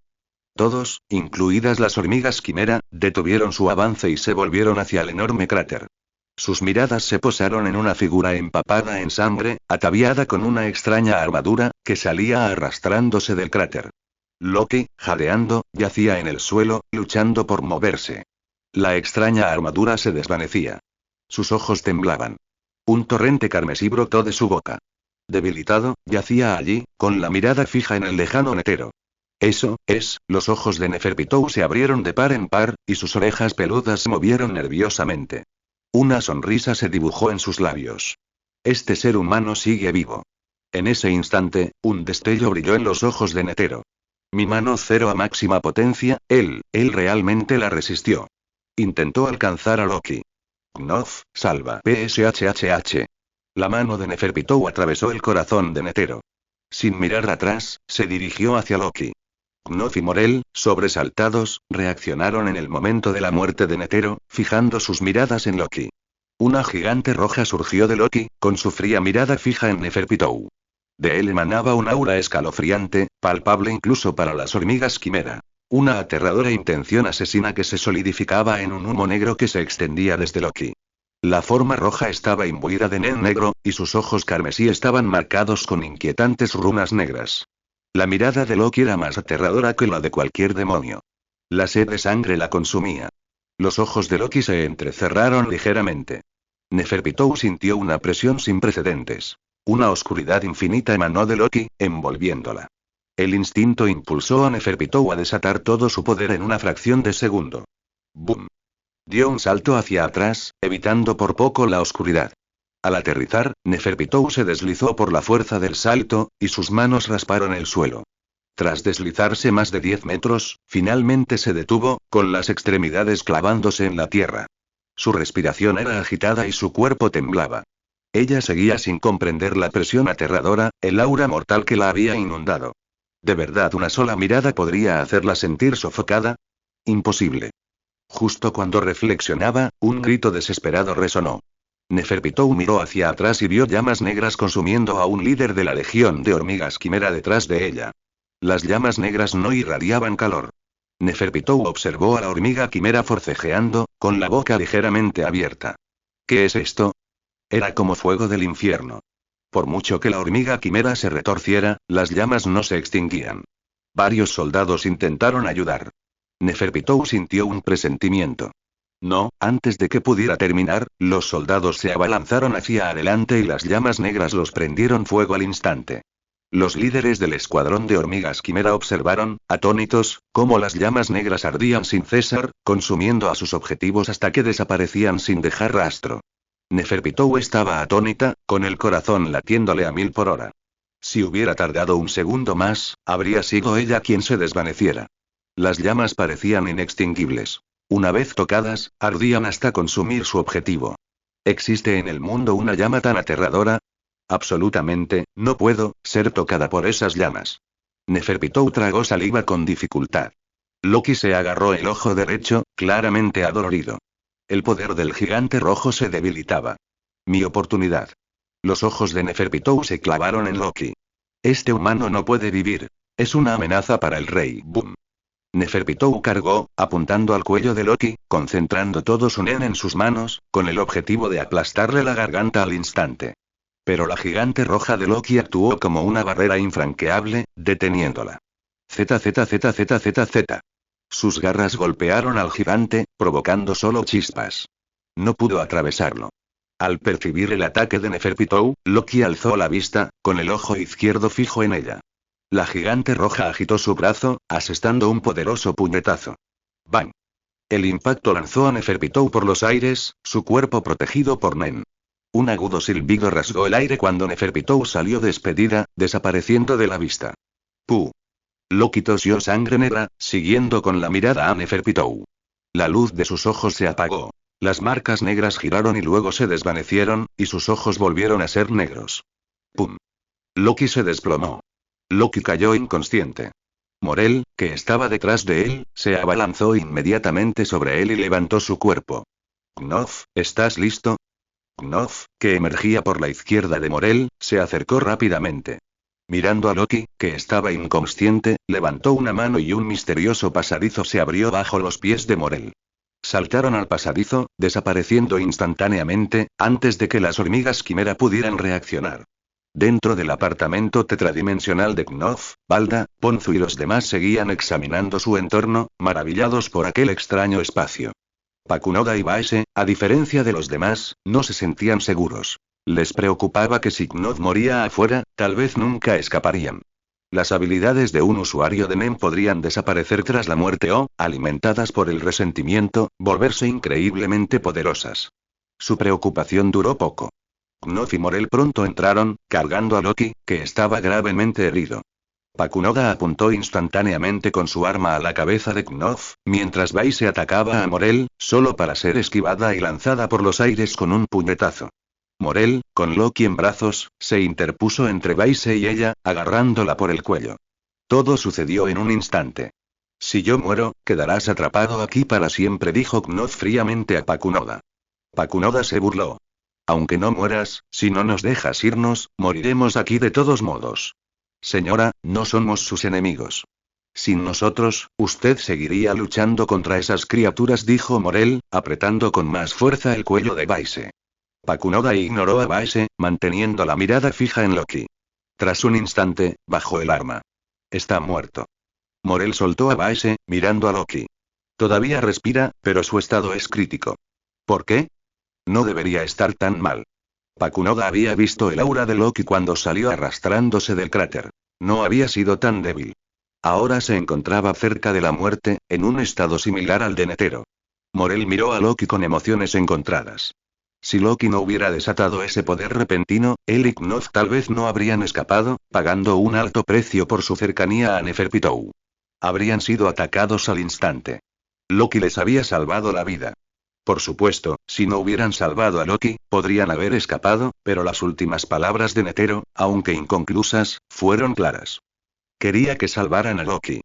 Todos, incluidas las hormigas quimera, detuvieron su avance y se volvieron hacia el enorme cráter. Sus miradas se posaron en una figura empapada en sangre, ataviada con una extraña armadura, que salía arrastrándose del cráter. Loki, jadeando, yacía en el suelo, luchando por moverse. La extraña armadura se desvanecía. Sus ojos temblaban. Un torrente carmesí brotó de su boca. Debilitado, yacía allí, con la mirada fija en el lejano Netero. Los ojos de Neferpitou se abrieron de par en par, y sus orejas peludas se movieron nerviosamente. Una sonrisa se dibujó en sus labios. Este ser humano sigue vivo. En ese instante, un destello brilló en los ojos de Netero. Mi mano cero a máxima potencia, él realmente la resistió. Intentó alcanzar a Loki. Knopf, salva. PSHHH. La mano de Neferpitou atravesó el corazón de Netero. Sin mirar atrás, se dirigió hacia Loki. Knof y Morel, sobresaltados, reaccionaron en el momento de la muerte de Netero, fijando sus miradas en Loki. Una gigante roja surgió de Loki, con su fría mirada fija en Neferpitou. De él emanaba un aura escalofriante, palpable incluso para las hormigas quimera. Una aterradora intención asesina que se solidificaba en un humo negro que se extendía desde Loki. La forma roja estaba imbuida de nen negro, y sus ojos carmesí estaban marcados con inquietantes runas negras. La mirada de Loki era más aterradora que la de cualquier demonio. La sed de sangre la consumía. Los ojos de Loki se entrecerraron ligeramente. Neferpitou sintió una presión sin precedentes. Una oscuridad infinita emanó de Loki, envolviéndola. El instinto impulsó a Neferpitou a desatar todo su poder en una fracción de segundo. ¡Bum! Dio un salto hacia atrás, evitando por poco la oscuridad. Al aterrizar, Neferpitou se deslizó por la fuerza del salto, y sus manos rasparon el suelo. Tras deslizarse más de 10 metros, finalmente se detuvo, con las extremidades clavándose en la tierra. Su respiración era agitada y su cuerpo temblaba. Ella seguía sin comprender la presión aterradora, el aura mortal que la había inundado. ¿De verdad una sola mirada podría hacerla sentir sofocada? Imposible. Justo cuando reflexionaba, un grito desesperado resonó. Neferpitou miró hacia atrás y vio llamas negras consumiendo a un líder de la legión de hormigas quimera detrás de ella. Las llamas negras no irradiaban calor. Neferpitou observó a la hormiga quimera forcejeando, con la boca ligeramente abierta. ¿Qué es esto? Era como fuego del infierno. Por mucho que la hormiga quimera se retorciera, las llamas no se extinguían. Varios soldados intentaron ayudar. Neferpitou sintió un presentimiento. No, antes de que pudiera terminar, los soldados se abalanzaron hacia adelante y las llamas negras los prendieron fuego al instante. Los líderes del escuadrón de hormigas quimera observaron, atónitos, cómo las llamas negras ardían sin cesar, consumiendo a sus objetivos hasta que desaparecían sin dejar rastro. Neferpitou estaba atónita, con el corazón latiéndole a 1000 por hora. Si hubiera tardado un segundo más, habría sido ella quien se desvaneciera. Las llamas parecían inextinguibles. Una vez tocadas, ardían hasta consumir su objetivo. ¿Existe en el mundo una llama tan aterradora? Absolutamente, no puedo ser tocada por esas llamas. Neferpitou tragó saliva con dificultad. Loki se agarró el ojo derecho, claramente adolorido. El poder del gigante rojo se debilitaba. Mi oportunidad. Los ojos de Neferpitou se clavaron en Loki. Este humano no puede vivir. Es una amenaza para el rey. Boom. Neferpitou cargó, apuntando al cuello de Loki, concentrando todo su nen en sus manos, con el objetivo de aplastarle la garganta al instante. Pero la gigante roja de Loki actuó como una barrera infranqueable, deteniéndola. ZZZZZZ. Sus garras golpearon al gigante, provocando solo chispas. No pudo atravesarlo. Al percibir el ataque de Neferpitou, Loki alzó la vista, con el ojo izquierdo fijo en ella. La gigante roja agitó su brazo, asestando un poderoso puñetazo. ¡Bang! El impacto lanzó a Neferpitou por los aires, su cuerpo protegido por Nen. Un agudo silbido rasgó el aire cuando Neferpitou salió despedida, desapareciendo de la vista. ¡Puh! Loki tosió sangre negra, siguiendo con la mirada a Neferpitou. La luz de sus ojos se apagó. Las marcas negras giraron y luego se desvanecieron, y sus ojos volvieron a ser negros. ¡Pum! Loki se desplomó. Loki cayó inconsciente. Morel, que estaba detrás de él, se abalanzó inmediatamente sobre él y levantó su cuerpo. Knof, ¿estás listo? Knof, que emergía por la izquierda de Morel, se acercó rápidamente. Mirando a Loki, que estaba inconsciente, levantó una mano y un misterioso pasadizo se abrió bajo los pies de Morel. Saltaron al pasadizo, desapareciendo instantáneamente, antes de que las hormigas quimera pudieran reaccionar. Dentro del apartamento tetradimensional de Knof, Balda, Ponzu y los demás seguían examinando su entorno, maravillados por aquel extraño espacio. Pakunoda y Baese, a diferencia de los demás, no se sentían seguros. Les preocupaba que si Knof moría afuera, tal vez nunca escaparían. Las habilidades de un usuario de Nen podrían desaparecer tras la muerte o, alimentadas por el resentimiento, volverse increíblemente poderosas. Su preocupación duró poco. Knof y Morel pronto entraron, cargando a Loki, que estaba gravemente herido. Pakunoda apuntó instantáneamente con su arma a la cabeza de Knof, mientras Baise atacaba a Morel, solo para ser esquivada y lanzada por los aires con un puñetazo. Morel, con Loki en brazos, se interpuso entre Baise y ella, agarrándola por el cuello. Todo sucedió en un instante. Si yo muero, quedarás atrapado aquí para siempre, dijo Knoth fríamente a Pakunoda. Pakunoda se burló. Aunque no mueras, si no nos dejas irnos, moriremos aquí de todos modos. Señora, no somos sus enemigos. Sin nosotros, usted seguiría luchando contra esas criaturas, dijo Morel, apretando con más fuerza el cuello de Baise. Pakunoda ignoró a Baise, manteniendo la mirada fija en Loki. Tras un instante, bajó el arma. Está muerto. Morel soltó a Baise, mirando a Loki. Todavía respira, pero su estado es crítico. ¿Por qué? No debería estar tan mal. Pakunoda había visto el aura de Loki cuando salió arrastrándose del cráter. No había sido tan débil. Ahora se encontraba cerca de la muerte, en un estado similar al de Netero. Morel miró a Loki con emociones encontradas. Si Loki no hubiera desatado ese poder repentino, él y Knoth tal vez no habrían escapado, pagando un alto precio por su cercanía a Neferpitou. Habrían sido atacados al instante. Loki les había salvado la vida. Por supuesto, si no hubieran salvado a Loki, podrían haber escapado, pero las últimas palabras de Netero, aunque inconclusas, fueron claras. Quería que salvaran a Loki.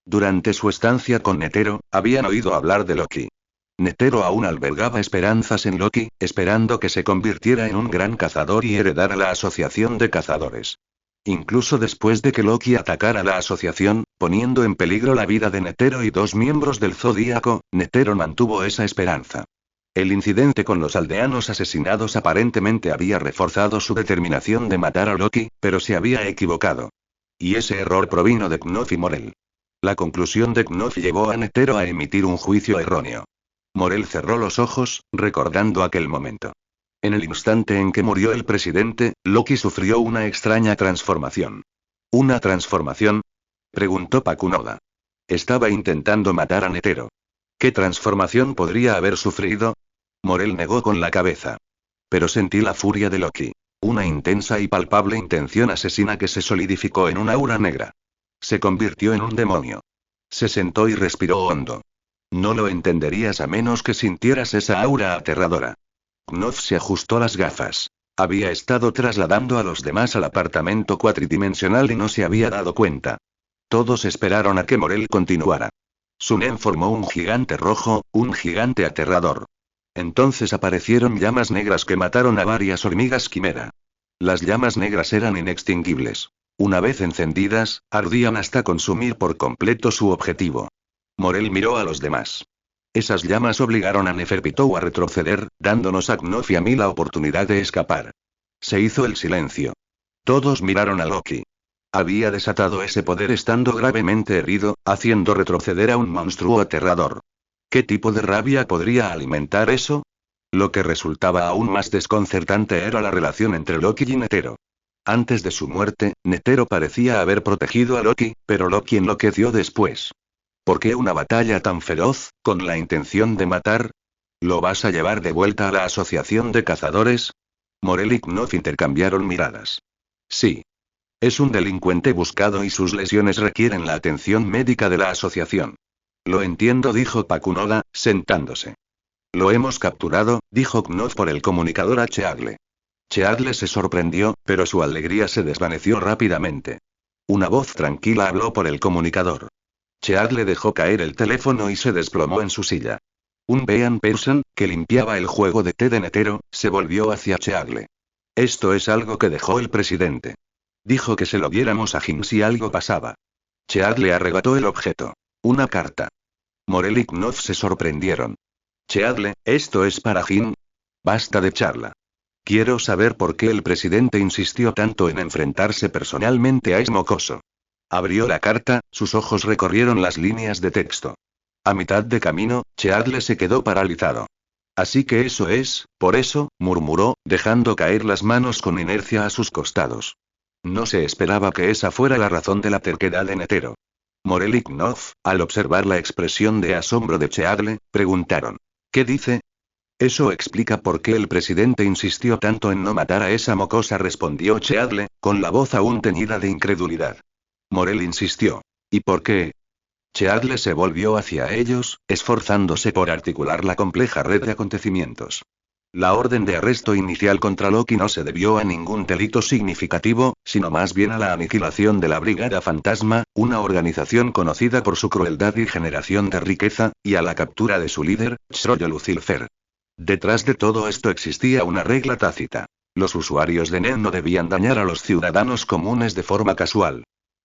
Durante su estancia con Netero, habían oído hablar de Loki. Netero aún albergaba esperanzas en Loki, esperando que se convirtiera en un gran cazador y heredara la asociación de cazadores. Incluso después de que Loki atacara la asociación, poniendo en peligro la vida de Netero y 2 miembros del Zodíaco, Netero mantuvo esa esperanza. El incidente con los aldeanos asesinados aparentemente había reforzado su determinación de matar a Loki, pero se había equivocado. Y ese error provino de Knoth y Morel. La conclusión de Knoth llevó a Netero a emitir un juicio erróneo. Morel cerró los ojos, recordando aquel momento. En el instante en que murió el presidente, Loki sufrió una extraña transformación. ¿Una transformación? Preguntó Pakunoda. Estaba intentando matar a Netero. ¿Qué transformación podría haber sufrido? Morel negó con la cabeza. Pero sentí la furia de Loki. Una intensa y palpable intención asesina que se solidificó en un aura negra. Se convirtió en un demonio. Se sentó y respiró hondo. No lo entenderías a menos que sintieras esa aura aterradora. Knoth se ajustó las gafas. Había estado trasladando a los demás al apartamento cuatridimensional y no se había dado cuenta. Todos esperaron a que Morel continuara. Sunen formó un gigante rojo, un gigante aterrador. Entonces aparecieron llamas negras que mataron a varias hormigas quimera. Las llamas negras eran inextinguibles. Una vez encendidas, ardían hasta consumir por completo su objetivo. Morel miró a los demás. Esas llamas obligaron a Neferpitou a retroceder, dándonos a Knoth y a mí la oportunidad de escapar. Se hizo el silencio. Todos miraron a Loki. Había desatado ese poder estando gravemente herido, haciendo retroceder a un monstruo aterrador. ¿Qué tipo de rabia podría alimentar eso? Lo que resultaba aún más desconcertante era la relación entre Loki y Netero. Antes de su muerte, Netero parecía haber protegido a Loki, pero Loki enloqueció después. ¿Por qué una batalla tan feroz, con la intención de matar? ¿Lo vas a llevar de vuelta a la asociación de cazadores? Morel y Knoth intercambiaron miradas. Sí. Es un delincuente buscado y sus lesiones requieren la atención médica de la asociación. Lo entiendo, dijo Pakunoda, sentándose. Lo hemos capturado, dijo Knoth por el comunicador a Cheagle. Cheagle se sorprendió, pero su alegría se desvaneció rápidamente. Una voz tranquila habló por el comunicador. Cheagle dejó caer el teléfono y se desplomó en su silla. Un Bean Person, que limpiaba el juego de té de Netero, se volvió hacia Cheagle. Esto es algo que dejó el presidente. Dijo que se lo diéramos a Jim si algo pasaba. Cheagle arrebató el objeto. Una carta. Morel y Knoth se sorprendieron. Cheagle, ¿esto es para Jim? Basta de charla. Quiero saber por qué el presidente insistió tanto en enfrentarse personalmente a ese mocoso. Abrió la carta, sus ojos recorrieron las líneas de texto. A mitad de camino, Cheagle se quedó paralizado. Así que eso es, por eso, murmuró, dejando caer las manos con inercia a sus costados. No se esperaba que esa fuera la razón de la terquedad de Netero. Morel y Knoth, al observar la expresión de asombro de Cheagle, preguntaron. ¿Qué dice? Eso explica por qué el presidente insistió tanto en no matar a esa mocosa, respondió Cheagle, con la voz aún teñida de incredulidad. Morel insistió. ¿Y por qué? Cheagle se volvió hacia ellos, esforzándose por articular la compleja red de acontecimientos. La orden de arresto inicial contra Loki no se debió a ningún delito significativo, sino más bien a la aniquilación de la Brigada Fantasma, una organización conocida por su crueldad y generación de riqueza, y a la captura de su líder, Shroyo Lucifer. Detrás de todo esto existía una regla tácita. Los usuarios de NEN no debían dañar a los ciudadanos comunes de forma casual.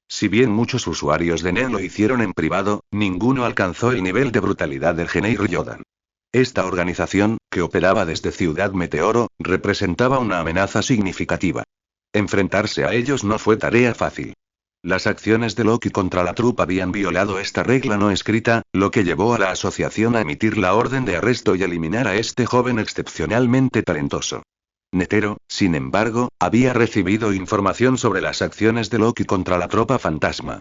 Si bien muchos usuarios de NEN lo hicieron en privado, ninguno alcanzó el nivel de brutalidad del Geneir Yodan. Esta organización, que operaba desde Ciudad Meteoro, representaba una amenaza significativa. Enfrentarse a ellos no fue tarea fácil. Las acciones de Loki contra la troupe habían violado esta regla no escrita, lo que llevó a la asociación a emitir la orden de arresto y eliminar a este joven excepcionalmente talentoso. Netero, sin embargo, había recibido información sobre las acciones de Loki contra la tropa fantasma.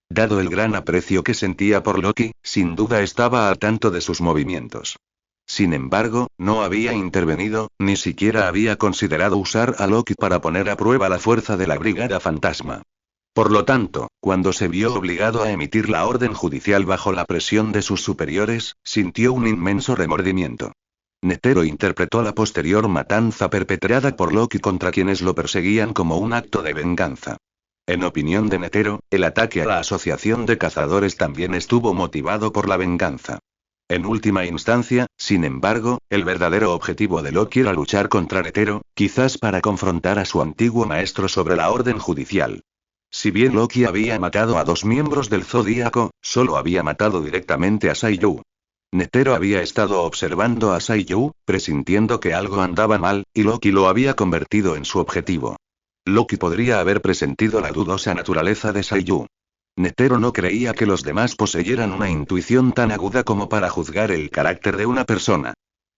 Dado el gran aprecio que sentía por Loki, sin duda estaba al tanto de sus movimientos. Sin embargo, no había intervenido, ni siquiera había considerado usar a Loki para poner a prueba la fuerza de la Brigada Fantasma. Por lo tanto, cuando se vio obligado a emitir la orden judicial bajo la presión de sus superiores, sintió un inmenso remordimiento. Netero interpretó la posterior matanza perpetrada por Loki contra quienes lo perseguían como un acto de venganza. En opinión de Netero, el ataque a la asociación de cazadores también estuvo motivado por la venganza. En última instancia, sin embargo, el verdadero objetivo de Loki era luchar contra Netero, quizás para confrontar a su antiguo maestro sobre la orden judicial. Si bien Loki había matado a 2 miembros del Zodíaco, solo había matado directamente a Saiyu. Netero había estado observando a Saiyu, presintiendo que algo andaba mal, y Loki lo había convertido en su objetivo. Loki podría haber presentido la dudosa naturaleza de Saiyu. Netero no creía que los demás poseyeran una intuición tan aguda como para juzgar el carácter de una persona.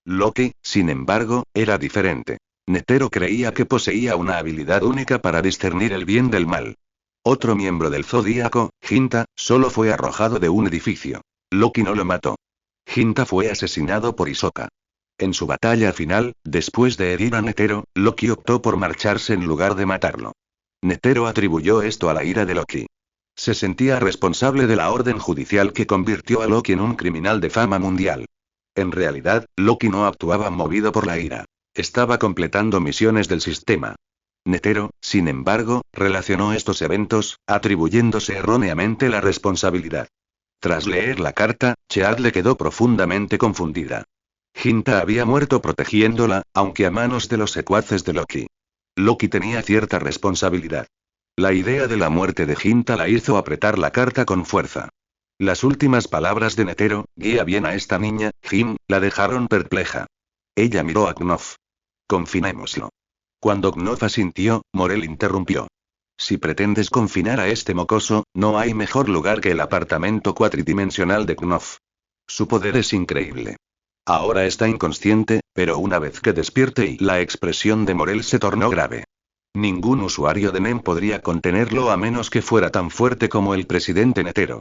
Loki, sin embargo, era diferente. Netero creía que poseía una habilidad única para discernir el bien del mal. Otro miembro del Zodíaco, Hinta, solo fue arrojado de un edificio. Loki no lo mató. Hinta fue asesinado por Hisoka. En su batalla final, después de herir a Netero, Loki optó por marcharse en lugar de matarlo. Netero atribuyó esto a la ira de Loki. Se sentía responsable de la orden judicial que convirtió a Loki en un criminal de fama mundial. En realidad, Loki no actuaba movido por la ira. Estaba completando misiones del sistema. Netero, sin embargo, relacionó estos eventos, atribuyéndose erróneamente la responsabilidad. Tras leer la carta, Cheadle quedó profundamente confundida. Hinta había muerto protegiéndola, aunque a manos de los secuaces de Loki. Loki tenía cierta responsabilidad. La idea de la muerte de Hinta la hizo apretar la carta con fuerza. Las últimas palabras de Netero, guía bien a esta niña, Jin, la dejaron perpleja. Ella miró a Knopf. Confinémoslo. Cuando Knopf asintió, Morel interrumpió. Si pretendes confinar a este mocoso, no hay mejor lugar que el apartamento cuatridimensional de Knopf. Su poder es increíble. Ahora está inconsciente, pero una vez que despierte y la expresión de Morel se tornó grave. Ningún usuario de NEM podría contenerlo a menos que fuera tan fuerte como el presidente Netero.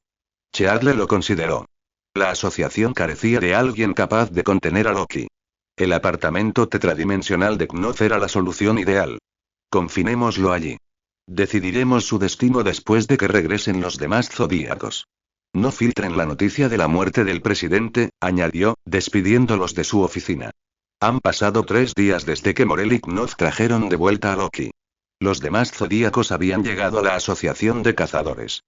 Cheadle lo consideró. La asociación carecía de alguien capaz de contener a Loki. El apartamento tetradimensional de Knopf era la solución ideal. Confinémoslo allí. Decidiremos su destino después de que regresen los demás zodíacos. No filtren la noticia de la muerte del presidente, añadió, despidiéndolos de su oficina. Han pasado 3 días desde que Morel y Knopf trajeron de vuelta a Loki. Los demás zodíacos habían llegado a la asociación de cazadores.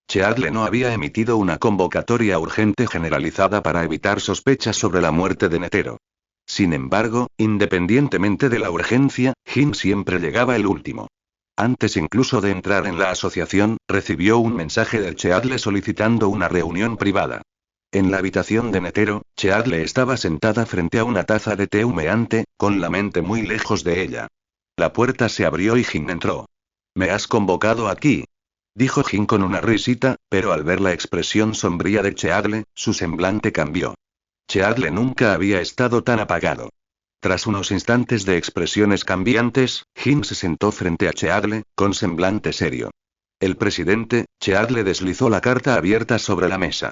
Cheadle no había emitido una convocatoria urgente generalizada para evitar sospechas sobre la muerte de Netero. Sin embargo, independientemente de la urgencia, Jin siempre llegaba el último. Antes incluso de entrar en la asociación, recibió un mensaje de Cheadle solicitando una reunión privada. En la habitación de Netero, Cheadle estaba sentada frente a una taza de té humeante, con la mente muy lejos de ella. La puerta se abrió y Jin entró. «¿Me has convocado aquí?», dijo Jin con una risita, pero al ver la expresión sombría de Cheadle, su semblante cambió. Cheadle nunca había estado tan apagado. Tras unos instantes de expresiones cambiantes, Jin se sentó frente a Cheadle, con semblante serio. El presidente, Cheadle deslizó la carta abierta sobre la mesa.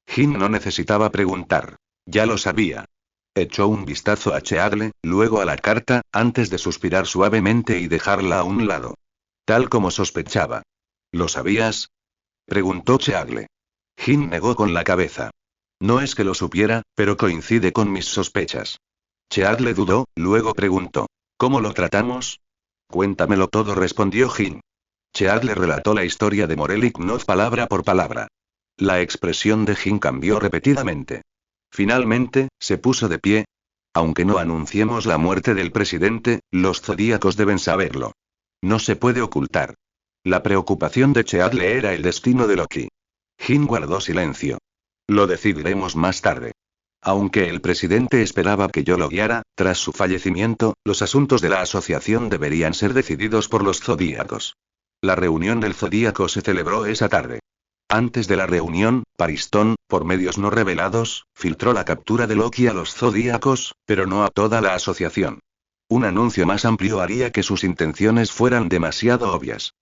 Jin no necesitaba preguntar. Ya lo sabía. Echó un vistazo a Cheadle, luego a la carta, antes de suspirar suavemente y dejarla a un lado. Tal como sospechaba. ¿Lo sabías?, preguntó Cheadle. Jin negó con la cabeza. No es que lo supiera, pero coincide con mis sospechas. Cheadle dudó, luego preguntó. ¿Cómo lo tratamos? Cuéntamelo todo, respondió Jin. Cheadle relató la historia de Morelli Knoth palabra por palabra. La expresión de Jin cambió repetidamente. Finalmente, se puso de pie. Aunque no anunciemos la muerte del presidente, los zodíacos deben saberlo. No se puede ocultar. La preocupación de Cheadle era el destino de Loki. Jin guardó silencio. Lo decidiremos más tarde. Aunque el presidente esperaba que yo lo guiara, tras su fallecimiento, los asuntos de la asociación deberían ser decididos por los zodíacos. La reunión del zodíaco se celebró esa tarde. Antes de la reunión, Paristón, por medios no revelados, filtró la captura de Loki a los zodíacos, pero no a toda la asociación. Un anuncio más amplio haría que sus intenciones fueran demasiado obvias.